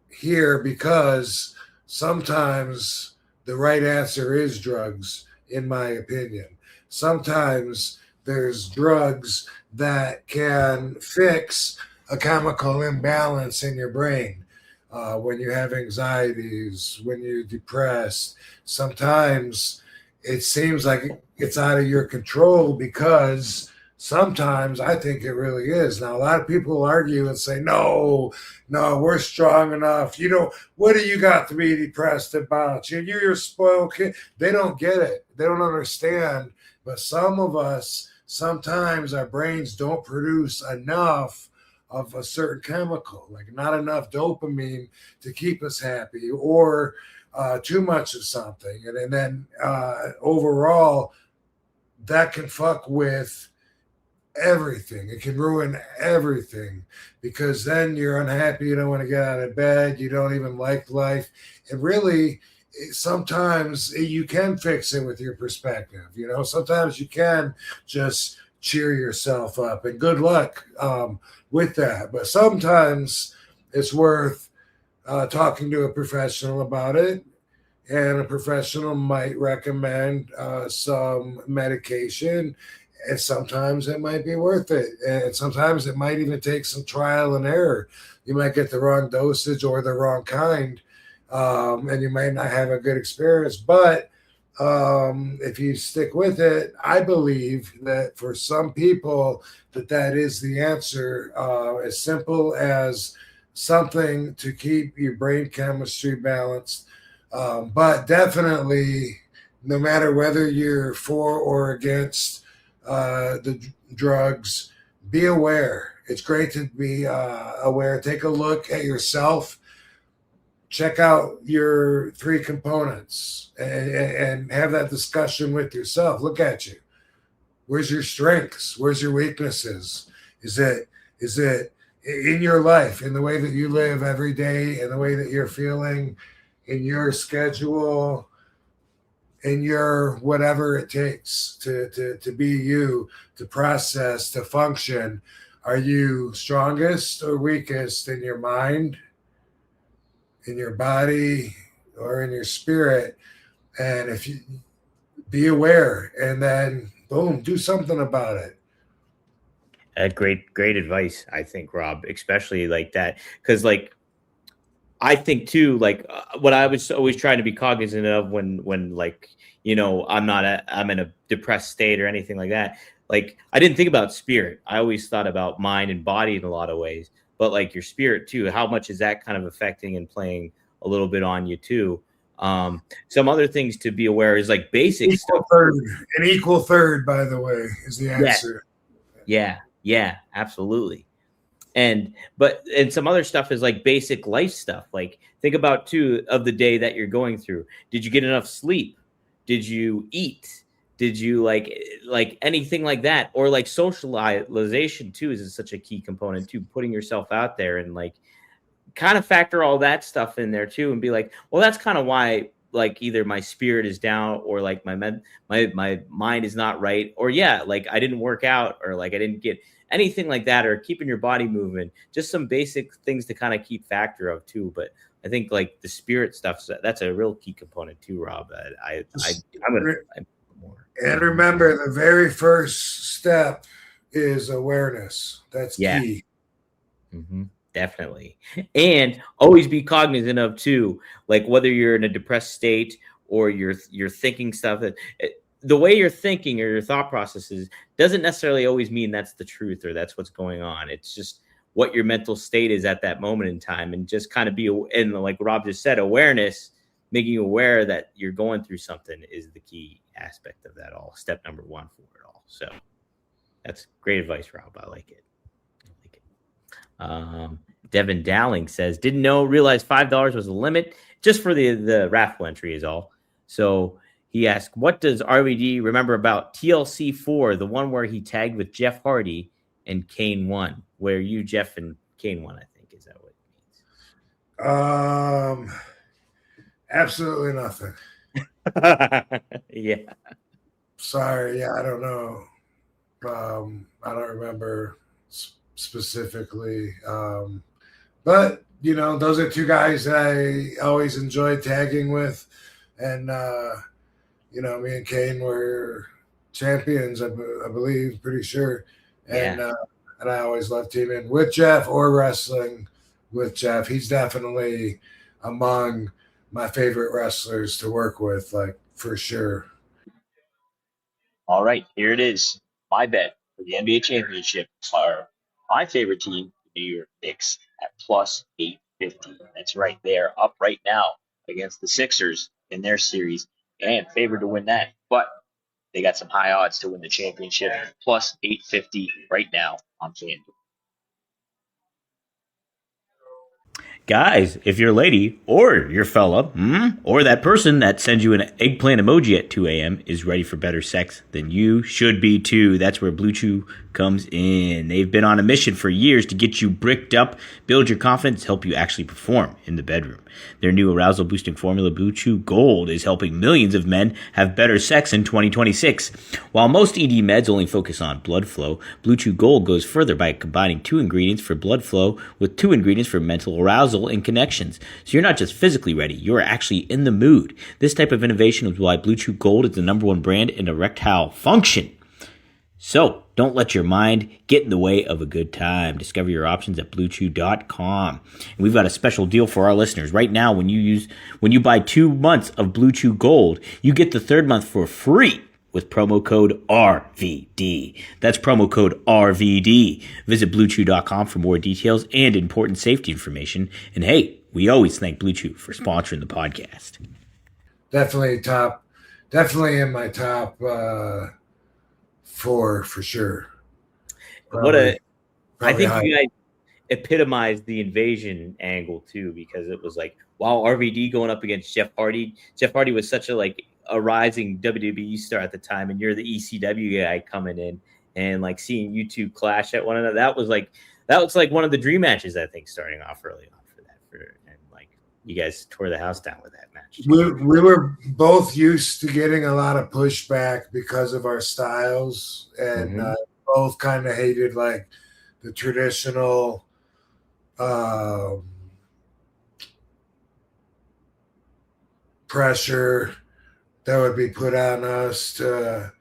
here because sometimes the right answer is drugs, in my opinion. Sometimes there's drugs that can fix a chemical imbalance in your brain. When you have anxieties, when you're depressed, sometimes it seems like it's out of your control because sometimes I think it really is. Now, a lot of people argue and say, no, we're strong enough. What do you got to be depressed about? You're a spoiled kid. They don't get it. They don't understand. But some of us, sometimes our brains don't produce enough of a certain chemical, like not enough dopamine to keep us happy, or too much of something. And then overall, that can fuck with everything. It can ruin everything because then you're unhappy. You don't want to get out of bed. You don't even like life. And really, sometimes you can fix it with your perspective. Sometimes you can just cheer yourself up, and good luck with that. But sometimes it's worth talking to a professional about it, and a professional might recommend some medication, and sometimes it might be worth it, and sometimes it might even take some trial and error. You might get the wrong dosage or the wrong kind, and you might not have a good experience, but if you stick with it, I believe that for some people that is the answer, as simple as something to keep your brain chemistry balanced. But definitely, no matter whether you're for or against the drugs, be aware. It's great to be aware. Take a look at yourself. Check out your 3 components and have that discussion with yourself. Look at you. Where's your strengths? Where's your weaknesses? Is it in your life, in the way that you live every day, in the way that you're feeling, in your schedule, in your whatever it takes to be you, to process, to function? Are you strongest or weakest in your mind, in your body, or in your spirit? And if you be aware, and then boom, do something about it. Great advice, I think, Rob, especially like that. Because like, I think too, like what I was always trying to be cognizant of when like, I'm in a depressed state or anything like that. Like, I didn't think about spirit. I always thought about mind and body in a lot of ways, but like your spirit too, how much is that kind of affecting and playing a little bit on you too? Some other things to be aware is like basic stuff. An equal third, by the way, is the answer. Yeah, absolutely. And some other stuff is like basic life stuff. Like, think about too of the day that you're going through. Did you get enough sleep? Did you eat? Did you like anything like that? Or like socialization too is such a key component too, putting yourself out there and like kind of factor all that stuff in there too, and be like, well, that's kind of why like either my spirit is down, or like my mind is not right, or like I didn't work out, or like I didn't get anything like that, or keeping your body moving. Just some basic things to kind of keep factor of too. But I think like the spirit stuff, that's a real key component too, Rob. I'm gonna more. And remember, the very first step is awareness. That's key. Mm-hmm. Definitely. And always be cognizant of too, like whether you're in a depressed state or you're thinking stuff, that the way you're thinking or your thought processes doesn't necessarily always mean that's the truth or that's what's going on. It's just what your mental state is at that moment in time, and just kind of be, and like Rob just said, awareness, making you aware that you're going through something is the key aspect of that all. Step number 1 for it all. So that's great advice, Rob. I like it. Devin Dowling says, didn't realize $5 was the limit just for the raffle entry is all. So he asked, what does RVD remember about TLC 4, the one where he tagged with Jeff Hardy and Kane won, where you, Jeff, and Kane won, I think. Is that what it means? Absolutely nothing. Yeah. Sorry. Yeah, I don't know. I don't remember specifically. But, those are 2 guys that I always enjoyed tagging with. And, me and Kane were champions, I believe, pretty sure. And and I always love teaming with Jeff or wrestling with Jeff. He's definitely among my favorite wrestlers to work with, like for sure. All right, here it is. My bet for the NBA championship are my favorite team, the New York Knicks, at plus 850. That's right. They are up right now against the Sixers in their series and favored to win that. But they got some high odds to win the championship, plus 850 right now on FanDuel. Guys, if you're a lady or your fella, or that person that sends you an eggplant emoji at 2 a.m. is ready for better sex, then you should be too. That's where Blue Chew comes in. They've been on a mission for years to get you bricked up, build your confidence, help you actually perform in the bedroom. Their new arousal boosting formula, Blue Chew Gold, is helping millions of men have better sex in 2026. While most ED meds only focus on blood flow, Blue Chew Gold goes further by combining 2 ingredients for blood flow with 2 ingredients for mental arousal and connections. So you're not just physically ready, you're actually in the mood. This type of innovation is why Blue Chew Gold is the #1 brand in erectile function. So, don't let your mind get in the way of a good time. Discover your options at BlueChew.com. And we've got a special deal for our listeners. Right now, when you buy 2 months of Blue Chew Gold, you get the 3rd month for free with promo code RVD. That's promo code RVD. Visit BlueChew.com for more details and important safety information. And hey, we always thank Blue Chew for sponsoring the podcast. Definitely in my top 4 for sure. I think you guys epitomized the invasion angle too, because it was like, wow, RVD going up against Jeff Hardy. Jeff Hardy was such a rising WWE star at the time, and you're the ECW guy coming in, and like seeing you two clash at one another. That was like one of the dream matches, I think, starting off early on for that. And like you guys tore the house down with that match. We were both used to getting a lot of pushback because of our styles, and both kind of hated like the traditional pressure that would be put on us to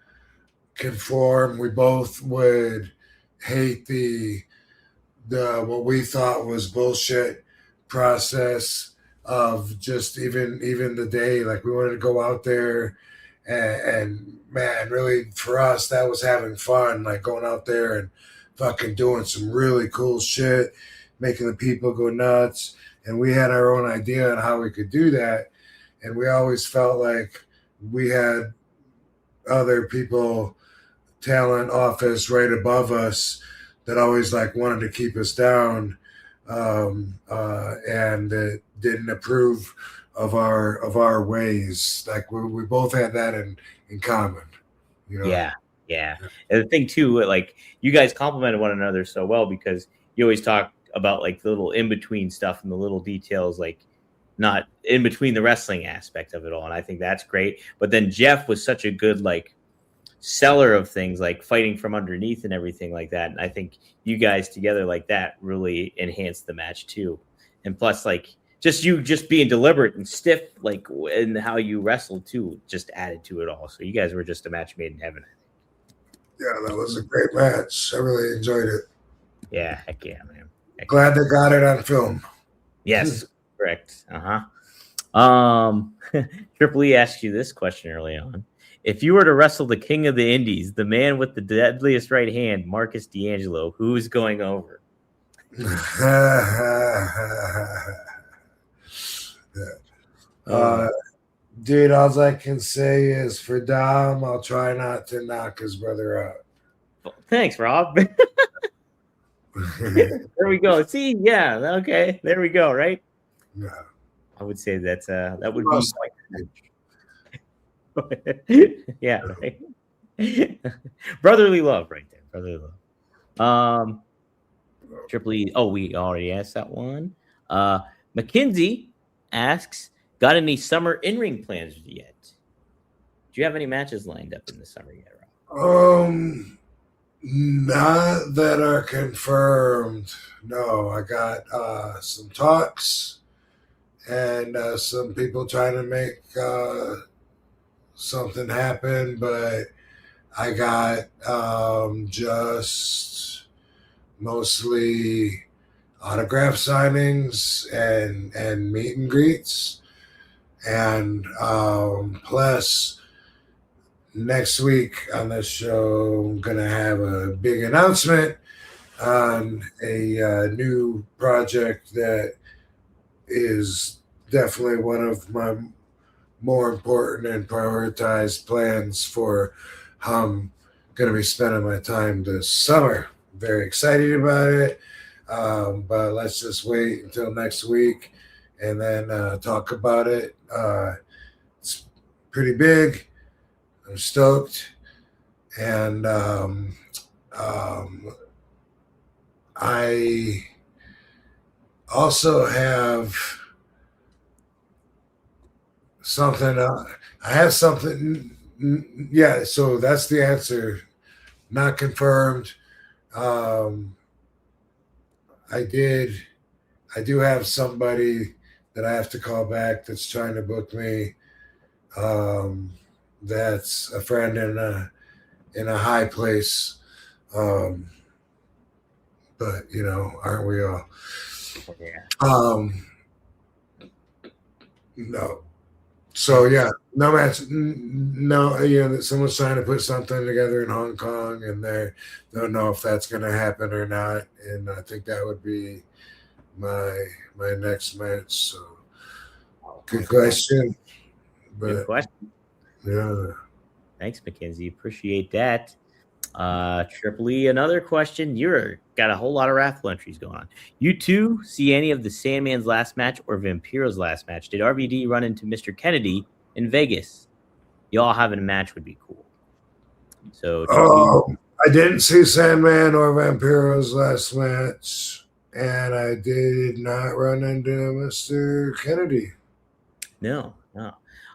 conform. We both would hate the what we thought was bullshit process of just even the day. Like we wanted to go out there and man, really for us that was having fun, like going out there and fucking doing some really cool shit, making the people go nuts. And we had our own idea on how we could do that. And we always felt like we had other people, talent office right above us that always like wanted to keep us down, and that didn't approve of our ways. Like we both had that in common, you know? Yeah. And the thing too, like you guys complimented one another so well because you always talk about like the little in between stuff and the little details, like not in between the wrestling aspect of it all. And I think that's great. But then Jeff was such a good like seller of things, like fighting from underneath and everything like that. And I think you guys together like that really enhanced the match too. And plus, like just being deliberate and stiff, like in how you wrestled too, just added to it all. So you guys were just a match made in heaven. Yeah, that was a great match. I really enjoyed it. Yeah, heck yeah, man. Glad they got it on film. Yes, correct. Triple E asked you this question early on. If you were to wrestle the king of the indies, the man with the deadliest right hand, Marcus D'Angelo, who's going over? Dude, all I can say is for Dom, I'll try not to knock his brother out. Well, thanks, Rob. There we go. See, yeah, okay, there we go. Right? Yeah. I would say that would be yeah, right. Brotherly love, right there. Brotherly love. Triple E. Oh, we already asked that one. Mackenzie asks, got any summer in-ring plans yet? Do you have any matches lined up in the summer yet, Rob? Not that are confirmed. No, I got some talks and some people trying to make something happen, but I got just mostly autograph signings and meet and greets. And plus, next week on this show, I'm going to have a big announcement on a new project that is definitely one of my more important and prioritized plans for how I'm going to be spending my time this summer. Very excited about it, but let's just wait until next week and then talk about it. It's pretty big. I'm stoked, and I also have something. I have something. Yeah, so that's the answer. Not confirmed. I do have somebody that I have to call back that's trying to book me. That's a friend in a high place. But aren't we all? Yeah. No. So yeah, no match. No, someone's trying to put something together in Hong Kong, and they don't know if that's going to happen or not. And I think that would be my next match. So good question. But, good question. Yeah. Thanks, Mackenzie. Appreciate that. Triple E, another question. You're got a whole lot of raffle entries going on. You two see any of the Sandman's last match or Vampiro's last match? Did RVD run into Mr. Kennedy in Vegas? Y'all having a match would be cool. So I didn't see Sandman or Vampiro's last match, and I did not run into Mr. Kennedy. No.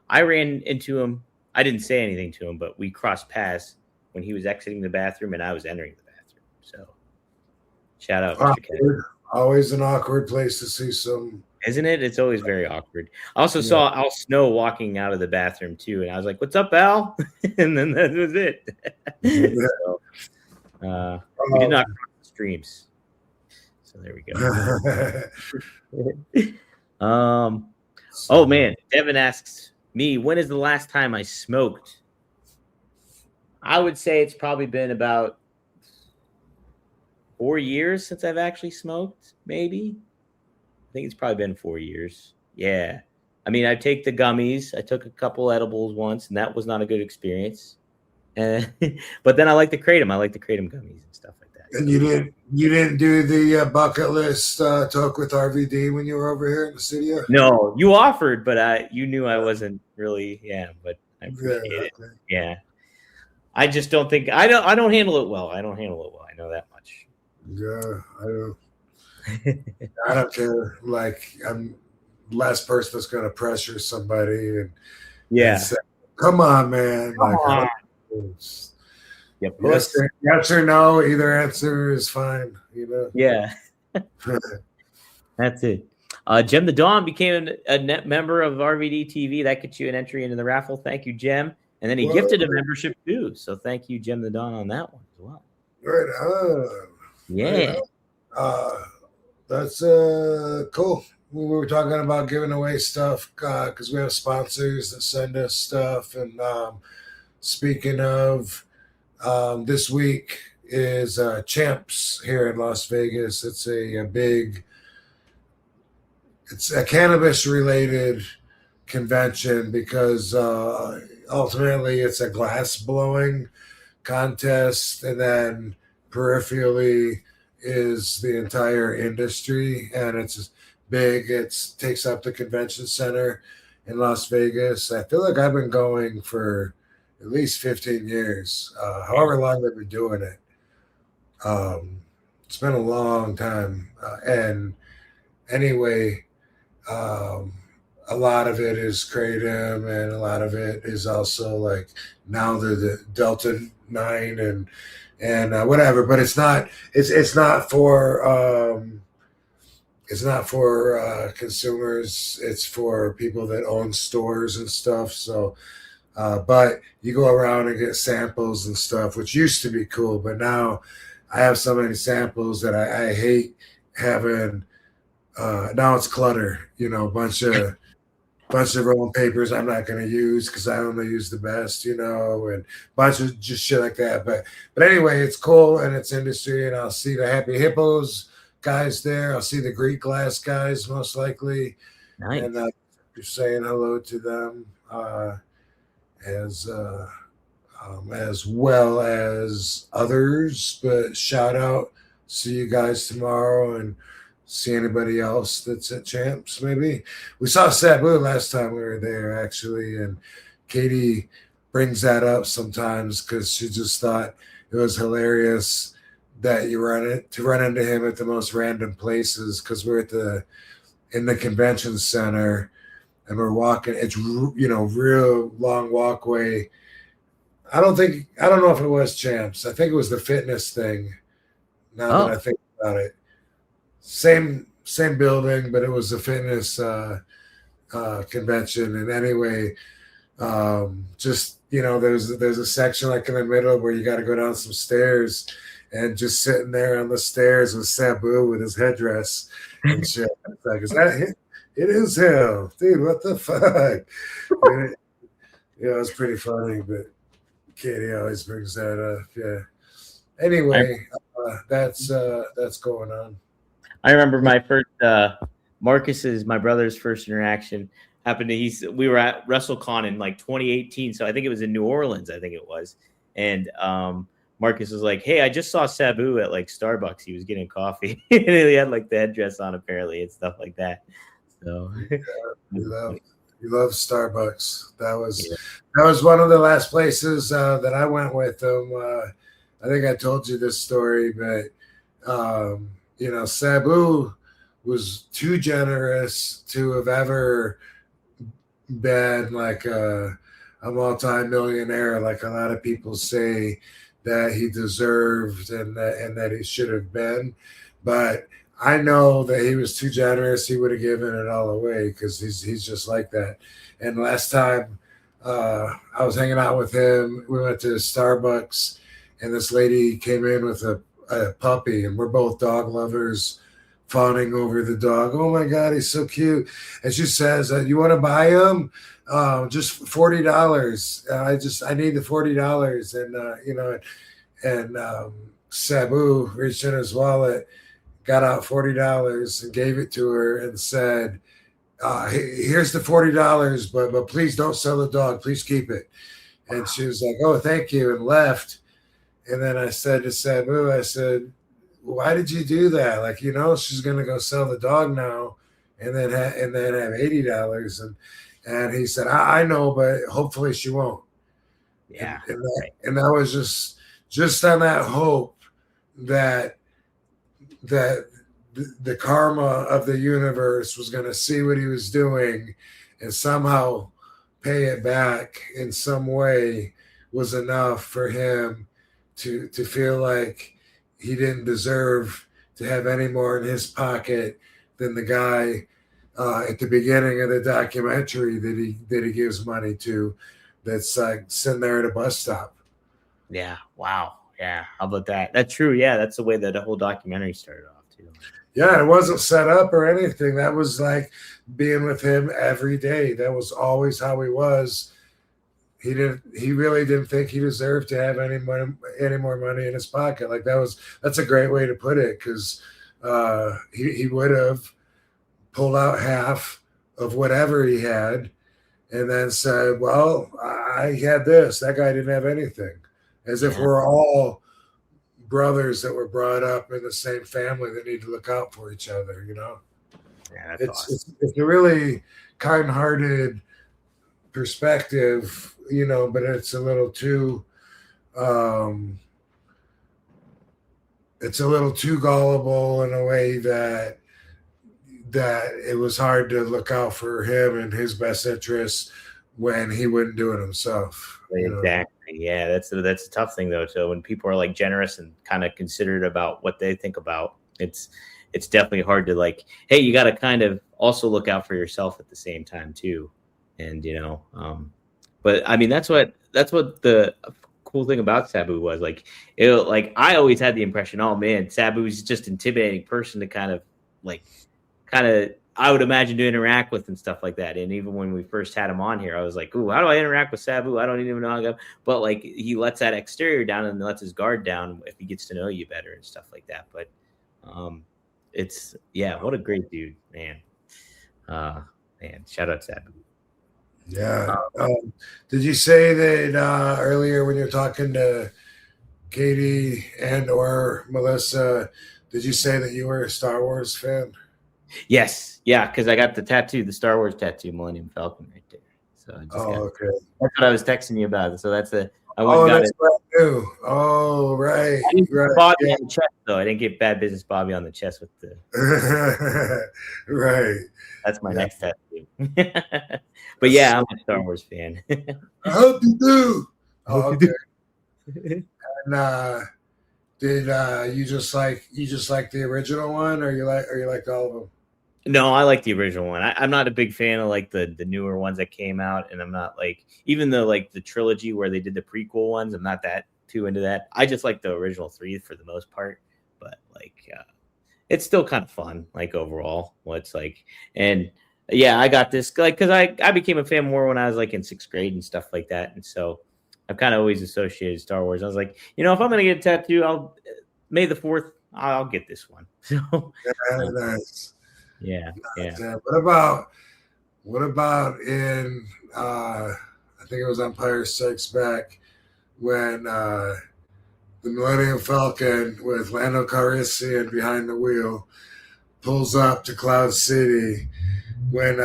I ran into him. I didn't say anything to him, but we crossed paths when he was exiting the bathroom and I was entering the bathroom. So shout out, Mr. Kennedy. Always an awkward place to see some. Isn't it? It's always very awkward. I also saw Al Snow walking out of the bathroom too, and I was like, "What's up, Al?" And then that was it. So, we did not cross the streams. So there we go. Oh man, Devin asks me, when is the last time I smoked? I would say it's probably been about 4 years since I've actually smoked, maybe. I think it's probably been 4 years. Yeah. I mean, I take the gummies. I took a couple edibles once, and that was not a good experience. But then I like the Kratom. I like the Kratom gummies and stuff like that. And you didn't do the bucket list talk with RVD when you were over here in the studio? No, you offered, but you knew I wasn't really. Yeah, but I appreciate it. Yeah. I just don't think I don't handle it well. I know that much. Yeah, I don't. I don't care. Like, I'm the last person that's going to pressure somebody and say, "Come on, man!" Come on. Yes or no. Either answer is fine. Yeah. That's it. Jem the Dawn became a net member of RVD TV. That gets you an entry into the raffle. Thank you, Jem. And then he gifted a membership too. So thank you, Jem the Dawn, on that one as well. Right on. Yeah. Right on. That's cool. We were talking about giving away stuff because we have sponsors that send us stuff. And speaking of, this week is Champs here in Las Vegas. It's it's a cannabis related convention because ultimately it's a glass blowing contest, and then peripherally is the entire industry, and it's big. It takes up the convention center in Las Vegas. I feel like I've been going for at least 15 years, however long they've been doing it. It's been a long time. And anyway, a lot of it is Kratom, and a lot of it is also like now the Delta 9 and whatever. But it's not for consumers. It's for people that own stores and stuff. So, but you go around and get samples and stuff, which used to be cool, but now I have so many samples that I hate having. Now it's clutter, a bunch of rolling papers I'm not going to use because I only use the best, and bunch of just shit like that. But anyway, it's cool and it's industry, and I'll see the Happy Hippos guys there. I'll see the Greek Glass guys most likely, Nice. and just saying hello to them as well as others. But shout out, see you guys tomorrow, and see anybody else that's at Champs. Maybe we saw Sabu last time we were there, actually, and Katie brings that up sometimes because she just thought it was hilarious that you run into him at the most random places, because we're in the convention center and we're walking. It's real long walkway. I don't know if it was Champs. I think it was the fitness thing. Now that I think about it. Same building, but it was a fitness convention. And anyway, just there's a section like in the middle where you got to go down some stairs, and just sitting there on the stairs with Sabu with his headdress and shit. It's like, is that him? It is him, dude. What the fuck? It's pretty funny, but Katie always brings that up. Yeah. Anyway, that's going on. I remember my first my brother's first interaction happened to we were at WrestleCon in like 2018, so I think it was in New Orleans, I think it was. And Marcus was like, "Hey, I just saw Sabu at like Starbucks. He was getting coffee." And he had like the headdress on apparently and stuff like that. So you love Starbucks. That was one of the last places that I went with them. I think I told you this story, but Sabu was too generous to have ever been like a multi-millionaire, like a lot of people say that he deserved and that he should have been. But I know that he was too generous. He would have given it all away because he's just like that. And last time I was hanging out with him, we went to Starbucks, and this lady came in with a puppy, and we're both dog lovers, fawning over the dog. Oh my God, he's so cute. And she says, "You want to buy him? Just $40. I need the $40." And Sabu reached in his wallet, got out $40 and gave it to her and said, "Here's the $40, but please don't sell the dog. Please keep it." And she was like, "Oh, thank you," and left. And then I said to Sabu, I said, "Why did you do that? Like, she's going to go sell the dog now and then have $80. And he said, I know, but hopefully she won't." Yeah. And that was just on that hope that the karma of the universe was going to see what he was doing and somehow pay it back in some way was enough for him to feel like he didn't deserve to have any more in his pocket than the guy at the beginning of the documentary that he gives money to, that's like sitting there at a bus stop. Yeah. Wow. Yeah. How about that? That's true. Yeah. That's the way that the whole documentary started off too. Yeah. It wasn't set up or anything. That was like being with him every day. That was always how he was. He really didn't think he deserved to have any more money in his pocket. Like that's a great way to put it, because he would have pulled out half of whatever he had and then said, "Well, I had this. That guy didn't have anything." As if we're all brothers that were brought up in the same family that need to look out for each other, Yeah, it's a really kind-hearted perspective, but it's a little too gullible in a way that it was hard to look out for him and his best interests when he wouldn't do it himself. Exactly. Yeah, that's a tough thing though. So when people are like generous and kind of considerate about what they think about, it's definitely hard to like, hey, you got to kind of also look out for yourself at the same time too. And but I mean, that's what the cool thing about Sabu was like I always had the impression, oh man, Sabu's just an intimidating person to kind of I would imagine to interact with and stuff like that. And even when we first had him on here, I was like, ooh, how do I interact with Sabu? I don't even know how to go. But like he lets that exterior down and lets his guard down if he gets to know you better and stuff like that. But it's what a great dude, man. Man, shout out Sabu. Yeah. Did you say that earlier when you were talking to Katie and or Melissa, did you say that you were a Star Wars fan? Yes. Yeah, because I got the tattoo, the Star Wars tattoo, Millennium Falcon right there. So I just okay. That's what I was texting you about. So that's I got it. Brand new. Oh, right. I didn't get Bobby on the chest, though. I didn't get Bad Business Bobby on the chest with the right. That's my next tattoo. But yeah, I'm a Star Wars fan. I hope you do. Oh, okay. And did you just like the original one, or you like all of them? No, I like the original one. I'm not a big fan of like the newer ones that came out, and I'm not like even the trilogy where they did the prequel ones. I'm not that too into that. I just like the original 3 for the most part, but it's still kind of fun, like overall. What's like, and yeah, I got this because I became a fan more when I was like in 6th grade and stuff like that, and so I've kind of always associated Star Wars. I was like, if I'm gonna get a tattoo, May the 4th, I'll get this one. So nice. Yeah. What about in I think it was Empire Strikes Back when the Millennium Falcon with Lando Calrissian behind the wheel pulls up to Cloud City when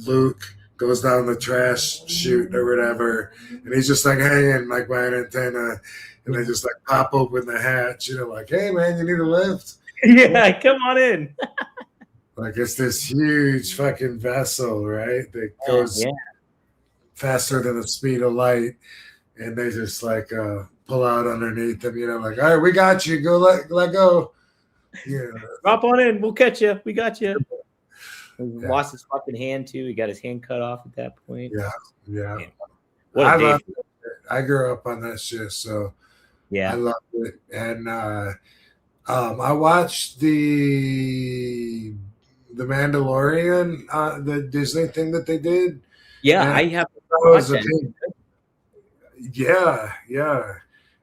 Luke goes down the trash chute or whatever, and he's just like hanging like by an antenna, and they just like pop open the hatch, like, hey man, you need a lift? Yeah, come on in. Like it's this huge fucking vessel, right? That goes faster than the speed of light, and they just like pull out underneath them, like, all right, we got you. Go let go. Yeah. Drop on in. We'll catch you. We got you. He lost his fucking hand too. He got his hand cut off at that point. Yeah. What a day. I grew up on that shit, so yeah, I loved it. And I watched the Mandalorian, the Disney thing that they did. Yeah, I have to watch that. Yeah.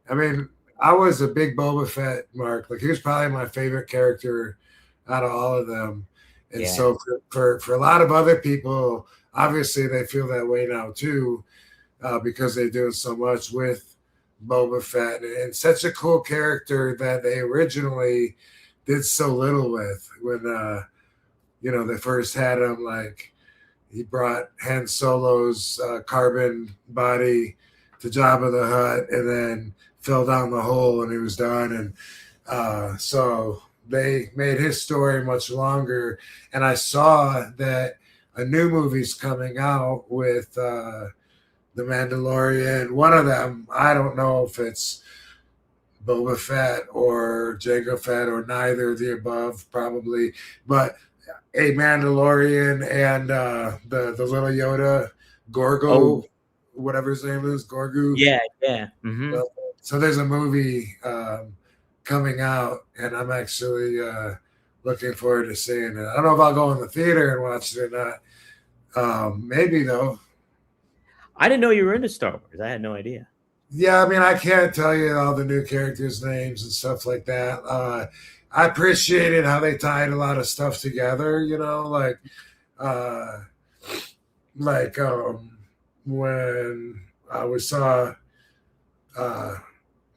I mean, I was a big Boba Fett mark. Like he was probably my favorite character out of all of them. And so for a lot of other people, obviously they feel that way now too, because they do so much with Boba Fett, and such a cool character that they originally did so little with when they first had him. Like he brought Han Solo's carbon body to Jabba the Hutt and then fell down the hole and he was done. And so they made his story much longer. And I saw that a new movie's coming out with the Mandalorian. One of them, I don't know if it's Boba Fett or Jango Fett or neither of the above, probably, but a Mandalorian and the little Yoda, Gorgo, whatever his name is, Gorgu. Yeah. Mm-hmm. So there's a movie coming out, and I'm actually looking forward to seeing it. I don't know if I'll go in the theater and watch it or not. Maybe though. I didn't know you were into Star Wars. I had no idea. Yeah, I mean, I can't tell you all the new characters' names and stuff like that. I appreciated how they tied a lot of stuff together, when we saw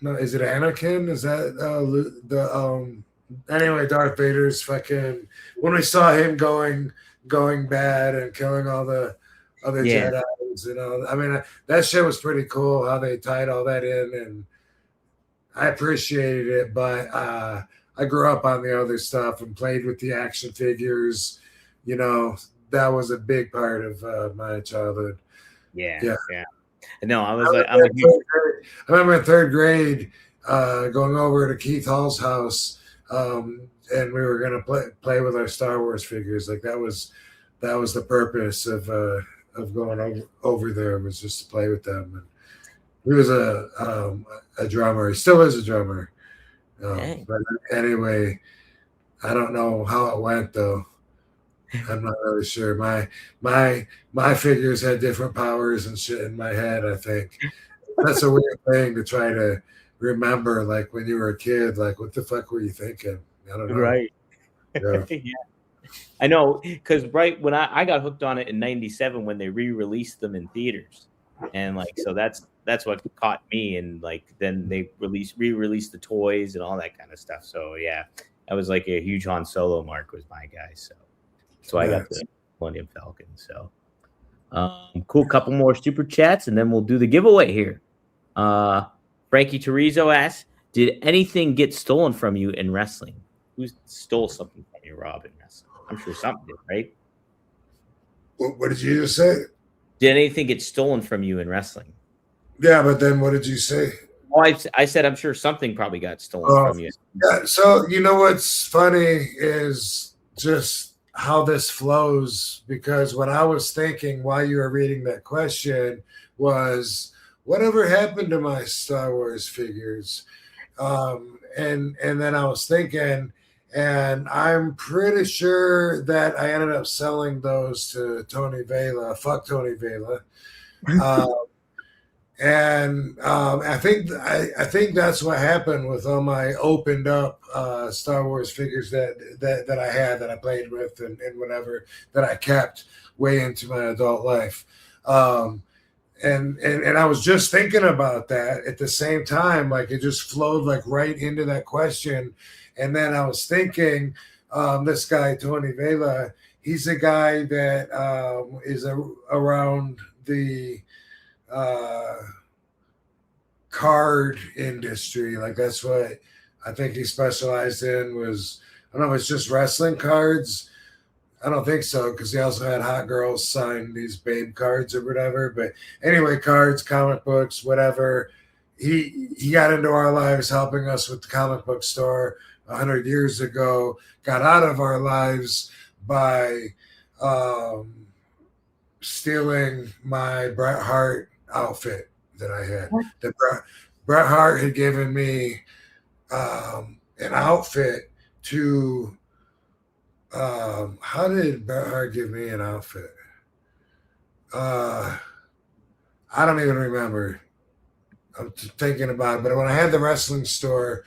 no, is it Anakin? Is that anyway, Darth Vader's fucking, when we saw him going bad and killing all the other Jedis, I mean, that shit was pretty cool how they tied all that in, and I appreciated it, but I grew up on the other stuff and played with the action figures. That was a big part of my childhood. Yeah. No, I remember in 3rd grade going over to Keith Hall's house, and we were gonna play with our Star Wars figures. Like that was the purpose of going over there, was just to play with them. He was a drummer. He still is a drummer. Dang. But anyway, I don't know how it went though. I'm not really sure. My figures had different powers and shit in my head. I think that's a weird thing to try to remember. Like when you were a kid, like what the fuck were you thinking? I don't know. Right. Yeah. Yeah. I know, because right when I got hooked on it in '97 when they re-released them in theaters, and like so that's what caught me, and like then they re-released the toys and all that kind of stuff. So yeah, that was like a huge Han Solo mark was my guy. So I got the Millennium Falcon. So cool. Couple more super chats, and then we'll do the giveaway here. Frankie Terizo asks, "Did anything get stolen from you in wrestling? Who stole something from you, Rob, in wrestling? I'm sure something did, right? What did you just say? Did anything get stolen from you in wrestling? Yeah, but then what did you say? Well, I said I'm sure something probably got stolen from you. Yeah. So you know what's funny is just how this flows, because what I was thinking while you were reading that question was whatever happened to my Star Wars figures, and then I was thinking, and I'm pretty sure that I ended up selling those to Tony Vela. Fuck Tony Vela. And I think that's what happened with all my opened up Star Wars figures that I had, that I played with, and whatever that I kept way into my adult life. And I was just thinking about that at the same time, like it just flowed like right into that question. And then I was thinking, this guy Tony Vela, he's a guy that is around the card industry. Like that's what I think he specialized in was, I don't know if it's just wrestling cards. I don't think so, because he also had hot girls sign these babe cards or whatever. But anyway, cards, comic books, whatever. He got into our lives helping us with the comic book store 100 years ago, got out of our lives by stealing my Bret Hart outfit that I had. That Bret Hart had given me an outfit to. How did Bret Hart give me an outfit? I don't even remember. I'm thinking about it. But when I had the wrestling store,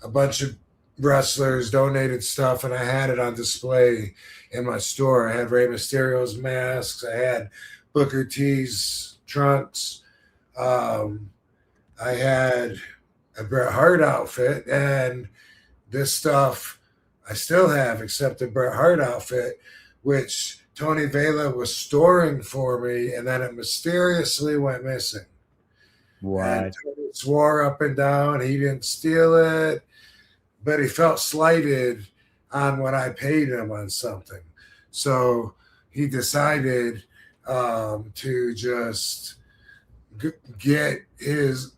a bunch of wrestlers donated stuff, and I had it on display in my store. I had Rey Mysterio's masks. I had Booker T's trunks. I had a Bret Hart outfit, and this stuff I still have, except the Bret Hart outfit, which Tony Vela was storing for me, and then it mysteriously went missing. What? And Tony swore up and down he didn't steal it, but he felt slighted on what I paid him on something. So he decided to just get his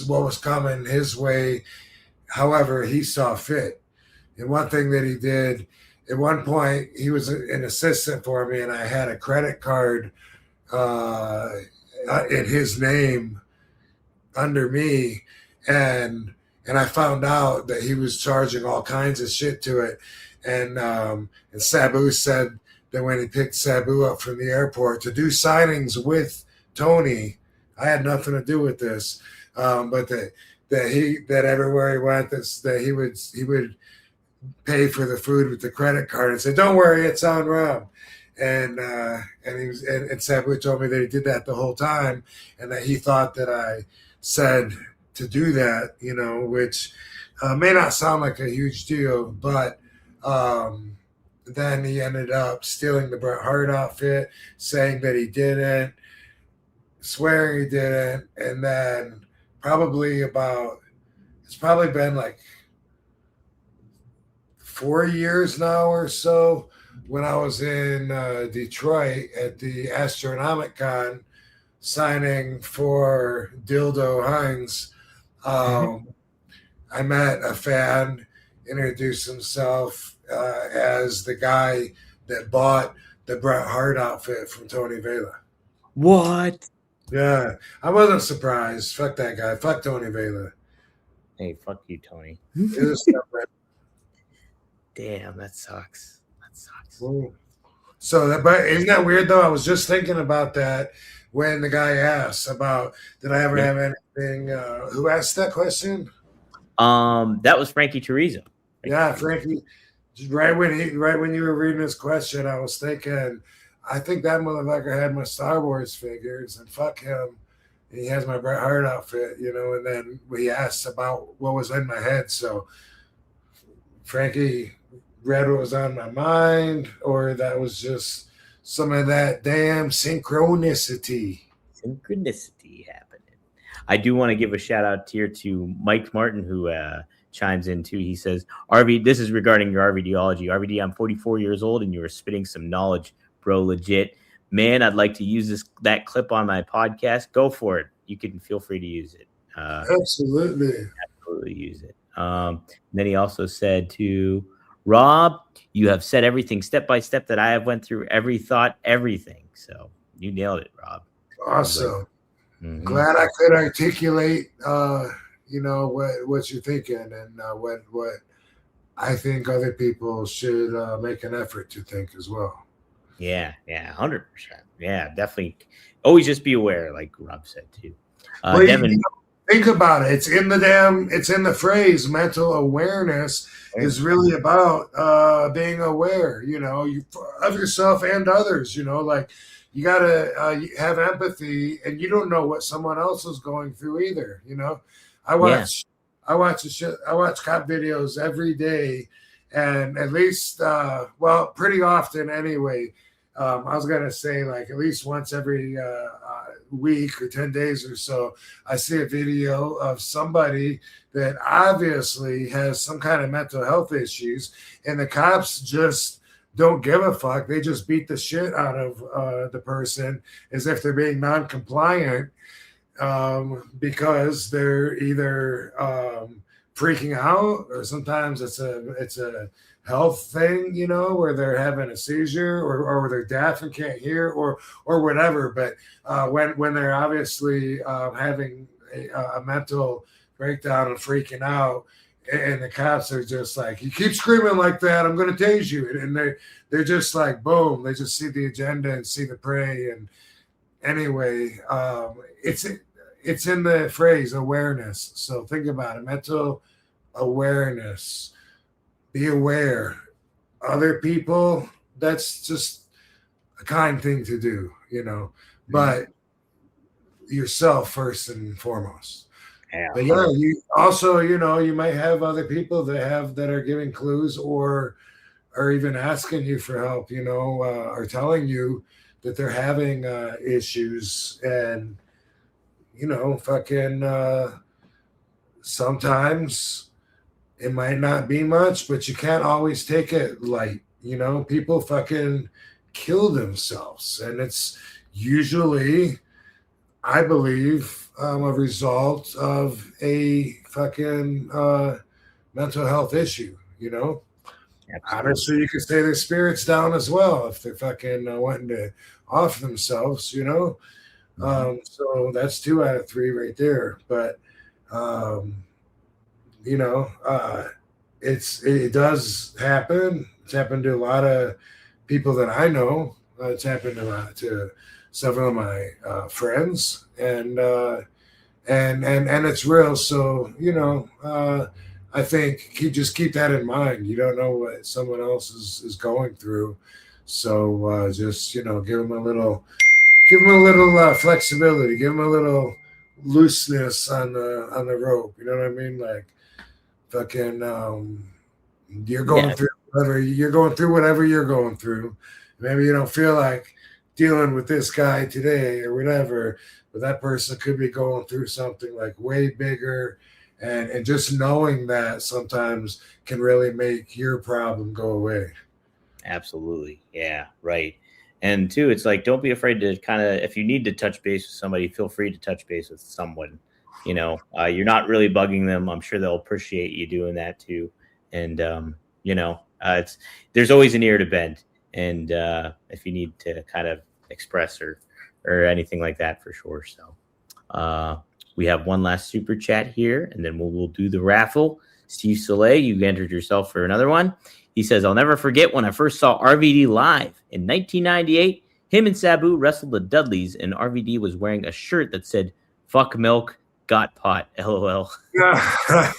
what was coming his way, however he saw fit. And one thing that he did, at one point, he was an assistant for me, and I had a credit card in his name under me, and I found out that he was charging all kinds of shit to it. And Sabu said that when he picked Sabu up from the airport to do signings with Tony, I had nothing to do with this, but that everywhere he went, that he would pay for the food with the credit card and say, "Don't worry, it's on Rob." And Sabu told me that he did that the whole time, and that he thought that I said to do that, which may not sound like a huge deal, but then he ended up stealing the Bret Hart outfit, saying that he didn't, swearing he didn't, and then it's probably been like 4 years now or so, when I was in Detroit at the Astronomicon signing for Dildo Hines. I met a fan, introduced himself as the guy that bought the Bret Hart outfit from Tony Vela. What? Yeah, I wasn't surprised. Fuck that guy. Fuck Tony Vela. Hey, fuck you, Tony. He's a scumbag. Damn, that sucks. That sucks. So, but isn't that weird though? I was just thinking about that when the guy asked about did I ever have anything. Who asked that question? That was Frankie Chorizo. Yeah, Frankie. Right when you were reading this question, I was thinking, I think that motherfucker had my Star Wars figures, and fuck him. He has my Bret Hart outfit, you know. And then we asked about what was in my head, so Frankie read what was on my mind, or that was just some of that damn synchronicity. Synchronicity happening. I do want to give a shout out here to Mike Martin, who chimes in too. He says, RV, this is regarding your RVDology. RVD, I'm 44 years old and you are spitting some knowledge, bro. Legit. Man, I'd like to use that clip on my podcast. Go for it. You can feel free to use it. Absolutely use it. Then he also said to Rob, you have said everything step by step that I have went through, every thought, everything. So you nailed it, Rob. Awesome. Glad I could articulate you know what you're thinking and what I think other people should make an effort to think as well. Yeah, 100%. Yeah, definitely. Always just be aware, like Rob said too. Devin, you know, think about it. It's in the phrase mental awareness is really about being aware, you know, of yourself and others, you know, like you got to have empathy, and you don't know what someone else is going through either. You know, I watch cop videos every day, and at least, pretty often anyway. I was going to say like at least once every week or 10 days or so, I see a video of somebody that obviously has some kind of mental health issues, and the cops just don't give a fuck. They just beat the shit out of the person as if they're being non-compliant because they're either freaking out, or sometimes it's a health thing, you know, where they're having a seizure or they're deaf and can't hear or whatever. But when they're obviously having a mental breakdown and freaking out, and the cops are just like, you keep screaming like that, I'm going to tase you. And they're just like, boom, they just see the agenda and see the prey. And anyway, it's in the phrase awareness. So think about it, mental awareness. Be aware. Other people, that's just a kind thing to do, you know, but yourself first and foremost. Yeah. But yeah, you also, you know, you might have other people that are giving clues or even asking you for help, you know, or telling you that they're having issues, and you know, fucking sometimes it might not be much, but you can't always take it light. You know, people fucking kill themselves, and it's usually, I believe, a result of a fucking mental health issue, you know? Absolutely. Obviously, you could say their spirits down as well if they're fucking wanting to off themselves, you know? So that's 2 out of 3 right there. But, you know, it does happen. It's happened to a lot of people that I know. It's happened to several of my friends, and it's real. So, you know, I think you just keep that in mind. You don't know what someone else is going through, so just, you know, give them a little flexibility, give them a little looseness on the rope. You know what I mean? Like, fucking, you're going through whatever you're going through. Maybe you don't feel like dealing with this guy today or whatever, but that person could be going through something like way bigger, and just knowing that sometimes can really make your problem go away. Absolutely. Yeah, right. And two, it's like, don't be afraid to kind of, if you need to touch base with somebody, feel free to touch base with someone. You know, you're not really bugging them. I'm sure they'll appreciate you doing that too. And, you know, there's always an ear to bend. And if you need to kind of express or or anything like that for sure. So we have one last super chat here, and then we'll do the raffle. Steve Soleil, you entered yourself for another one. He says, I'll never forget when I first saw RVD live in 1998. Him and Sabu wrestled the Dudleys, and RVD was wearing a shirt that said, "Fuck milk, got pot." LOL. Yeah,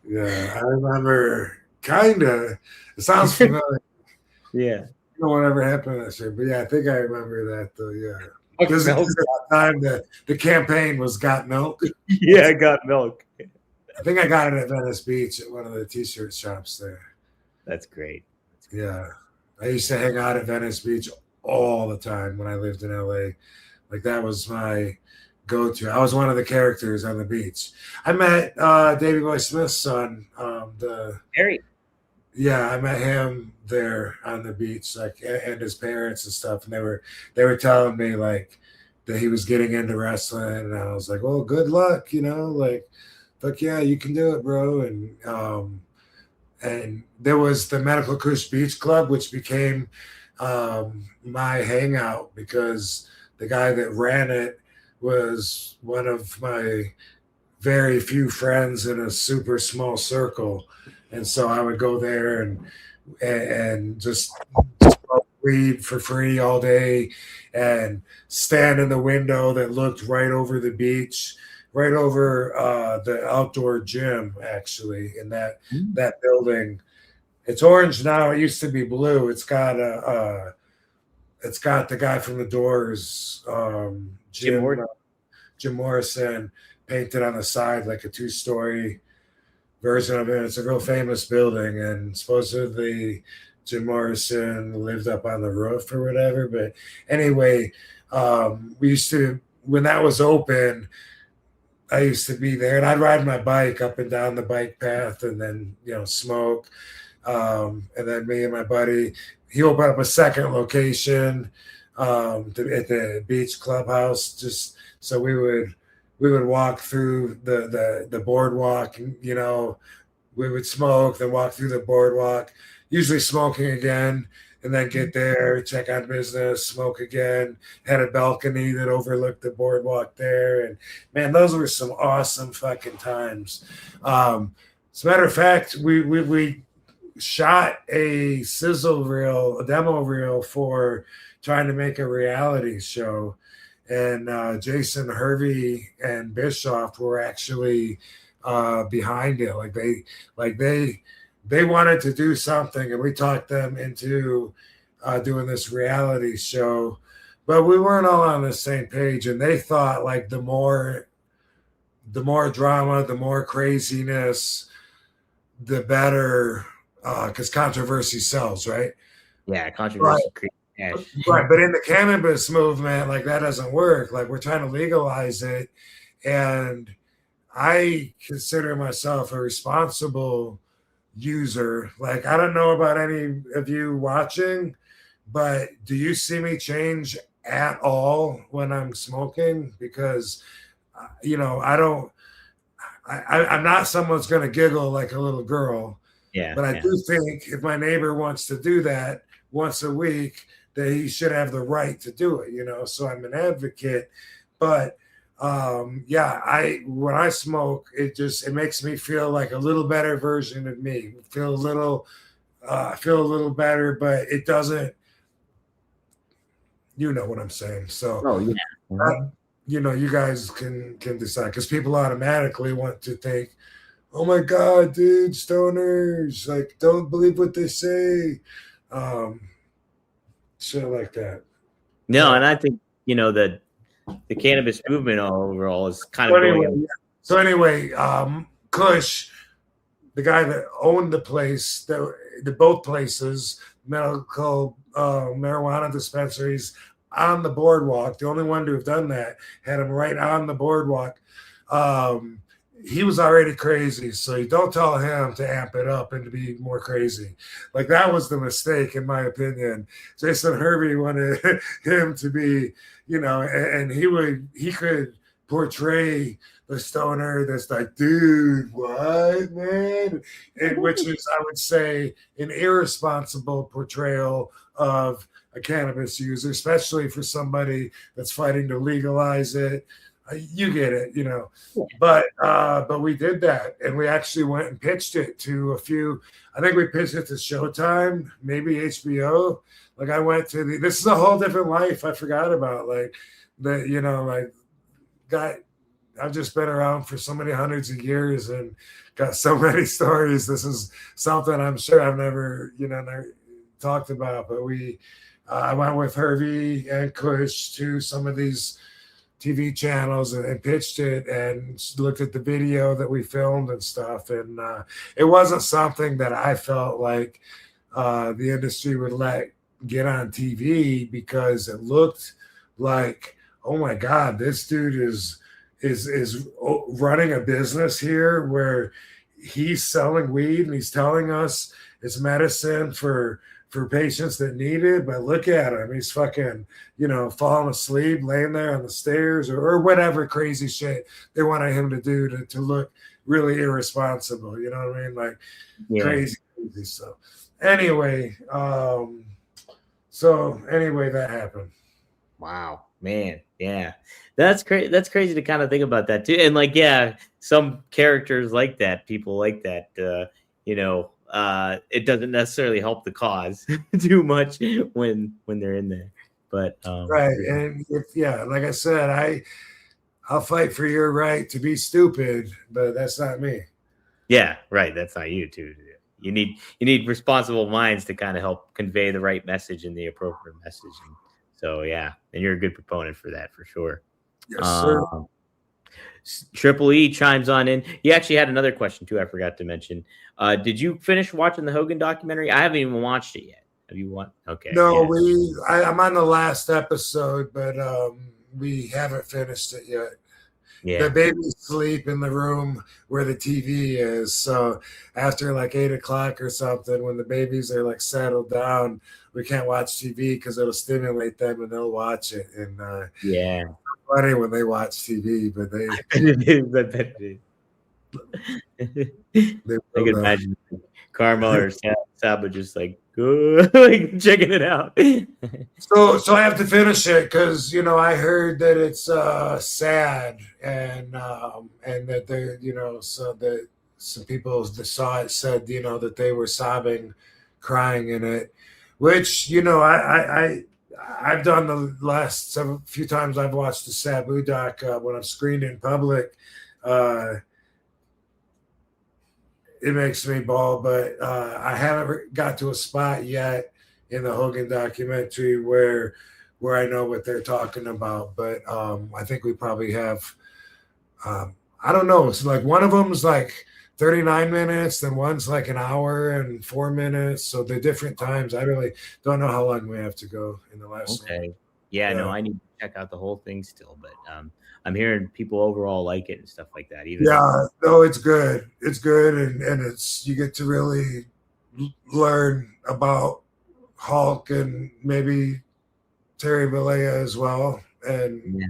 yeah, I remember. Kinda. It sounds familiar. Yeah. I don't know whatever happened to that shit, but yeah, I think I remember that though. Yeah. Fuck This is milk. the time the campaign was "Got Milk." Yeah, I got milk. I think I got it at Venice Beach at one of the t-shirt shops there. That's great. Yeah. I used to hang out at Venice Beach all the time when I lived in LA. Like that was my go-to. I was one of the characters on the beach. I met Davey Boy Smith's son, Harry. Yeah, I met him there on the beach, like, and his parents and stuff. And they were telling me like that he was getting into wrestling, and I was like, "Well, good luck, like, fuck yeah, you can do it, bro." And there was the Medical Kush Beach Club, which became my hangout because the guy that ran it was one of my very few friends in a super small circle. And so I would go there and just smoke weed for free all day and stand in the window that looked right over the beach, right over the outdoor gym, actually, in that building. It's orange now. It used to be blue. It's got the guy from the Doors, Jim Morrison, painted on the side like a 2-story version of it. It's a real famous building, and supposedly Jim Morrison lived up on the roof or whatever. But anyway, we used to, when that was open, I used to be there, and I'd ride my bike up and down the bike path and then, smoke. And then me and my buddy, he opened up a second location at the beach clubhouse, just so we would walk through the boardwalk, we would smoke, then walk through the boardwalk, usually smoking again, and then get there, check on business, smoke again. Had a balcony that overlooked the boardwalk there. And man, those were some awesome fucking times. As a matter of fact, we shot a sizzle reel, a demo reel for trying to make a reality show. And Jason Hervey and Bischoff were actually behind it. They wanted to do something, and we talked them into doing this reality show, but we weren't all on the same page. And they thought like the more drama, the more craziness, the better, because controversy sells, right? Yeah, controversy. Right. Right, but in the cannabis movement, like that doesn't work. Like we're trying to legalize it, and I consider myself a responsible user. Like I don't know about any of you watching, but do you see me change at all when I'm smoking? Because I'm not someone's going to giggle like a little girl. Yeah, but I do think if my neighbor wants to do that once a week, that he should have the right to do it, so I'm an advocate. But when I smoke, it makes me feel like a little better version of me. Feel a little better, but it doesn't, you know what I'm saying. So you guys can decide, because people automatically want to think, oh my God, dude, stoners, like, don't believe what they say. Shit like that. No, and I think, that the cannabis movement overall is kind of going. So anyway, Kush, the guy that owned the place, both places, medical marijuana dispensaries on the boardwalk, the only one to have done that, had him right on the boardwalk. He was already crazy, so you don't tell him to amp it up and to be more crazy. Like that was the mistake, in my opinion. Jason Hervey wanted him to be, and he could portray the stoner that's like, dude, what, man? And which is, I would say, an irresponsible portrayal of a cannabis user, especially for somebody that's fighting to legalize it. You get it, you know. But we did that, and we actually went and pitched it to a few. I think we pitched it to Showtime, maybe HBO. Like I went to this is a whole different life I forgot about. Like the, you know, like I've just been around for so many hundreds of years and got so many stories. This is something I'm sure I've never talked about. But I went with Hervey and Kush to some of these TV channels and pitched it and looked at the video that we filmed and stuff. And it wasn't something that I felt like the industry would let get on TV because it looked like, oh my God, this dude is running a business here where he's selling weed and he's telling us it's medicine for patients that need it, but look at him. He's fucking, falling asleep, laying there on the stairs or whatever crazy shit they wanted him to do to look really irresponsible. You know what I mean? Like crazy stuff. Anyway, that happened. Wow, man. Yeah. That's crazy. That's crazy to kind of think about that too. And like, some characters like that, people like that, it doesn't necessarily help the cause too much when they're in there. But right. And like I said, I'll fight for your right to be stupid, but that's not me. Yeah, right. That's not you too. You need responsible minds to kind of help convey the right message and the appropriate message. And so and you're a good proponent for that for sure. Yes, sir. Triple E chimes on in. You actually had another question too. I forgot to mention. Did you finish watching the Hogan documentary? I haven't even watched it yet. Have you watched? Okay. No, I'm on the last episode, but we haven't finished it yet. Yeah. The babies sleep in the room where the TV is. So after like 8:00 or something, when the babies are like settled down, we can't watch TV because it'll stimulate them and they'll watch it. And funny when they watch TV, but they I can imagine Karma or Saba just like checking it out. So I have to finish it because I heard that it's sad and that they're so that some people that saw it said that they were sobbing, crying in it, which I've done the last few times I've watched the Sabu doc when I've screened in public. It makes me bawl, but I haven't got to a spot yet in the Hogan documentary where I know what they're talking about. But I think we probably have, I don't know. It's like one of them's like 39 minutes, then one's like an hour and 4 minutes. So they're different times. I really don't know how long we have to go in the last one. Okay. Yeah, no, I need to check out the whole thing still, but I'm hearing people overall like it and stuff like that. No, it's good. It's good, and it's you get to really learn about Hulk and maybe Terry Bollea as well. And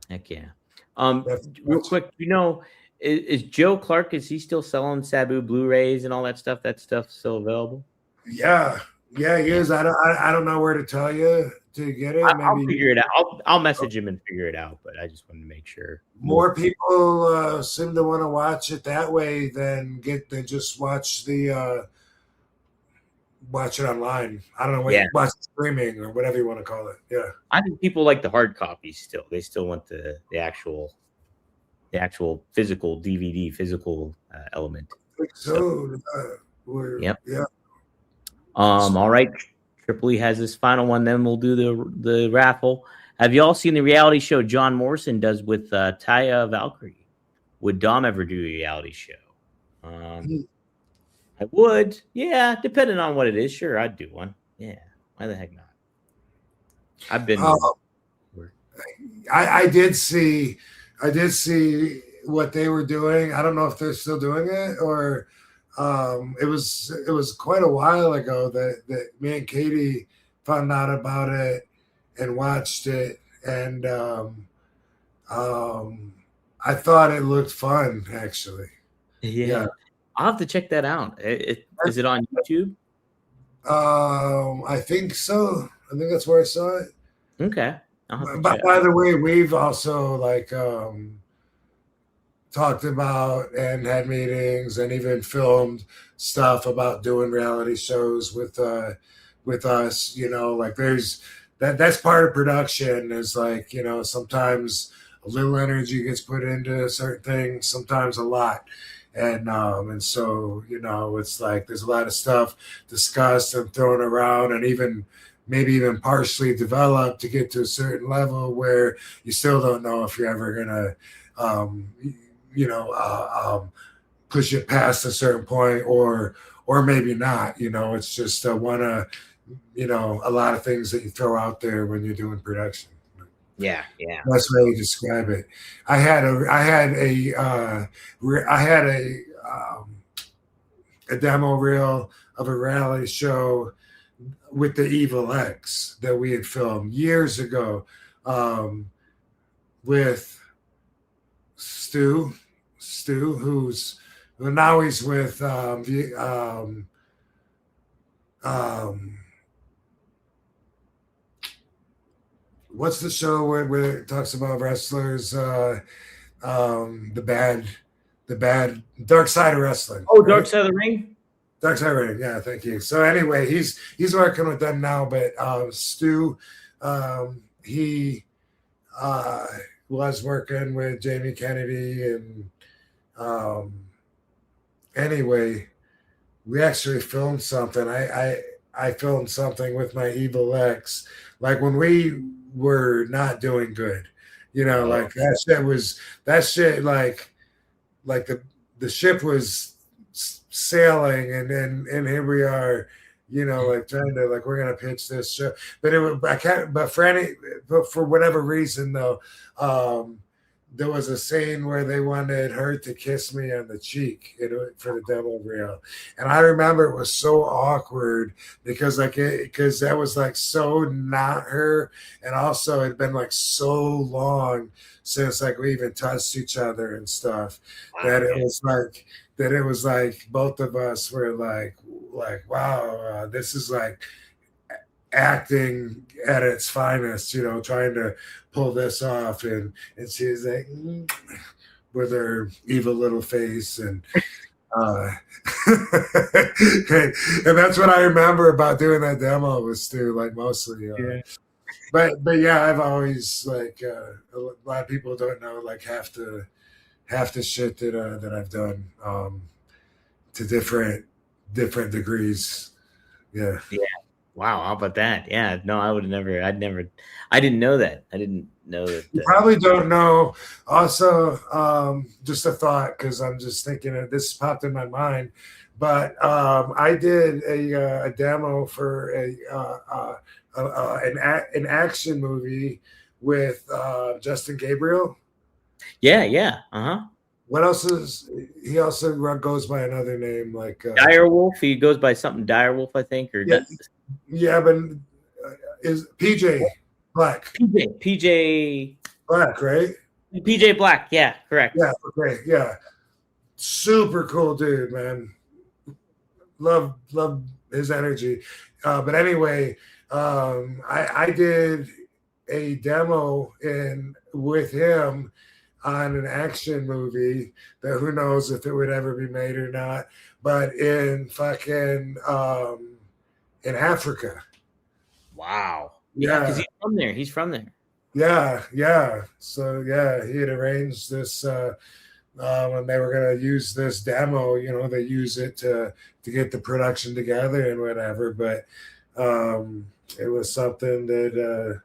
heck yeah. Real quick, is Joe Clark? Is he still selling Sabu Blu-rays and all that stuff? That stuff's still available? Yeah, he is. I don't know where to tell you to get it. I'll figure it out. I'll message him and figure it out. But I just wanted to make sure. More people seem to want to watch it that way than just watch watch it online. I don't know watch streaming or whatever you want to call it. Yeah, I think people like the hard copies still. They still want the actual physical DVD, physical element. I think so. Yep. Yeah. All right. Triple E has this final one. Then we'll do the raffle. Have you all seen the reality show John Morrison does with Taya Valkyrie? Would Dom ever do a reality show? I would. Yeah, depending on what it is. Sure, I'd do one. Yeah. Why the heck not? I've been. I did see what they were doing. I don't know if they're still doing it or it was quite a while ago that me and Katie found out about it and watched it, and I thought it looked fun actually. Yeah. I'll have to check that out. Is it on YouTube? I think so. I think that's where I saw it. Okay. By the way, we've also like talked about and had meetings and even filmed stuff about doing reality shows with us. You know, like there's that's part of production. Is like, you know, sometimes a little energy gets put into certain things, sometimes a lot. And so, you know, it's like there's a lot of stuff discussed and thrown around, and even maybe even partially developed to get to a certain level where you still don't know if you're ever gonna um, you know, push it past a certain point, or maybe not. You know, it's just one of, you know, a lot of things that you throw out there when you're doing production. Yeah. That's how you describe it. I had a demo reel of a reality show with the Evil X that we had filmed years ago, with Stu, who's now he's with what's the show where it talks about wrestlers? The bad Dark Side of Wrestling. Oh, right? Dark Side of the Ring. Dark Side of the Ring. Yeah, thank you. So anyway, he's working with them now, but Stu, he was working with Jamie Kennedy, and anyway, we actually filmed something. I filmed something with my Evil X, like when we were not doing good, you know, like that shit like the ship was sailing, and here we are, you know, like trying to, like, we're gonna pitch this show, but for whatever reason though, there was a scene where they wanted her to kiss me on the cheek for the demo reel, and I remember it was so awkward because that was like so not her, and also it'd been like so long since like we even touched each other and stuff, that it was like both of us were like wow, this is like acting at its finest, you know, trying to pull this off, and she's like with her evil little face, and and that's what I remember about doing that demo with Stu, like mostly. But yeah, I've always like a lot of people don't know like half the shit that I've done to different degrees. Yeah. Wow, how about that? Yeah, no, I didn't know that. I didn't know that. You probably don't know. Also, just a thought, because I'm just thinking of this popped in my mind. But I did a demo for an action movie with Justin Gabriel. Yeah. What else is he also goes by another name, like Direwolf? He goes by something Direwolf, I think, or yeah, but is PJ Black? PJ Black, right? PJ Black, yeah, correct. Yeah, okay, yeah. Super cool dude, man. Love his energy. But anyway, I did a demo with him on an action movie that who knows if it would ever be made or not, but in fucking in Africa. Wow. Yeah, because he's from there. Yeah. So yeah, he had arranged this when they were gonna use this demo, you know, they use it to get the production together and whatever. But it was something that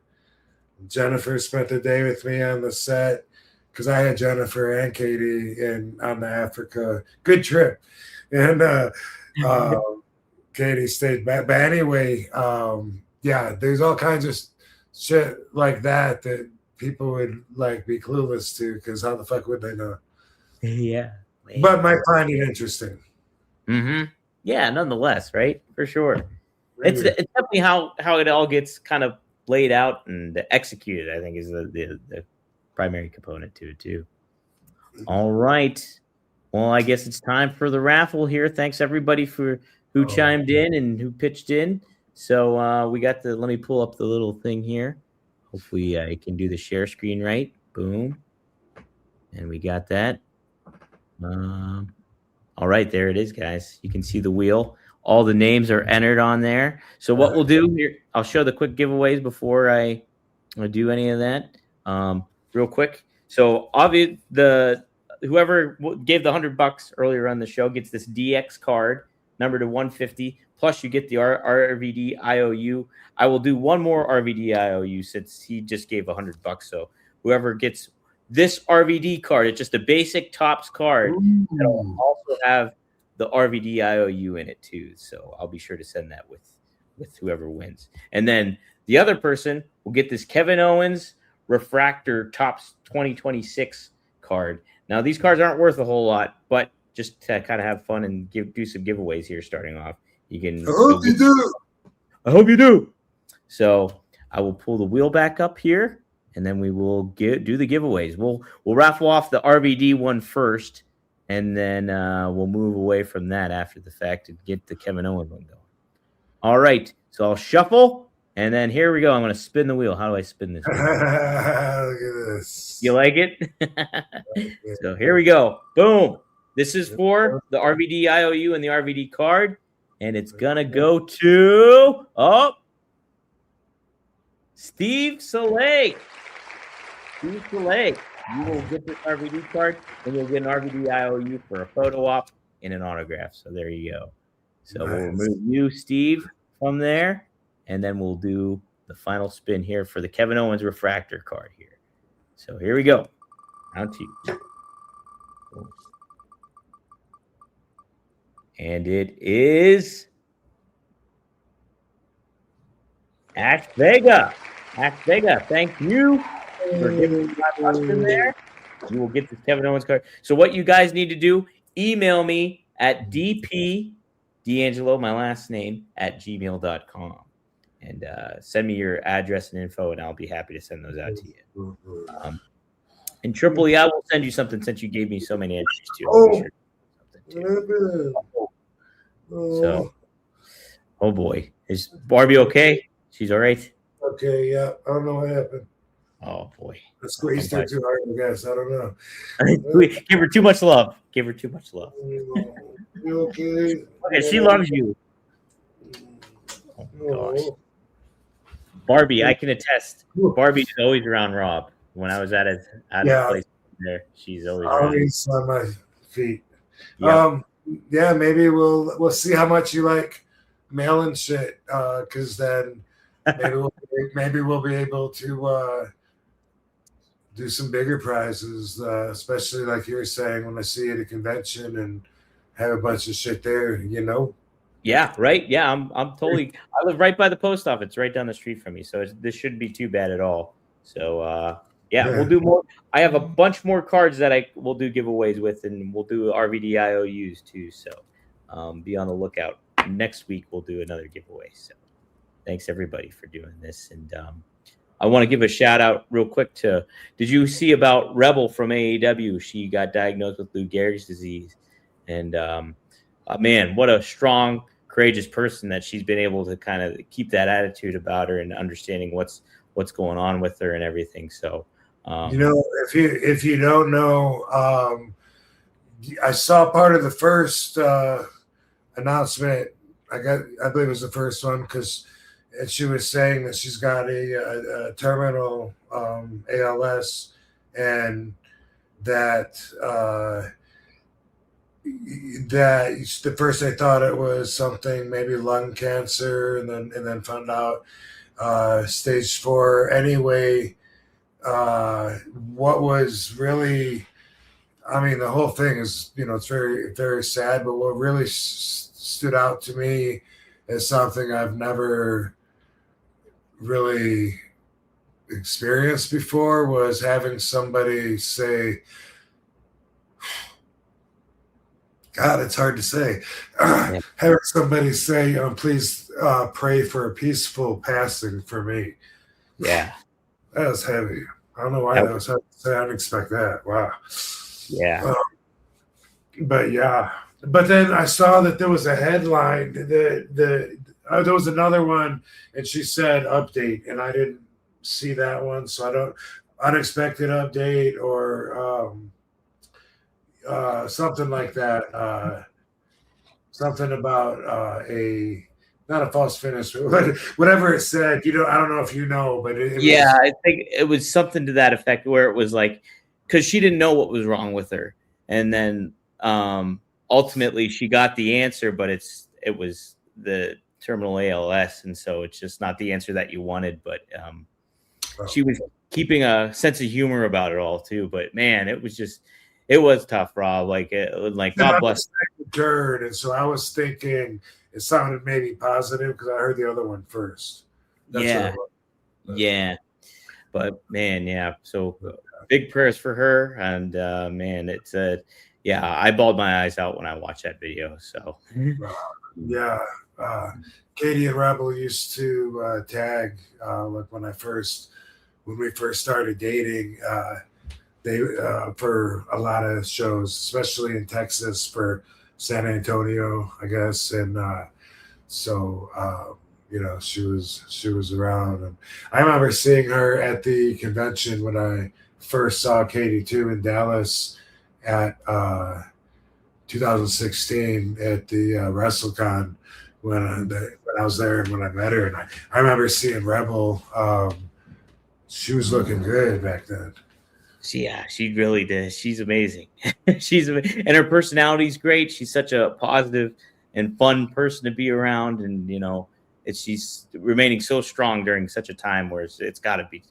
Jennifer spent the day with me on the set, because I had Jennifer and Katie on the Africa. Good trip. And Katie stayed back. But anyway, yeah, there's all kinds of shit like that people would like be clueless to, because how the fuck would they know? Yeah. But might find it interesting. Mm-hmm. Yeah, nonetheless, right? For sure. It's definitely how it all gets kind of laid out and executed, I think, is the primary component to it too. All right. Well, I guess it's time for the raffle here. Thanks everybody for who chimed in and who pitched in. So we got let me pull up the little thing here. Hopefully I can do the share screen right. Boom. And we got that. All right, there it is, guys. You can see the wheel. All the names are entered on there. So what we'll do here, I'll show the quick giveaways before I do any of that. Real quick. So obviously whoever gave the $100 earlier on the show gets this DX card, number to 150. Plus you get the RVD IOU. I will do one more RVD IOU since he just gave $100. So whoever gets this RVD card, it's just a basic Topps card. It'll also have the RVD IOU in it too. So I'll be sure to send that with whoever wins. And then the other person will get this Kevin Owens Refractor Topps 2026 card. Now these cards aren't worth a whole lot, but just to kind of have fun and do some giveaways here starting off. You can. I hope you do. I hope you do. So I will pull the wheel back up here. And then we will do the giveaways. We'll raffle off the RVD one first, and then we'll move away from that after the fact and get the Kevin Owens one going. All right, so I'll shuffle, and then here we go. I'm going to spin the wheel. How do I spin this wheel? Look at this. You like it? So here we go. Boom. This is for the RVD IOU and the RVD card, and it's going to go to Steve Soleil. Steve Soleil, you will get this RVD card, and you'll get an RVD IOU for a photo op and an autograph. So there you go. So we'll remove you, Steve, from there, and then we'll do the final spin here for the Kevin Owens refractor card here. So here we go. Round two. And it is Ash Vega. Ash Vega, thank you for giving me my question there. You will get this Kevin Owens card. So what you guys need to do, email me at dpdangelo, my last name, at gmail.com. And send me your address and info, and I'll be happy to send those out to you. And Triple E, I will send you something since you gave me so many entries too. So, oh boy. Is Barbie okay? She's all right? Okay, yeah. I don't know what happened. Oh boy. I squeezed her too hard, I guess. I don't know. Give her too much love. Give her too much love. You okay? Okay, she loves you. Oh gosh. Barbie, I can attest. Barbie is always around Rob. When I was at his place there, she's always on my feet. Yep. Yeah, maybe we'll see how much you like mailing shit. Because then maybe we'll be able to do some bigger prizes, especially like you were saying, when I see you at a convention and have a bunch of shit there, you know? Yeah, right. Yeah, I'm totally. I live right by the post office, right down the street from me, so this shouldn't be too bad at all. So yeah, we'll do more. I have a bunch more cards that I will do giveaways with, and we'll do RVD IOUs too. So be on the lookout. Next week we'll do another giveaway. So thanks everybody for doing this, and I want to give a shout out real quick to. Did you see about Rebel from AEW? She got diagnosed with Lou Gehrig's disease, and man, what a strong, courageous person that she's been able to kind of keep that attitude about her and understanding what's going on with her and everything. So, you know, if you don't know, I saw part of the first announcement. I believe it was the first one because she was saying that she's got a terminal ALS, and that the first they thought it was something maybe lung cancer, and then found out stage 4. Anyway, what was really, I mean, the whole thing is, you know, it's very, very sad, but what really stood out to me as something I've never really experienced before was having somebody say, God, it's hard to say. Having somebody say, please pray for a peaceful passing for me. Yeah. That was heavy. I don't know why that was heavy to say. I didn't expect that. Wow. Yeah. But yeah, but then I saw that there was a headline. There was another one, and she said update, and I didn't see that one, so I don't unexpected update or something like that. Something about a not a false finish, but whatever it said. I don't know if you know, but it Yeah, was, I think it was something to that effect where it was like, because she didn't know what was wrong with her, and then ultimately she got the answer, but it was the terminal ALS, and so it's just not the answer that you wanted. But she was keeping a sense of humor about it all too. But man, it was tough, Rob. Like God bless. Turn, and so I was thinking it sounded maybe positive because I heard the other one first. That's yeah. But man, yeah. So big prayers for her, and man, it's I bawled my eyes out when I watched that video. So yeah, Katie and Rebel used to tag like when we first started dating. They for a lot of shows, especially in Texas for San Antonio, I guess, and so she was around, and I remember seeing her at the convention when I first saw Katie too in Dallas at 2016 at the WrestleCon when I was there and when I met her, and I remember seeing Rebel. She was looking good back then. Yeah, she really did. She's amazing. And her personality's great. She's such a positive and fun person to be around, and she's remaining so strong during such a time where it's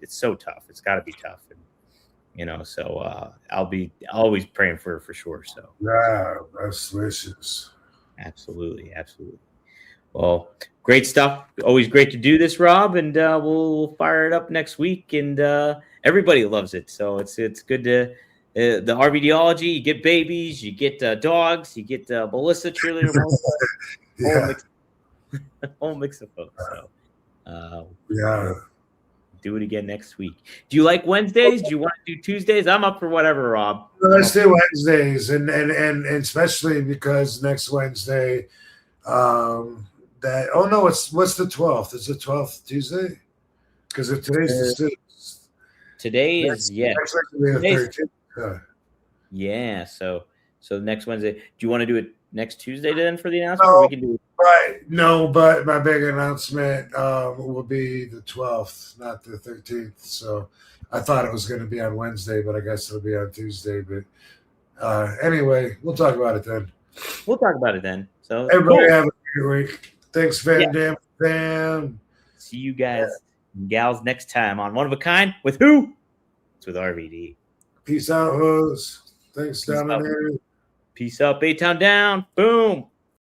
so tough. It's got to be tough, and so I'll be always praying for her for sure. So yeah, best wishes. Absolutely. Well, great stuff. Always great to do this, Rob, and we'll fire it up next week. And everybody loves it, so it's good to the RVDology. You get babies, you get dogs, you get Melissa cheerleader, whole mix of folks. So do it again next week. Do you like Wednesdays? Do you want to do Tuesdays? I'm up for whatever, Rob. Let's do Wednesdays, and especially because next Wednesday. What's the 12th? Is the 12th Tuesday? Because if today's the 6th. Today is the 13th. Yeah, so next Wednesday. Do you want to do it next Tuesday then for the announcement? Or we can do right. No, but my big announcement will be the 12th, not the 13th. So I thought it was going to be on Wednesday, but I guess it'll be on Tuesday. But anyway, we'll talk about it then. So everybody have a great week. Thanks, Van Dam. Fam. See you guys and gals next time on One of a Kind with who? It's with RVD. Peace out, hoes. Thanks, down in there. Peace up, A-Town down. Boom.